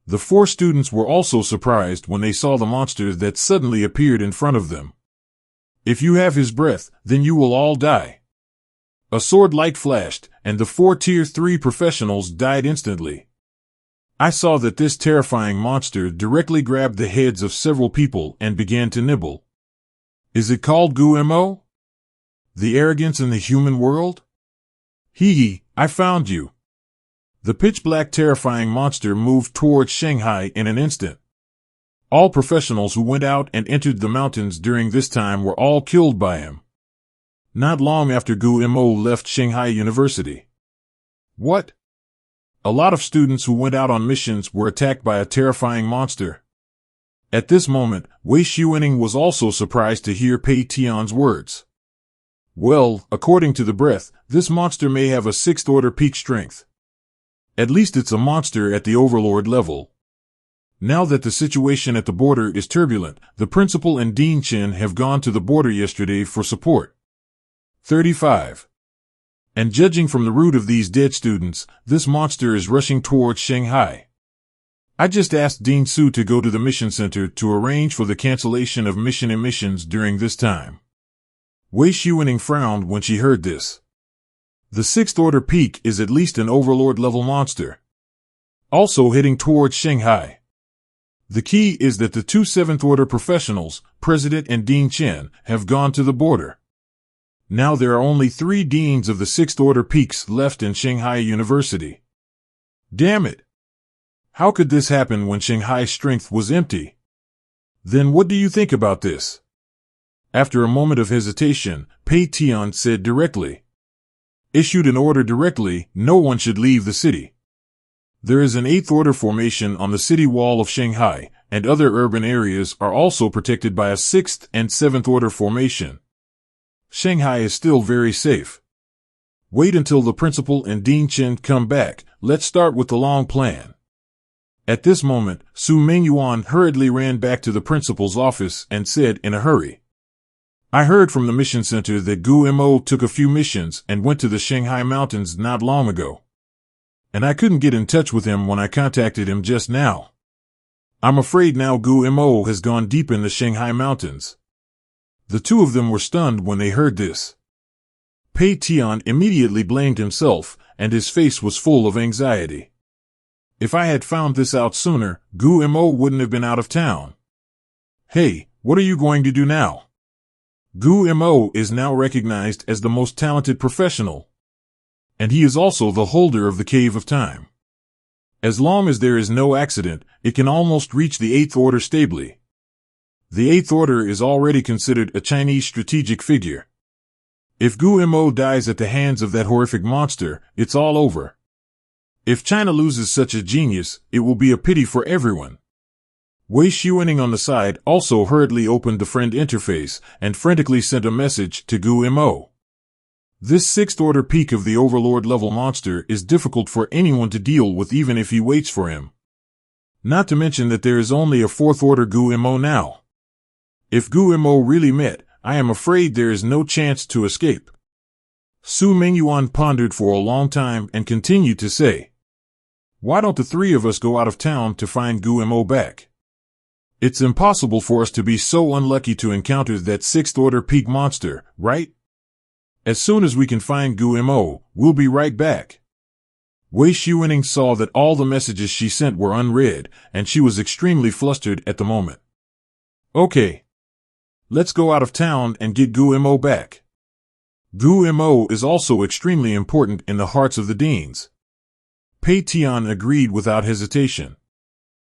Speaker 1: The 4 students were also surprised when they saw the monster that suddenly appeared in front of them. If you have his breath, then you will all die. A sword light flashed, and the 4 Tier 3 professionals died instantly. I saw that this terrifying monster directly grabbed the heads of several people and began to nibble. Is it called Gu Mo? The arrogance in the human world? Hee, I found you. The pitch-black terrifying monster moved towards Shanghai in an instant. All professionals who went out and entered the mountains during this time were all killed by him. Not long after Gu Mo left Shanghai University. What? A lot of students who went out on missions were attacked by a terrifying monster. At this moment, Wei Xuening was also surprised to hear Pei Tian's words. Well, according to the breath, this monster may have a 6th order peak strength. At least it's a monster at the overlord level. Now that the situation at the border is turbulent, the principal and Jianxian have gone to the border yesterday for support. 35. And judging from the route of these dead students, this monster is rushing towards Shanghai. I just asked Dean Su to go to the mission center to arrange for the cancellation of mission emissions during this time. Wei Xuening frowned when she heard this. The 6th order peak is at least an overlord level monster. Also heading towards Shanghai. The key is that the 2 7th order professionals, President and Dean Chen, have gone to the border. Now there are only 3 deans of the 6th order peaks left in Shanghai University. Damn it! How could this happen when Shanghai's strength was empty? Then what do you think about this? After a moment of hesitation, Pei Tian said directly. Issued an order directly, no one should leave the city. There is an 8th order formation on the city wall of Shanghai, and other urban areas are also protected by a 6th and 7th order formation. Shanghai is still very safe. Wait until the principal and Dean Chen come back. Let's start with the long plan. At this moment, Su Mingyuan hurriedly ran back to the principal's office and said in a hurry, "I heard from the mission center that Gu Mo took a few missions and went to the Shanghai Mountains not long ago. And I couldn't get in touch with him when I contacted him just now. I'm afraid now Gu Mo has gone deep in the Shanghai Mountains." The two of them were stunned when they heard this. Pei Tian immediately blamed himself, and his face was full of anxiety. If I had found this out sooner, Gu Mo wouldn't have been out of town. Hey, what are you going to do now? Gu Mo is now recognized as the most talented professional. And he is also the holder of the Cave of Time. As long as there is no accident, it can almost reach the Eighth Order stably. The Eighth Order is already considered a Chinese strategic figure. If Gu Mo dies at the hands of that horrific monster, it's all over. If China loses such a genius, it will be a pity for everyone. Wei Xuening on the side also hurriedly opened the friend interface and frantically sent a message to Gu Mo. This Sixth Order peak of the Overlord level monster is difficult for anyone to deal with even if he waits for him. Not to mention that there is only a Fourth Order Gu Mo now. If Gu Mo really met, I am afraid there is no chance to escape. Su Mingyuan pondered for a long time and continued to say, "Why don't the three of us go out of town to find Gu Mo back? It's impossible for us to be so unlucky to encounter that Sixth Order peak monster, right? As soon as we can find Gu Mo, we'll be right back." Wei Xuening saw that all the messages she sent were unread, and she was extremely flustered at the moment. "Okay. Let's go out of town and get Gu Mo back. Gu Mo is also extremely important in the hearts of the Deans." Pei Tian agreed without hesitation.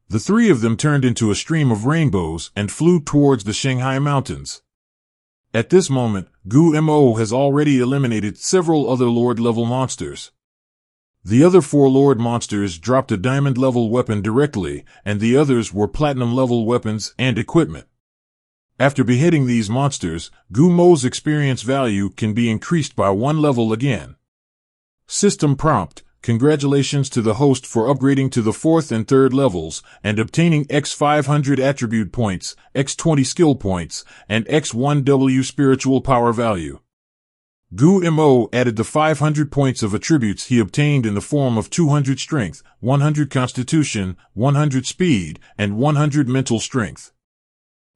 Speaker 1: The three of them turned into a stream of rainbows and flew towards the Shanghai Mountains. At this moment, Gu Mo has already eliminated several other Lord-level monsters. The other 4 Lord monsters dropped a Diamond-level weapon directly, and the others were Platinum-level weapons and equipment. After beheading these monsters, Gu Mo's experience value can be increased by 1 level again. System prompt: Congratulations to the host for upgrading to the 4th and 3rd levels and obtaining X500 attribute points, X20 skill points, and X1W spiritual power value. Gu Mo added the 500 points of attributes he obtained in the form of 200 strength, 100 constitution, 100 speed, and 100 mental strength.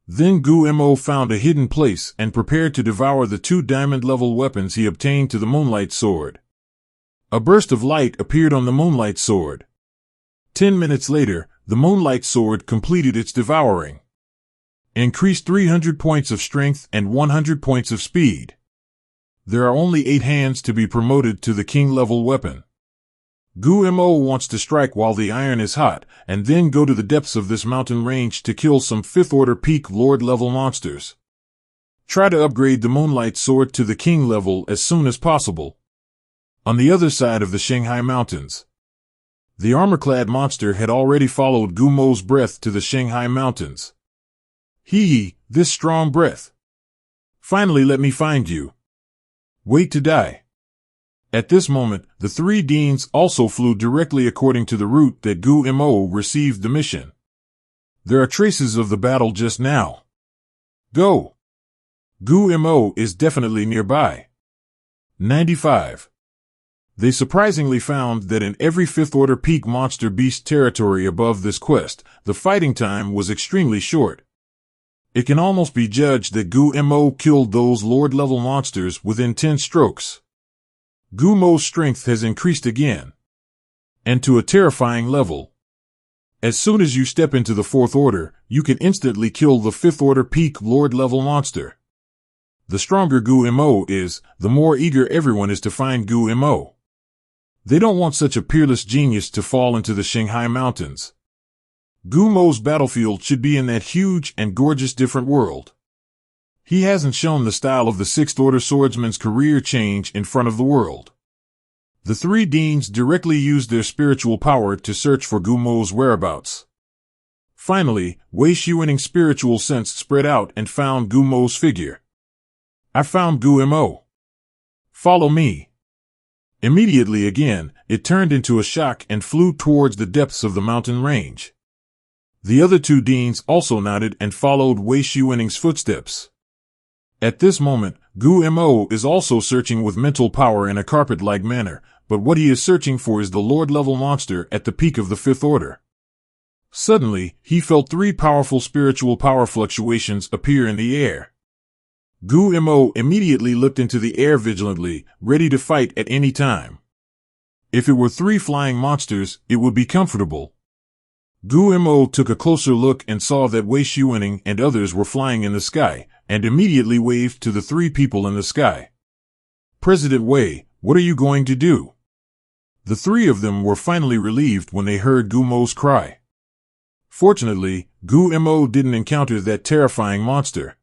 Speaker 1: Then Gu Mo found a hidden place and prepared to devour the 2 diamond-level weapons he obtained to the Moonlight Sword. A burst of light appeared on the Moonlight Sword. 10 minutes later, the Moonlight Sword completed its devouring. Increased 300 points of strength and 100 points of speed. There are only 8 hands to be promoted to the King-level weapon. Gu Mo wants to strike while the iron is hot, and then go to the depths of this mountain range to kill some 5th Order peak Lord-level monsters. Try to upgrade the Moonlight Sword to the King level as soon as possible. On the other side of the Shanghai Mountains, the armor-clad monster had already followed Gu Mo's breath to the Shanghai Mountains. Hee, this strong breath. Finally let me find you. Wait to die. At this moment, the 3 Deans also flew directly according to the route that Gu Mo received the mission. There are traces of the battle just now. Go. Gu Mo is definitely nearby. 95. They surprisingly found that in every 5th Order peak monster beast territory above this quest, the fighting time was extremely short. It can almost be judged that Gu Mo killed those Lord-level monsters within 10 strokes. Gu Mo's strength has increased again, and to a terrifying level. As soon as you step into the 4th Order, you can instantly kill the 5th Order peak Lord-level monster. The stronger Gu Mo is, the more eager everyone is to find Gu Mo. They don't want such a peerless genius to fall into the Shanghai Mountains. Gu Mo's battlefield should be in that huge and gorgeous different world. He hasn't shown the style of the 6th Order swordsman's career change in front of the world. The 3 Deans directly used their spiritual power to search for Gu Mo's whereabouts. Finally, Wei Xuening's spiritual sense spread out and found Gu Mo's figure. I found Gu Mo. Follow me. Immediately again, it turned into a shock and flew towards the depths of the mountain range. The other two deans also nodded and followed Wei Shiwening's footsteps. At this moment, Gu Mo is also searching with mental power in a carpet-like manner, but what he is searching for is the Lord-level monster at the peak of the Fifth Order. Suddenly, he felt three powerful spiritual power fluctuations appear in the air. Gu Mo immediately looked into the air vigilantly, ready to fight at any time. If it were three flying monsters, it would be comfortable. Gu Mo took a closer look and saw that Wei Shiwening and others were flying in the sky, and immediately waved to the three people in the sky. "President Wei, what are you going to do?" The three of them were finally relieved when they heard Gu Mo's cry. Fortunately, Gu Mo didn't encounter that terrifying monster.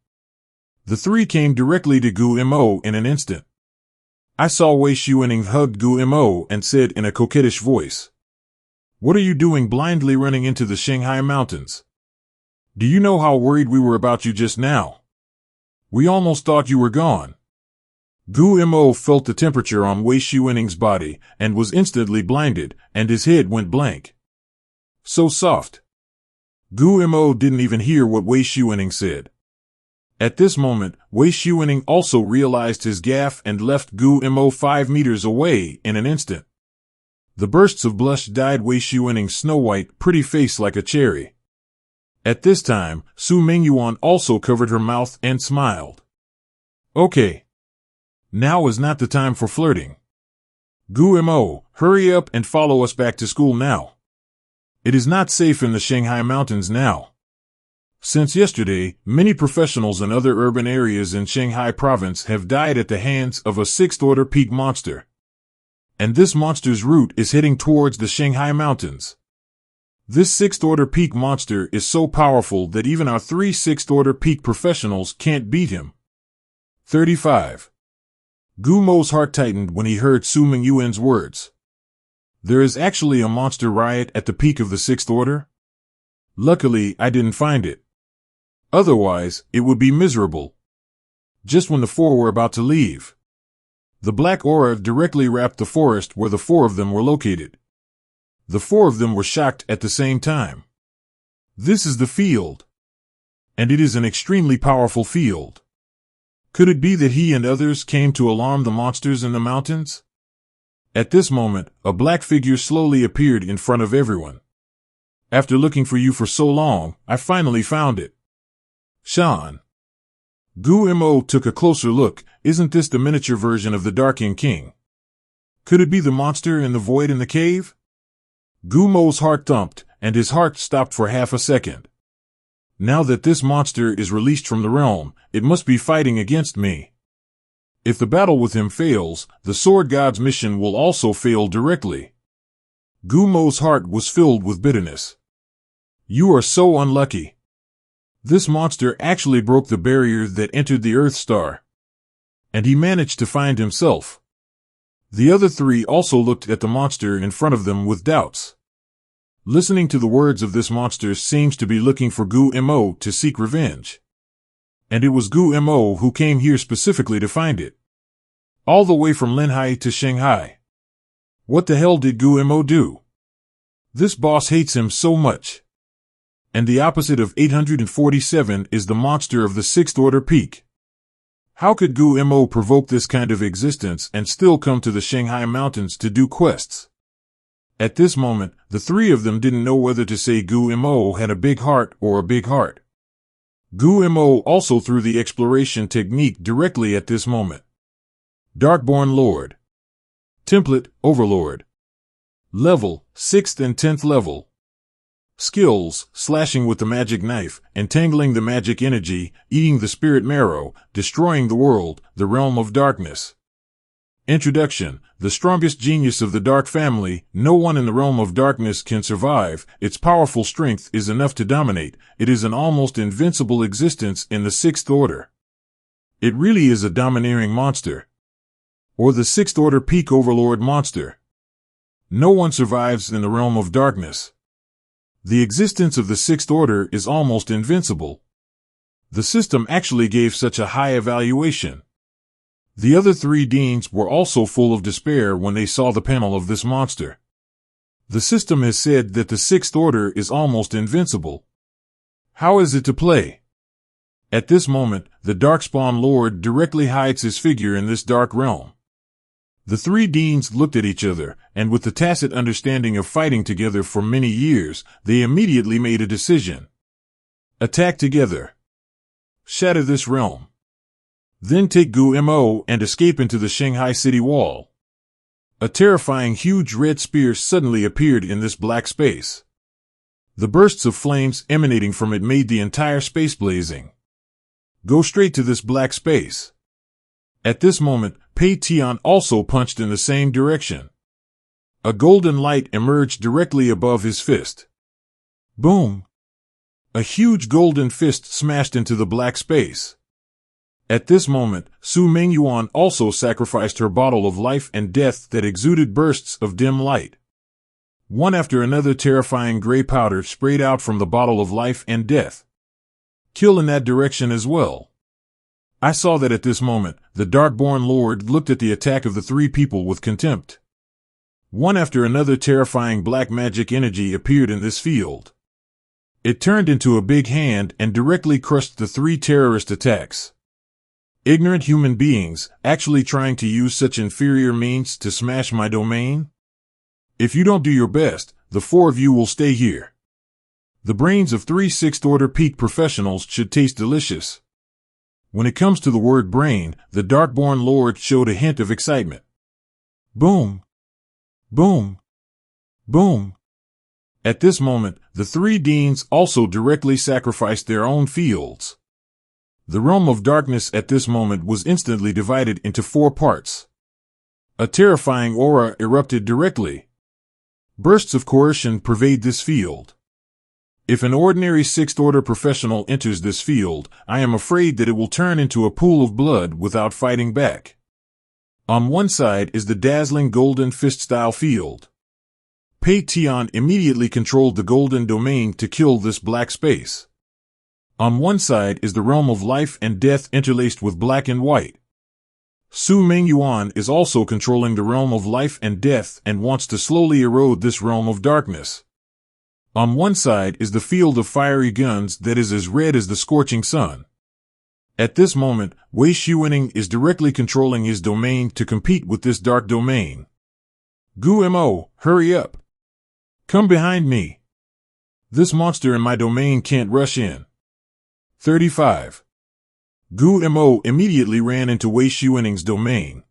Speaker 1: The three came directly to Gu Mo in an instant. I saw Wei Shiwening hugged Gu Mo and said in a coquettish voice, "What are you doing blindly running into the Shanghai Mountains? Do you know how worried we were about you just now? We almost thought you were gone." Gu Mo felt the temperature on Wei Shiwening's body and was instantly blinded, and his head went blank. So soft. Gu Mo didn't even hear what Wei Shiwening said. At this moment, Wei Shiwening also realized his gaffe and left Gu Mo 5 meters away in an instant. The bursts of blush dyed Wei Shiwening's snow-white, pretty face like a cherry. At this time, Su Mingyuan also covered her mouth and smiled. "Okay. Now is not the time for flirting. Gu Mo, hurry up and follow us back to school now. It is not safe in the Shanghai Mountains now. Since yesterday, many professionals in other urban areas in Shanghai province have died at the hands of a sixth-order peak monster. And this monster's route is heading towards the Shanghai Mountains. This sixth-order peak monster is so powerful that even our 3 sixth-order peak professionals can't beat him." 35. Gu Mo's heart tightened when he heard Su Mingyuan's words. There is actually a monster riot at the peak of the sixth order? Luckily, I didn't find it. Otherwise, it would be miserable. Just when the four were about to leave, the black aura directly wrapped the forest where the four of them were located. The four of them were shocked at the same time. This is the field. And it is an extremely powerful field. Could it be that he and others came to alarm the monsters in the mountains? At this moment, a black figure slowly appeared in front of everyone. "After looking for you for so long, I finally found it. Shan." Gu Mo took a closer look. Isn't this the miniature version of the Darkin King? Could it be the monster in the void in the cave? Gu Mo's heart thumped, and his heart stopped for half a second. Now that this monster is released from the realm, it must be fighting against me. If the battle with him fails, the Sword God's mission will also fail directly. Gu Mo's heart was filled with bitterness. You are so unlucky. This monster actually broke the barrier that entered the Earth Star. And he managed to find himself. The other three also looked at the monster in front of them with doubts. Listening to the words of this monster seems to be looking for Gu Mo to seek revenge. And it was Gu Mo who came here specifically to find it. All the way from Linhai to Shanghai. What the hell did Gu Mo do? This boss hates him so much. And the opposite of 847 is the monster of the sixth order peak. How could Gu Mo provoke this kind of existence and still come to the Shanghai Mountains to do quests? At this moment, the three of them didn't know whether to say Gu Mo had a big heart or a big heart. Gu Mo also threw the exploration technique directly at this moment. Darkborn Lord. Template, Overlord. Level, 6th and 10th level. Skills, slashing with the magic knife, entangling the magic energy, eating the spirit marrow, destroying the world, the realm of darkness. Introduction. The strongest genius of the Dark family, no one in the realm of darkness can survive. Its powerful strength is enough to dominate. It is an almost invincible existence in the sixth order. It really is a domineering monster. Or the sixth order peak overlord monster. No one survives in the realm of darkness. The existence of the sixth order is almost invincible. The system actually gave such a high evaluation. The other three deans were also full of despair when they saw the panel of this monster. The system has said that the Sixth Order is almost invincible. How is it to play? At this moment, the Darkspawn Lord directly hides his figure in this dark realm. The three deans looked at each other, and with the tacit understanding of fighting together for many years, they immediately made a decision. Attack together. Shatter this realm. Then take Gu Mo and escape into the Shanghai city wall. A terrifying huge red spear suddenly appeared in this black space. The bursts of flames emanating from it made the entire space blazing. Go straight to this black space. At this moment, Pei Tian also punched in the same direction. A golden light emerged directly above his fist. Boom! A huge golden fist smashed into the black space. At this moment, Su Mengyuan also sacrificed her bottle of life and death that exuded bursts of dim light. One after another terrifying gray powder sprayed out from the bottle of life and death. Kill in that direction as well. I saw that at this moment, the Darkborn Lord looked at the attack of the three people with contempt. One after another terrifying black magic energy appeared in this field. It turned into a big hand and directly crushed the three terrorist attacks. Ignorant human beings, actually trying to use such inferior means to smash my domain? If you don't do your best, the four of you will stay here. The brains of three Sixth Order peak professionals should taste delicious. When it comes to the word brain, the Darkborn Lord showed a hint of excitement. Boom! Boom! Boom! At this moment, the three deans also directly sacrificed their own fields. The realm of darkness at this moment was instantly divided into 4 parts. A terrifying aura erupted directly. Bursts of coercion pervade this field. If an ordinary Sixth Order professional enters this field, I am afraid that it will turn into a pool of blood without fighting back. On one side is the dazzling golden fist-style field. Pei Tian immediately controlled the golden domain to kill this black space. On one side is the realm of life and death interlaced with black and white. Su Mengyuan is also controlling the realm of life and death and wants to slowly erode this realm of darkness. On one side is the field of fiery guns that is as red as the scorching sun. At this moment, Wei Shiwening is directly controlling his domain to compete with this dark domain. Gu Mo, hurry up. Come behind me. This monster in my domain can't rush in. 35. Gu Mo immediately ran into Wei Shiwening's domain.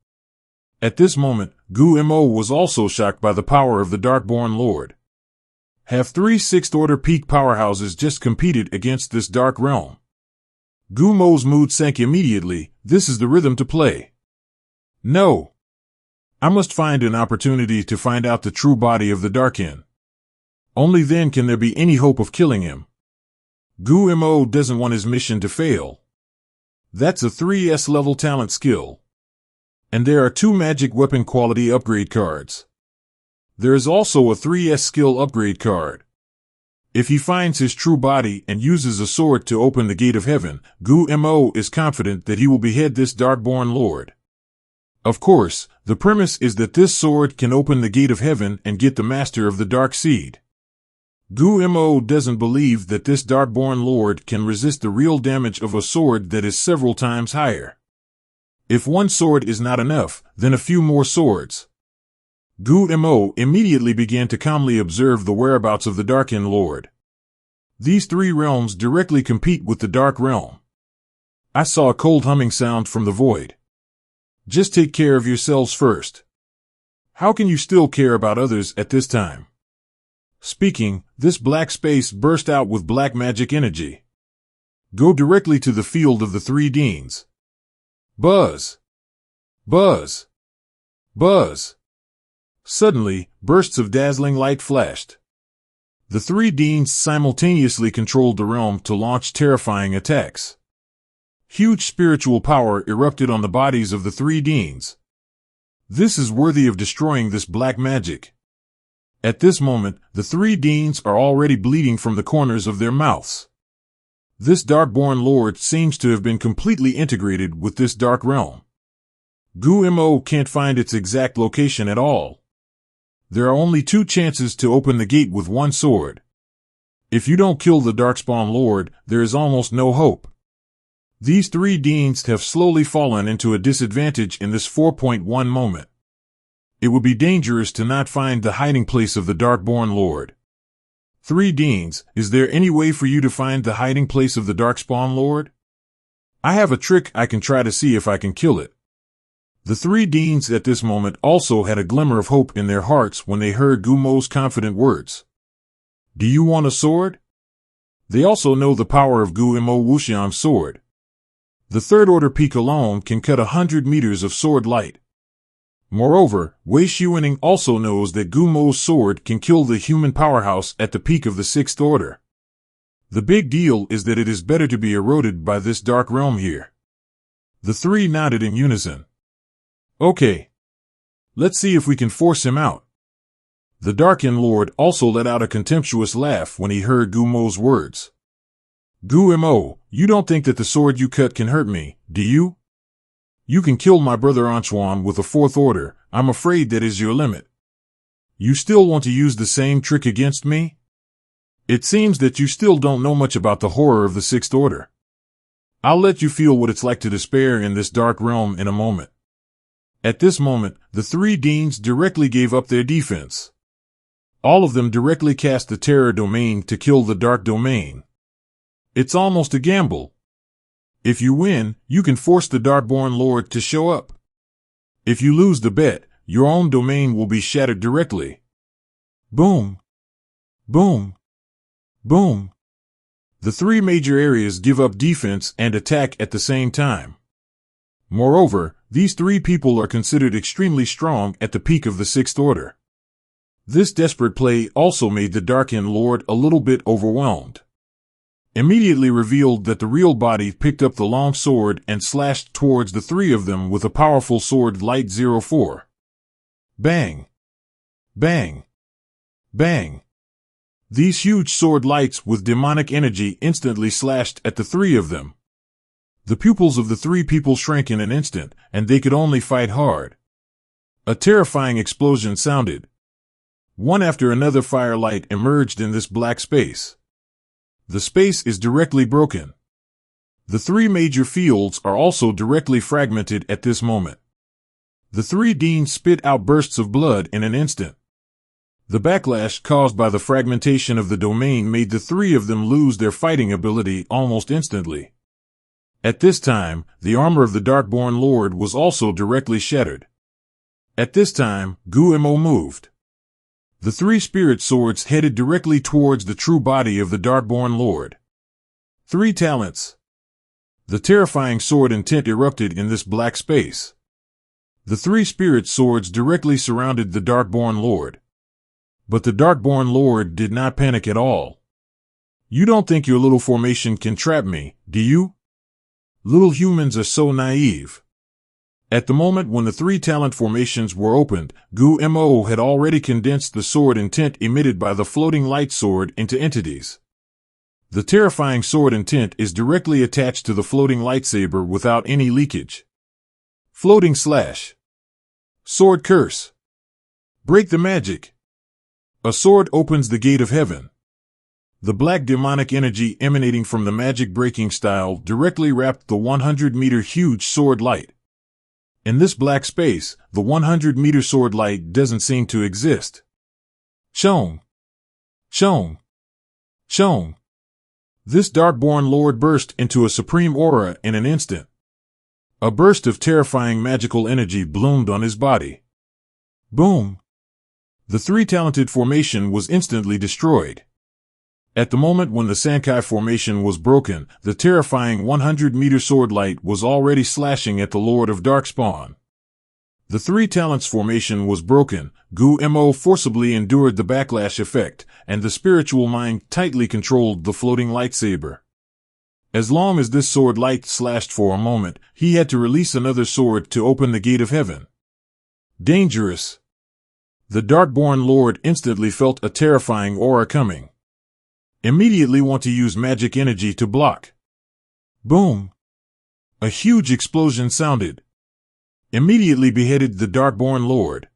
Speaker 1: At this moment, Gu Mo was also shocked by the power of the Darkborn Lord. Have 3 Sixth Order peak powerhouses just competed against this dark realm? Gu Mo's mood sank immediately. This is the rhythm to play. No. I must find an opportunity to find out the true body of the Darkin. Only then can there be any hope of killing him. Gu Mo doesn't want his mission to fail. That's a 3S level talent skill. And there are 2 magic weapon quality upgrade cards. There is also a 3S skill upgrade card. If he finds his true body and uses a sword to open the gate of heaven, Gu Mo is confident that he will behead this Darkborn Lord. Of course, the premise is that this sword can open the gate of heaven and get the master of the Dark Seed. Gu Mo doesn't believe that this Darkborn Lord can resist the real damage of a sword that is several times higher. If one sword is not enough, then a few more swords. Gu Mo immediately began to calmly observe the whereabouts of the Darkin Lord. These 3 realms directly compete with the Dark Realm. I saw a cold humming sound from the void. Just take care of yourselves first. How can you still care about others at this time? Speaking, this black space burst out with black magic energy. Go directly to the field of the 3 deans. Buzz! Buzz! Buzz! Suddenly, bursts of dazzling light flashed. The 3 deans simultaneously controlled the realm to launch terrifying attacks. Huge spiritual power erupted on the bodies of the 3 deans. This is worthy of destroying this black magic. At this moment, the 3 deans are already bleeding from the corners of their mouths. This Darkborn Lord seems to have been completely integrated with this dark realm. Gu Mo can't find its exact location at all. There are only two chances to open the gate with one sword. If you don't kill the Darkspawn Lord, there is almost no hope. These three deans have slowly fallen into a disadvantage in this 4.1 moment. It would be dangerous to not find the hiding place of the Darkborn Lord. 3 deans, is there any way for you to find the hiding place of the Darkspawn Lord? I have a trick I can try to see if I can kill it. The 3 deans at this moment also had a glimmer of hope in their hearts when they heard Gu Mo's confident words. Do you want a sword? They also know the power of Gu Mo Wuxian's sword. The third order peak alone can cut 100 meters of sword light. Moreover, Wei Xuaning also knows that Gu Mo's sword can kill the human powerhouse at the peak of the 6th order. The big deal is that it is better to be eroded by this dark realm here. The 3 nodded in unison. Okay. Let's see if we can force him out. The Darkin Lord also let out a contemptuous laugh when he heard Gu Mo's words. Gu Mo, you don't think that the sword you cut can hurt me, do you? You can kill my brother Anchuan with a 4th order. I'm afraid that is your limit. You still want to use the same trick against me? It seems that you still don't know much about the horror of the 6th order. I'll let you feel what it's like to despair in this dark realm in a moment. At this moment, the 3 deans directly gave up their defense. All of them directly cast the Terror Domain to kill the Dark Domain. It's almost a gamble. If you win, you can force the Darkborn Lord to show up. If you lose the bet, your own domain will be shattered directly. Boom. Boom. Boom. The 3 major areas give up defense and attack at the same time. Moreover, these 3 people are considered extremely strong at the peak of the 6th order. This desperate play also made the Darkin Lord a little bit overwhelmed. Immediately revealed that the real body picked up the long sword and slashed towards the 3 of them with a powerful sword light 04. Bang! Bang! Bang! These huge sword lights with demonic energy instantly slashed at the 3 of them. The pupils of the 3 people shrank in an instant, and they could only fight hard. A terrifying explosion sounded. One after another firelight emerged in this black space. The space is directly broken. The 3 major fields are also directly fragmented at this moment. The 3 deans spit out bursts of blood in an instant. The backlash caused by the fragmentation of the domain made the 3 of them lose their fighting ability almost instantly. At this time, the armor of the Darkborn Lord was also directly shattered. At this time, Gu Mo moved. The 3 spirit swords headed directly towards the true body of the Darkborn Lord. 3 talents. The terrifying sword intent erupted in this black space. The 3 spirit swords directly surrounded the Darkborn Lord. But the Darkborn Lord did not panic at all. You don't think your little formation can trap me, do you? Little humans are so naive. At the moment when the 3 talent formations were opened, Gu Mo had already condensed the sword intent emitted by the floating light sword into entities. The terrifying sword intent is directly attached to the floating lightsaber without any leakage. Floating slash. Sword curse. Break the magic. A sword opens the gate of heaven. The black demonic energy emanating from the magic breaking style directly wrapped the 100-meter huge sword light. In this black space, the 100-meter sword light doesn't seem to exist. Chong! Chong! Chong! This Darkborn Lord burst into a supreme aura in an instant. A burst of terrifying magical energy bloomed on his body. Boom! The 3-talented formation was instantly destroyed. At the moment when the Sankai formation was broken, the terrifying 100-meter sword light was already slashing at the Lord of Darkspawn. The 3 talents formation was broken, Gu Mo forcibly endured the backlash effect, and the spiritual mind tightly controlled the floating lightsaber. As long as this sword light slashed for a moment, he had to release another sword to open the gate of heaven. Dangerous. The Darkborn Lord instantly felt a terrifying aura coming. Immediately want to use magic energy to block. Boom! A huge explosion sounded. immediately beheaded the Darkborn Lord.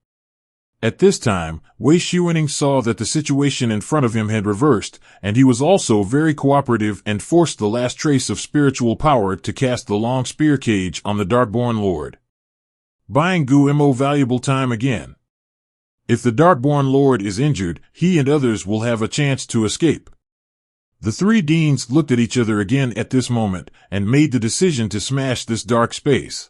Speaker 1: At this time, Wei Xuening saw that the situation in front of him had reversed, and he was also very cooperative and forced the last trace of spiritual power to cast the long spear cage on the Darkborn Lord, buying Gu Mo valuable time again. If the Darkborn Lord is injured, he and others will have a chance to escape. The three deans looked at each other again at this moment, and made the decision to smash this dark space.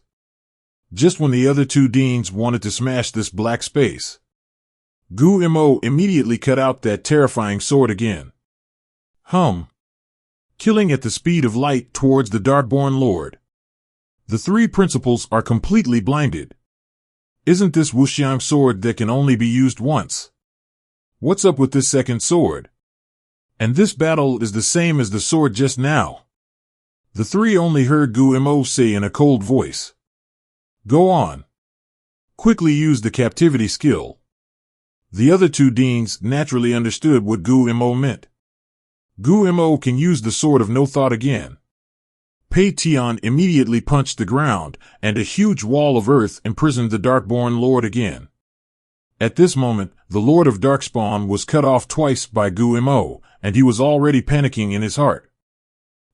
Speaker 1: Just when the other two deans wanted to smash this black space, Gu Mo immediately cut out that terrifying sword again, killing at the speed of light towards the Darkborn Lord. The three principals are completely blinded. Isn't this Wuxiang sword that can only be used once? What's up with this second sword? And this battle is the same as the sword just now. The three only heard Gu Mo say in a cold voice, "Go on. Quickly use the captivity skill." The other two deans naturally understood what Gu Mo meant. Gu Mo can use the sword of no thought again. Pei Tian immediately punched the ground, and a huge wall of earth imprisoned the Darkborn Lord again. At this moment, the Lord of Darkspawn was cut off twice by Gu Mo, and he was already panicking in his heart.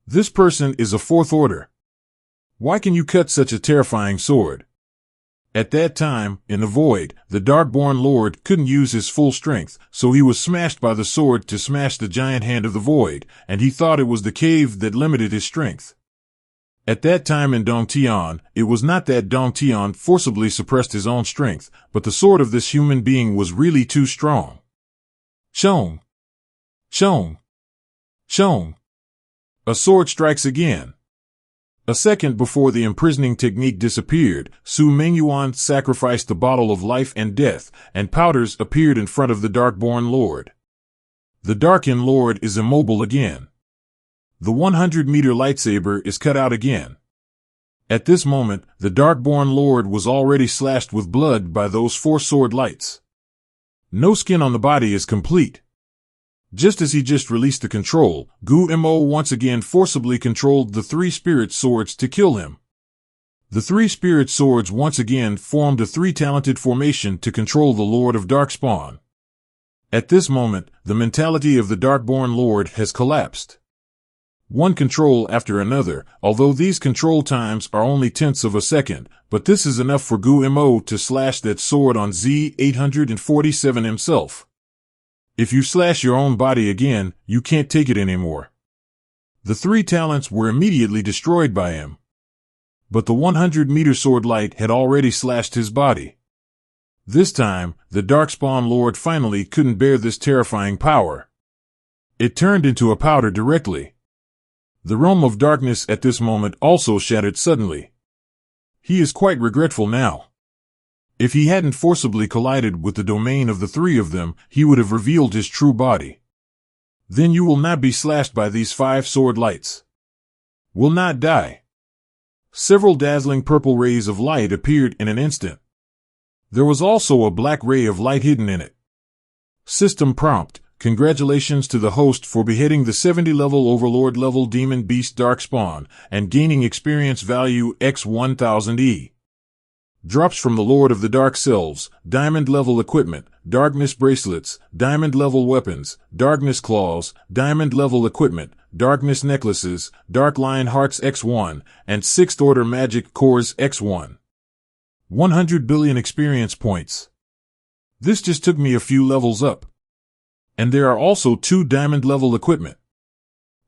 Speaker 1: This person is a fourth order. Why can you cut such a terrifying sword? At that time, in the void, the Darkborn Lord couldn't use his full strength, so he was smashed by the sword to smash the giant hand of the void, and he thought it was the cave that limited his strength. At that time in Dongtian, it was not that Dongtian forcibly suppressed his own strength, but the sword of this human being was really too strong. Chong! Chong! Chong! A sword strikes again. A second before the imprisoning technique disappeared, Su Mengyuan sacrificed the bottle of life and death, and powders appeared in front of the Darkborn Lord. The Darkin Lord is immobile again. The 100-meter lightsaber is cut out again. At this moment, the Darkborn Lord was already slashed with blood by those four sword lights. No skin on the body is complete. Just as he just released the control, Gu Mo once again forcibly controlled the three spirit swords to kill him. The three spirit swords once again formed a three-talented formation to control the Lord of Darkspawn. At this moment, the mentality of the Darkborn Lord has collapsed. One control after another, although these control times are only tenths of a second, but this is enough for Gu Mo to slash that sword on Z-847 himself. If you slash your own body again, you can't take it anymore. The three talents were immediately destroyed by him. But the 100-meter sword light had already slashed his body. This time, the Darkspawn Lord finally couldn't bear this terrifying power. It turned into a powder directly. The realm of darkness at this moment also shattered suddenly. He is quite regretful now. If he hadn't forcibly collided with the domain of the three of them, he would have revealed his true body. Then you will not be slashed by these 5 sword lights. Will not die. Several dazzling purple rays of light appeared in an instant. There was also a black ray of light hidden in it. System prompt: congratulations to the host for beheading the 70-level Overlord level Demon Beast Darkspawn and gaining experience value X 1000E. Drops from the Lord of the Dark Selves: Diamond level equipment, Darkness bracelets, Diamond level weapons, Darkness claws, Diamond level equipment, Darkness necklaces, Dark Lion Hearts X1, and 6th Order Magic Cores X1. 100 billion experience points. This just took me a few levels up. And there are also 2 diamond level equipment.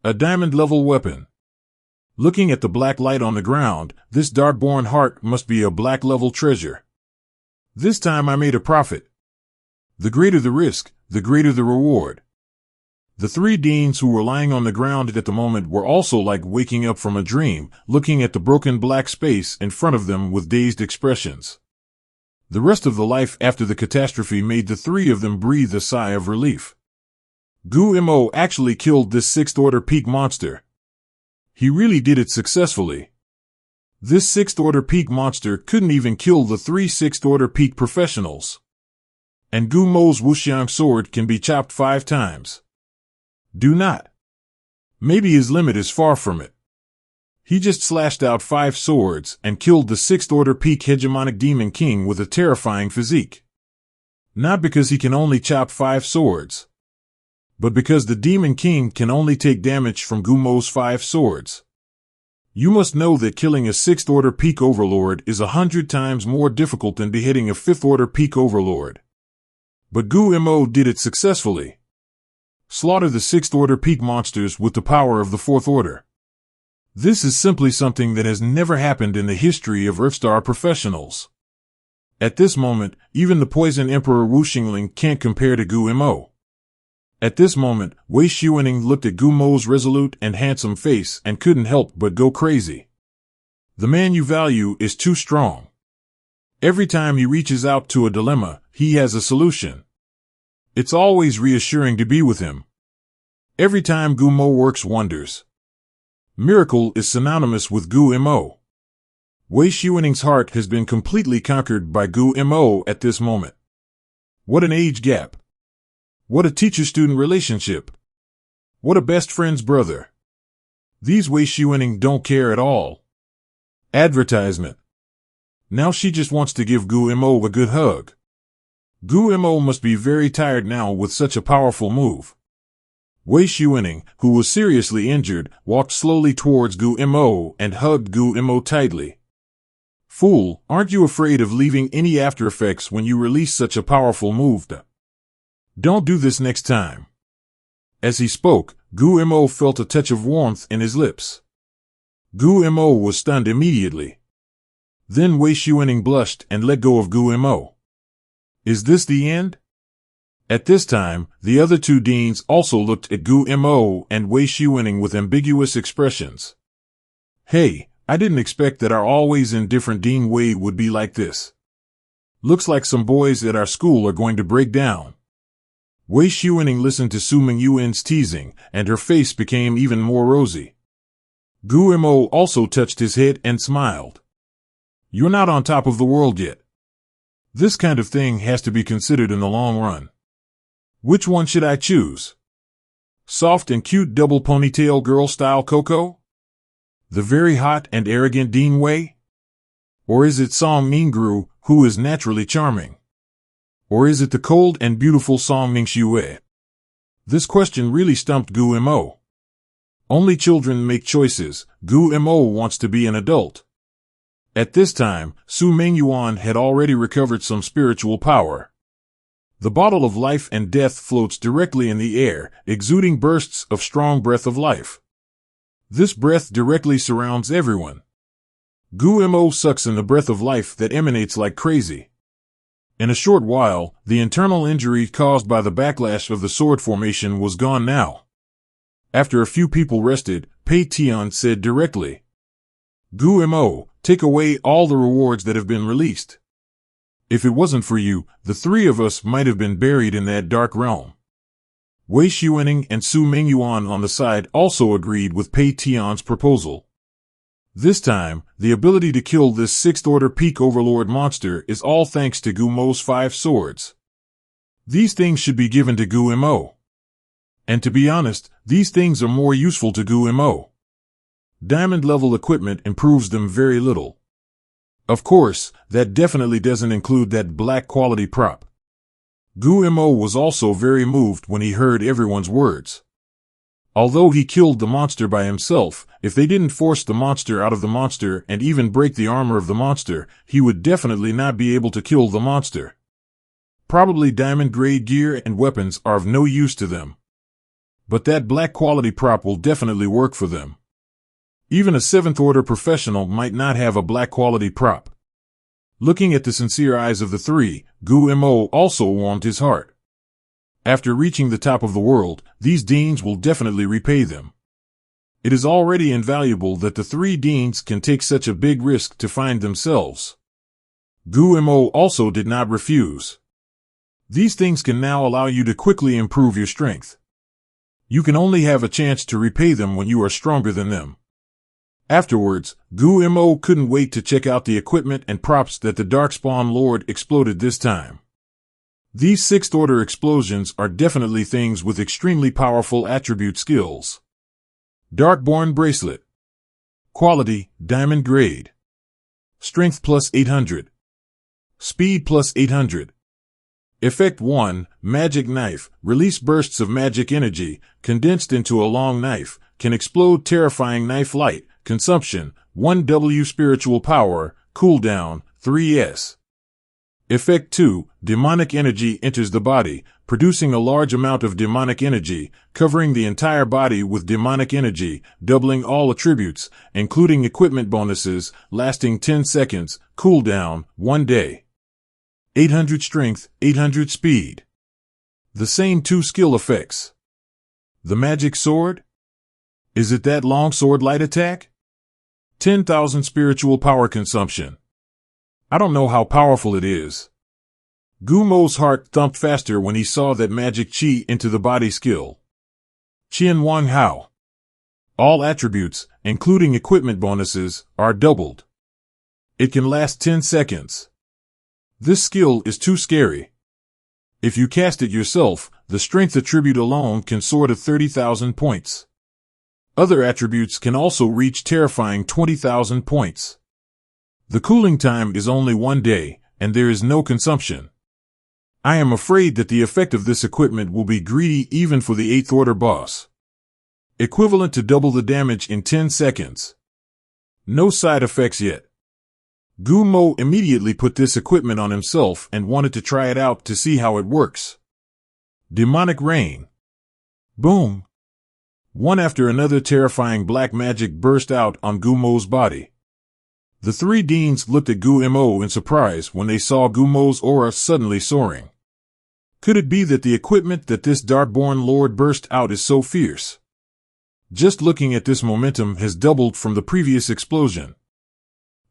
Speaker 1: A diamond level weapon. Looking at the black light on the ground, this Darkborn heart must be a black level treasure. This time I made a profit. The greater the risk, the greater the reward. The 3 deans who were lying on the ground at the moment were also like waking up from a dream, looking at the broken black space in front of them with dazed expressions. The rest of the life after the catastrophe made the 3 of them breathe a sigh of relief. Gu Mo actually killed this 6th Order peak monster. He really did it successfully. This 6th Order peak monster couldn't even kill the 3 6th Order peak professionals. And Gu Mo's Wuxiang sword can be chopped 5 times. Do not. Maybe his limit is far from it. He just slashed out 5 swords and killed the 6th Order peak hegemonic Demon King with a terrifying physique. Not because he can only chop 5 swords, but because the Demon King can only take damage from Gumo's 5 swords. You must know that killing a 6th Order peak overlord is 100 times more difficult than beheading a 5th Order peak overlord. But Gumo did it successfully. Slaughter the 6th Order peak monsters with the power of the 4th Order. This is simply something that has never happened in the history of Earthstar professionals. At this moment, even the Poison Emperor Wu Xingling can't compare to Gumo. At this moment, Wei Xuening looked at Gumo's resolute and handsome face and couldn't help but go crazy. The man you value is too strong. Every time he reaches out to a dilemma, he has a solution. It's always reassuring to be with him. Every time Gumo works wonders. Miracle is synonymous with Gumo. Wei Xuening's heart has been completely conquered by Gumo at this moment. What an age gap. What a teacher-student relationship. What a best friend's brother. These Wei Xuening don't care at all. Advertisement. Now she just wants to give Gumo a good hug. Gumo must be very tired now with such a powerful move. Wei Xuening, who was seriously injured, walked slowly towards Gumo and hugged Gumo tightly. Fool, aren't you afraid of leaving any after effects when you release such a powerful move? Don't do this next time. As he spoke, Gumo felt a touch of warmth in his lips. Gumo was stunned immediately. Then Wei Xuening blushed and let go of Gumo. Is this the end? At this time, the other 2 deans also looked at Gumo and Wei Xuening with ambiguous expressions. Hey, I didn't expect that our always indifferent Dean Wei would be like this. Looks like some boys at our school are going to break down. Wei Xuening listened to Su Mingyuan's teasing, and her face became even more rosy. Gumo also touched his head and smiled. You're not on top of the world yet. This kind of thing has to be considered in the long run. Which one should I choose? Soft and cute double ponytail girl style Coco? The very hot and arrogant Dean Wei? Or is it Song Mingru, who is naturally charming? Or is it the cold and beautiful Song Mingxue? This question really stumped Gumo. Only children make choices. Gumo wants to be an adult. At this time, Su Mingyuan had already recovered some spiritual power. The bottle of life and death floats directly in the air, exuding bursts of strong breath of life. This breath directly surrounds everyone. Gumo sucks in the breath of life that emanates like crazy. In a short while, the internal injury caused by the backlash of the sword formation was gone now. After a few people rested, Pei Tian said directly, Gumo, take away all the rewards that have been released. If it wasn't for you, the 3 of us might have been buried in that dark realm. Wei Xuening and Su Mingyuan on the side also agreed with Pei Tian's proposal. This time, the ability to kill this 6th Order peak overlord monster is all thanks to Gumo's 5 swords. These things should be given to Gumo. And to be honest, these things are more useful to Gumo. Diamond-level equipment improves them very little. Of course, that definitely doesn't include that black quality prop. Gumo was also very moved when he heard everyone's words. Although he killed the monster by himself, if they didn't force the monster out of the monster and even break the armor of the monster, he would definitely not be able to kill the monster. Probably diamond-grade gear and weapons are of no use to them. But that black quality prop will definitely work for them. Even a 7th Order professional might not have a black quality prop. Looking at the sincere eyes of the 3, Gumo also warmed his heart. After reaching the top of the world, these deans will definitely repay them. It is already invaluable that the 3 deans can take such a big risk to find themselves. Gumo also did not refuse. These things can now allow you to quickly improve your strength. You can only have a chance to repay them when you are stronger than them. Afterwards, Gumo couldn't wait to check out the equipment and props that the Darkspawn Lord exploded this time. These 6th Order explosions are definitely things with extremely powerful attribute skills. Darkborn Bracelet. Quality, diamond grade. Strength plus 800. Speed plus 800. Effect 1, Magic Knife. Release bursts of magic energy, condensed into a long knife, can explode terrifying knife light. Consumption, 1W spiritual power, cooldown, 3s. Effect 2, Demonic energy enters the body, producing a large amount of demonic energy, covering the entire body with demonic energy, doubling all attributes, including equipment bonuses, lasting 10 seconds, cooldown, 1 day. 800 strength, 800 speed. The same 2 skill effects. The magic sword? Is it that long sword light attack? 10,000 spiritual power consumption. I don't know how powerful it is. Gumo's heart thumped faster when he saw that magic chi into the body skill. Qian Wang Hao. All attributes, including equipment bonuses, are doubled. It can last 10 seconds. This skill is too scary. If you cast it yourself, the strength attribute alone can soar to 30,000 points. Other attributes can also reach terrifying 20,000 points. The cooling time is only 1 day, and there is no consumption. I am afraid that the effect of this equipment will be greedy even for the 8th order boss. Equivalent to double the damage in 10 seconds. No side effects yet. Gumo immediately put this equipment on himself and wanted to try it out to see how it works. Demonic Rain. Boom. One after another terrifying black magic burst out on Gumo's body. The 3 deans looked at Gumo in surprise when they saw Gumo's aura suddenly soaring. Could it be that the equipment that this Darkborn Lord burst out is so fierce? Just looking at this momentum has doubled from the previous explosion.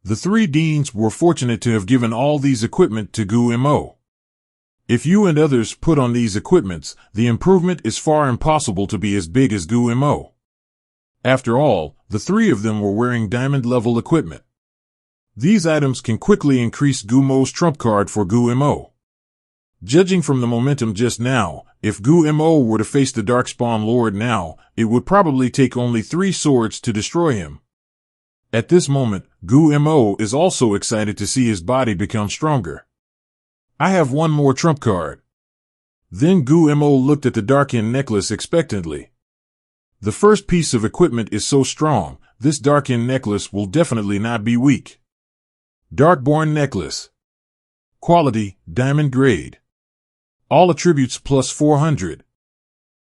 Speaker 1: The 3 deans were fortunate to have given all these equipment to Gumo. If you and others put on these equipments, the improvement is far impossible to be as big as Gumo. After all, the 3 of them were wearing diamond-level equipment. These items can quickly increase Gumo's trump card for Gumo. Judging from the momentum just now, if Gumo were to face the Darkspawn Lord now, it would probably take only 3 swords to destroy him. At this moment, Gumo is also excited to see his body become stronger. I have 1 more trump card. Then Gumo looked at the Darkin necklace expectantly. The first piece of equipment is so strong, this Darkin necklace will definitely not be weak. Darkborn necklace. Quality, diamond grade. All attributes plus 400.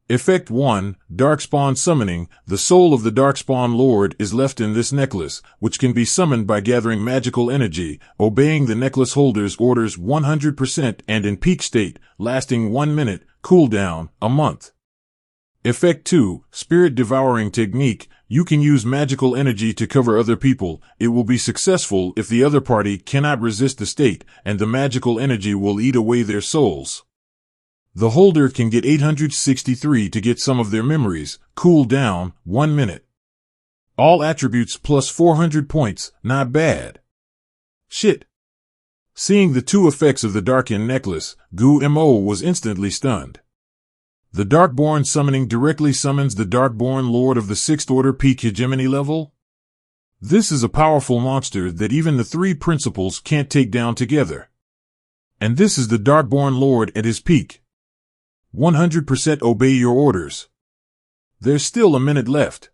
Speaker 1: Effect 1, Darkspawn Summoning. The soul of the Darkspawn Lord is left in this necklace, which can be summoned by gathering magical energy, obeying the necklace holder's orders 100% and in peak state, lasting 1 minute, cooldown, a month. Effect 2, Spirit Devouring Technique. You can use magical energy to cover other people. It will be successful if the other party cannot resist the state, and the magical energy will eat away their souls. The holder can get 863 to get some of their memories. Cool down, 1 minute. All attributes plus 400 points, not bad. Shit. Seeing the 2 effects of the Darkin necklace, Gumo was instantly stunned. The Darkborn Summoning directly summons the Darkborn Lord of the 6th Order peak hegemony level? This is a powerful monster that even the 3 principals can't take down together. And this is the Darkborn Lord at his peak. 100% obey your orders. There's still a minute left.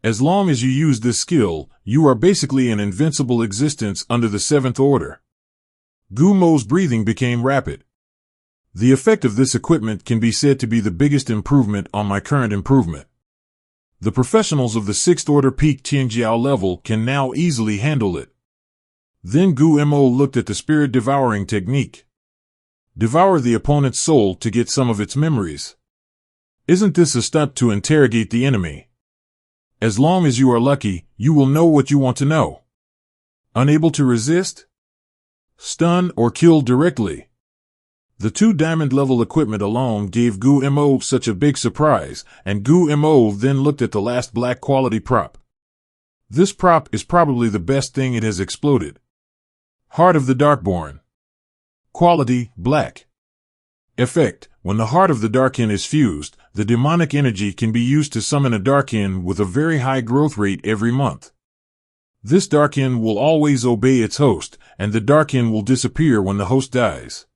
Speaker 1: As long as you use this skill, you are basically an invincible existence under the 7th Order. Gumo's breathing became rapid. The effect of this equipment can be said to be the biggest improvement on my current improvement. The professionals of the 6th Order peak Tianjiao level can now easily handle it. Then Gumo looked at the Spirit Devouring Technique. Devour the opponent's soul to get some of its memories. Isn't this a stunt to interrogate the enemy? As long as you are lucky, you will know what you want to know. Unable to resist? Stun or kill directly. The 2 diamond-level equipment alone gave Gumo such a big surprise, and Gumo then looked at the last black quality prop. This prop is probably the best thing it has exploded. Heart of the Darkborn. Quality, black. Effect, when the heart of the Darkin is fused, the demonic energy can be used to summon a Darkin with a very high growth rate every month. This Darkin will always obey its host, and the Darkin will disappear when the host dies.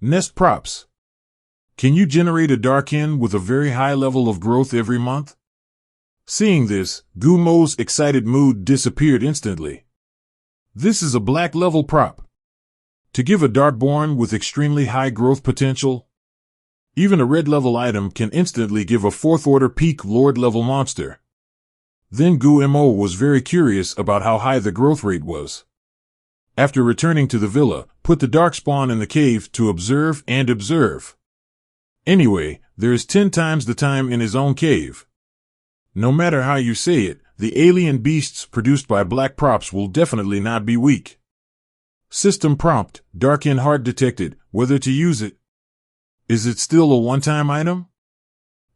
Speaker 1: Nest props. Can you generate a Darkin with a very high level of growth every month? Seeing this, Gumo's excited mood disappeared instantly. This is a black level prop. To give a Darkborn with extremely high growth potential? Even a red level item can instantly give a 4th order peak Lord level monster. Then Gumo was very curious about how high the growth rate was. After returning to the villa, put the Darkspawn in the cave to observe and observe. Anyway, there is 10 times the time in his own cave. No matter how you say it, the alien beasts produced by black props will definitely not be weak. System prompt, Darkin heart detected, whether to use it. Is it still a one-time item?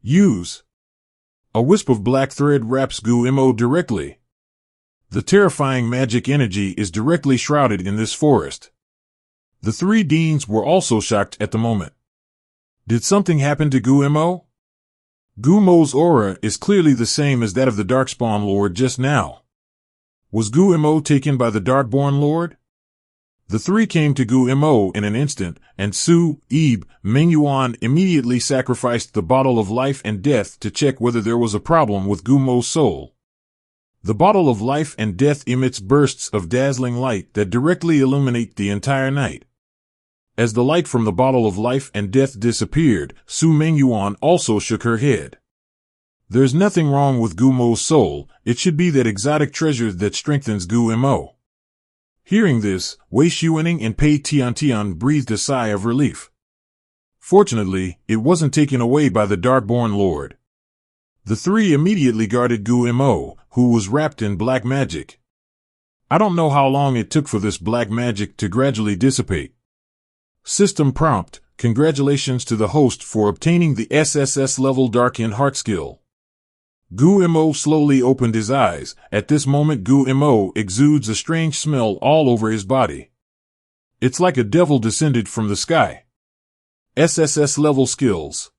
Speaker 1: Use. A wisp of black thread wraps Gumo directly. The terrifying magic energy is directly shrouded in this forest. The 3 deans were also shocked at the moment. Did something happen to Gumo? Gumo's aura is clearly the same as that of the Darkspawn Lord just now. Was Gumo taken by the Darkborn Lord? The 3 came to Gumo in an instant, and Su, Ebe, Mengyuan immediately sacrificed the bottle of life and death to check whether there was a problem with Gumo's soul. The bottle of life and death emits bursts of dazzling light that directly illuminate the entire night. As the light from the bottle of life and death disappeared, Su Mengyuan also shook her head. There's nothing wrong with Gumo's soul, it should be that exotic treasure that strengthens Gumo. Hearing this, Wei Xuening and Pei Tiantian breathed a sigh of relief. Fortunately, it wasn't taken away by the Darkborn Lord. The 3 immediately guarded Gumo, who was wrapped in black magic. I don't know how long it took for this black magic to gradually dissipate. System prompt, congratulations to the host for obtaining the SSS level Darkin heart skill. Gumo slowly opened his eyes. At this moment Gumo exudes a strange smell all over his body. It's like a devil descended from the sky. SSS level skills.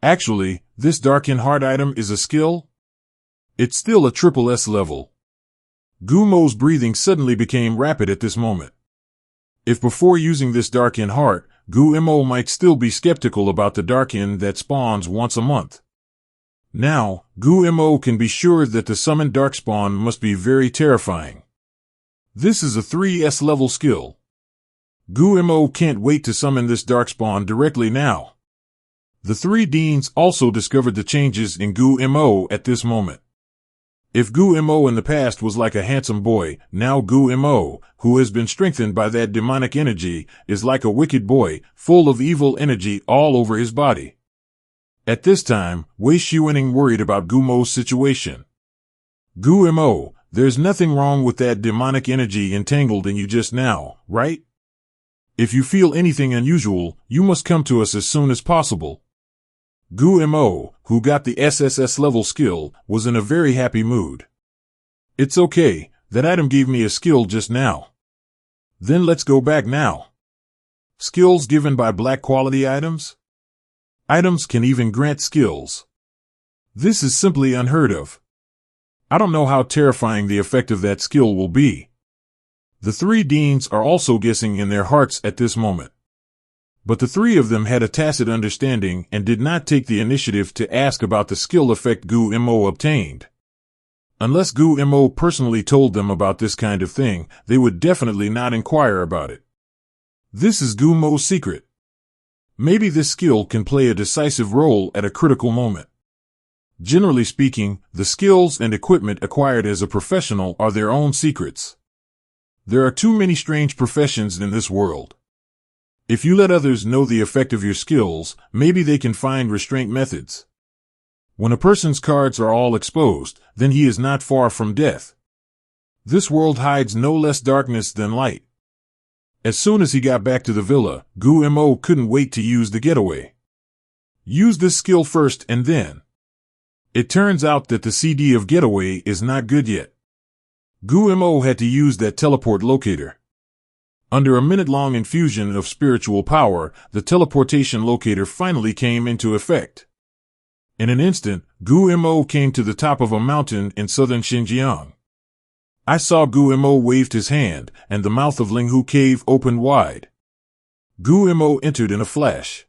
Speaker 1: Actually, this Darkin heart item is a skill? It's still a triple S level. Gumo's breathing suddenly became rapid at this moment. If before using this Darkin heart, Gumo might still be skeptical about the Darkin that spawns once a month. Now, Gumo can be sure that the summoned Darkspawn must be very terrifying. This is a 3S level skill. Gumo can't wait to summon this Darkspawn directly now. The 3 deans also discovered the changes in Gumo at this moment. If Gumo in the past was like a handsome boy, now Gumo, who has been strengthened by that demonic energy, is like a wicked boy, full of evil energy all over his body. At this time, Wei Xuening worried about Gumo's situation. Gumo, there's nothing wrong with that demonic energy entangled in you just now, right? If you feel anything unusual, you must come to us as soon as possible. Gumo, who got the SSS level skill, was in a very happy mood. It's okay, that item gave me a skill just now. Then let's go back now. Skills given by black quality items? Items can even grant skills. This is simply unheard of. I don't know how terrifying the effect of that skill will be. The 3 deans are also guessing in their hearts at this moment. But the 3 of them had a tacit understanding and did not take the initiative to ask about the skill effect Gumo obtained. Unless Gumo personally told them about this kind of thing, they would definitely not inquire about it. This is Gumo's secret. Maybe this skill can play a decisive role at a critical moment. Generally speaking, the skills and equipment acquired as a professional are their own secrets. There are too many strange professions in this world. If you let others know the effect of your skills, maybe they can find restraint methods. When a person's cards are all exposed, then he is not far from death. This world hides no less darkness than light. As soon as he got back to the villa, Gumo couldn't wait to use the getaway. Use this skill first and then. It turns out that the CD of getaway is not good yet. Gumo had to use that teleport locator. Under a minute-long infusion of spiritual power, the teleportation locator finally came into effect. In an instant, Gumo came to the top of a mountain in southern Xinjiang. I saw Gu Mo waved his hand, and the mouth of Linghu Cave opened wide. Gu Mo entered in a flash.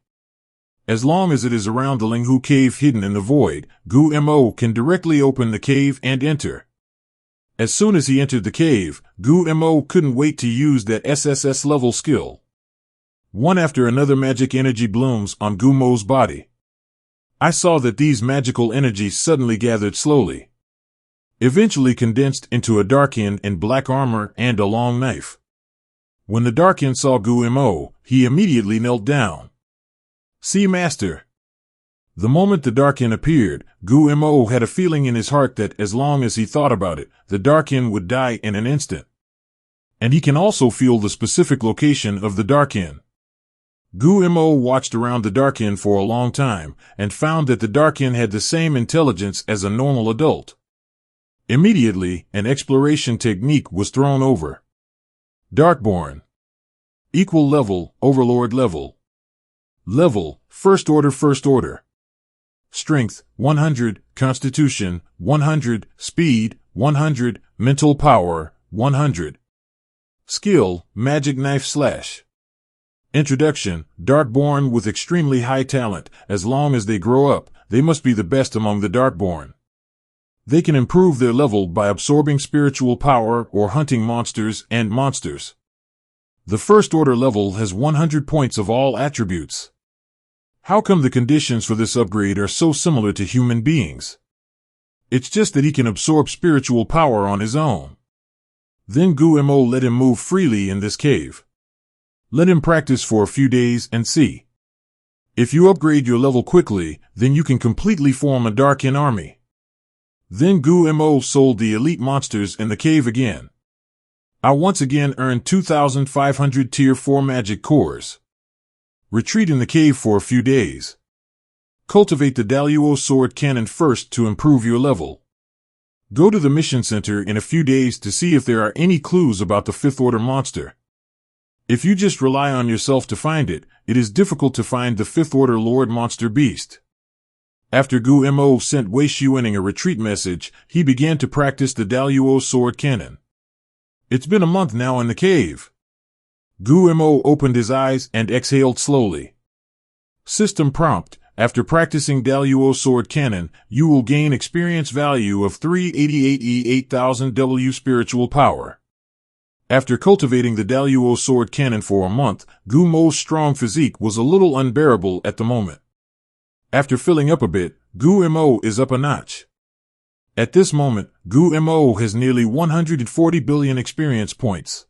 Speaker 1: As long as it is around the Linghu Cave hidden in the void, Gu Mo can directly open the cave and enter. As soon as he entered the cave, Gu Mo couldn't wait to use that SSS level skill. One after another magic energy blooms on Gu Mo's body. I saw that these magical energies suddenly gathered slowly, eventually condensed into a Darkin in black armor and a long knife. When the Darkin saw Gu Mo, he immediately knelt down. "See, Master." The moment the Darkin appeared, Gu Mo had a feeling in his heart that as long as he thought about it, the Darkin would die in an instant. And he can also feel the specific location of the Darkin. Gu Mo watched around the Darkin for a long time, and found that the Darkin had the same intelligence as a normal adult. Immediately, an exploration technique was thrown over. Darkborn. Equal level, Overlord level. Level, First Order. Strength, 100, Constitution, 100, Speed, 100, Mental Power, 100. Skill, Magic Knife Slash. Introduction, Darkborn with extremely high talent. As long as they grow up, they must be the best among the Darkborn. They can improve their level by absorbing spiritual power or hunting monsters and monsters. The First Order level has 100 points of all attributes. How come the conditions for this upgrade are so similar to human beings? It's just that he can absorb spiritual power on his own. Then Gu Mo let him move freely in this cave. Let him practice for a few days and see. If you upgrade your level quickly, then you can completely form a Darkin army. Then Gu Mo sold the elite monsters in the cave again. I once again earned 2,500 Tier 4 magic cores. Retreat in the cave for a few days. Cultivate the Daluo sword cannon first to improve your level. Go to the mission center in a few days to see if there are any clues about the 5th Order monster. If you just rely on yourself to find it, it is difficult to find the 5th Order Lord Monster Beast. After Gu Mo sent Wei Xuening a retreat message, he began to practice the Daluo sword cannon. It's been a month now in the cave. Gu Mo opened his eyes and exhaled slowly. System prompt: after practicing Daluo sword cannon, you will gain experience value of 388 8000 W spiritual power. After cultivating the Daluo sword cannon for a month, Gu Mo's strong physique was a little unbearable at the moment. After filling up a bit, Gu Mo is up a notch. At this moment, Gu Mo has nearly 140 billion experience points.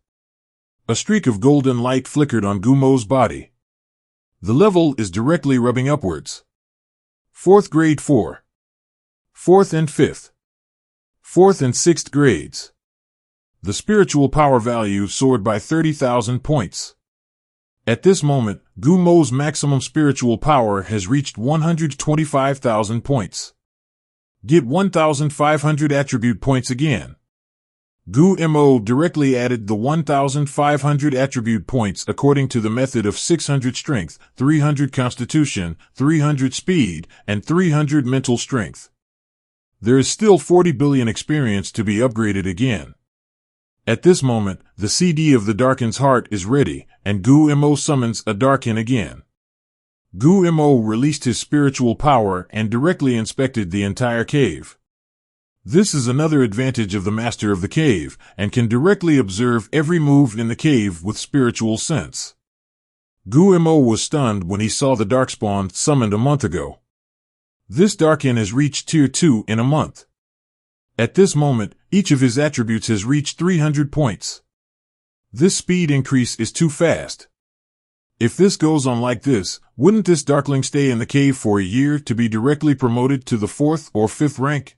Speaker 1: A streak of golden light flickered on Gu Mo's body. The level is directly rubbing upwards. 4th grade 4. 4th and 5th. 4th and 6th grades. The spiritual power value soared by 30,000 points. At this moment, Gu Mo's maximum spiritual power has reached 125,000 points. Get 1,500 attribute points again. Gu Mo directly added the 1,500 attribute points according to the method of 600 strength, 300 constitution, 300 speed, and 300 mental strength. There is still 40 billion experience to be upgraded again. At this moment, the CD of the Darkin's heart is ready, and Gu Mo summons a Darkin again. Gu Mo released his spiritual power and directly inspected the entire cave. This is another advantage of the master of the cave, and can directly observe every move in the cave with spiritual sense. Gu Mo was stunned when he saw the Darkspawn summoned a month ago. This Darkin has reached Tier 2 in a month. At this moment, each of his attributes has reached 300 points. This speed increase is too fast. If this goes on like this, wouldn't this Darkling stay in the cave for a year to be directly promoted to the 4th or 5th rank?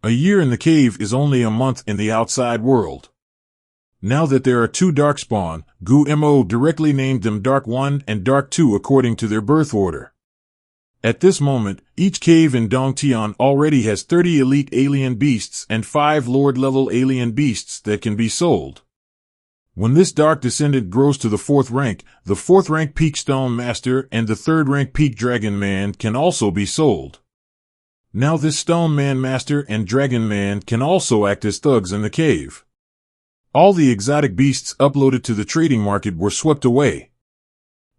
Speaker 1: A year in the cave is only a month in the outside world. Now that there are 2 Darkspawn, Gu Mo directly named them Dark 1 and Dark 2 according to their birth order. At this moment, each cave in Dongtian already has 30 elite alien beasts and 5 Lord-level alien beasts that can be sold. When this Dark Descendant grows to the 4th rank, the 4th rank Peak Stone Master and the 3rd rank Peak Dragon Man can also be sold. Now this Stone Man Master and Dragon Man can also act as thugs in the cave. All the exotic beasts uploaded to the trading market were swept away.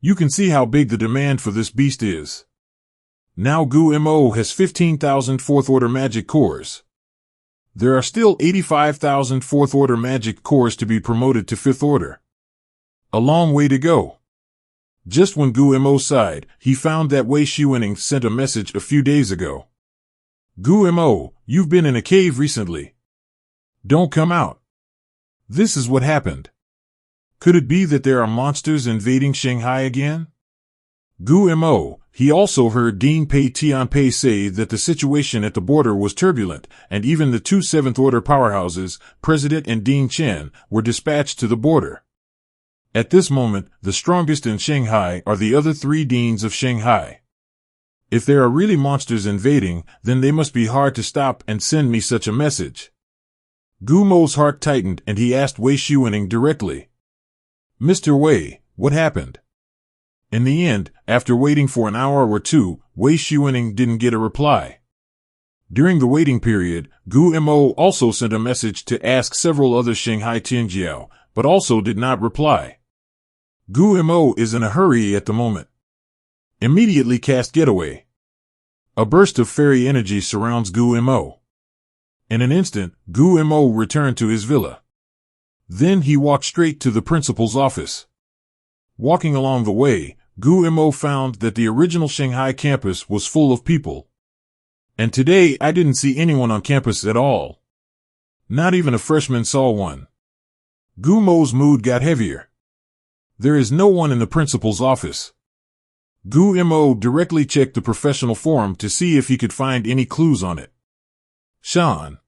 Speaker 1: You can see how big the demand for this beast is. Now Gu Mo has 15,000 4th order magic cores. There are still 85,000 4th order magic cores to be promoted to 5th order. A long way to go. Just when Gu Mo sighed, he found that Wei Shiwening sent a message a few days ago. Gu Mo, you've been in a cave recently. Don't come out. This is what happened. Could it be that there are monsters invading Shanghai again? Gu Mo, he also heard Dean Pei Tianpei say that the situation at the border was turbulent, and even the two 7th order powerhouses, President and Dean Chen, were dispatched to the border. At this moment, the strongest in Shanghai are the other 3 deans of Shanghai. If there are really monsters invading, then they must be hard to stop and send me such a message. Gu Mo's heart tightened and he asked Wei Shiwening directly. Mr. Wei, what happened? In the end, after waiting for an hour or two, Wei Shiwening didn't get a reply. During the waiting period, Gu Mo also sent a message to ask several other Shanghai Tianjiao, but also did not reply. Gu Mo is in a hurry at the moment. Immediately cast Getaway. A burst of fairy energy surrounds Gu Mo. In an instant, Gu Mo returned to his villa. Then he walked straight to the principal's office. Walking along the way, Gu Mo found that the original Shanghai campus was full of people. And today I didn't see anyone on campus at all. Not even a freshman saw one. Gu Mo's mood got heavier. There is no one in the principal's office. Gu Mo directly checked the professional forum to see if he could find any clues on it. Shan.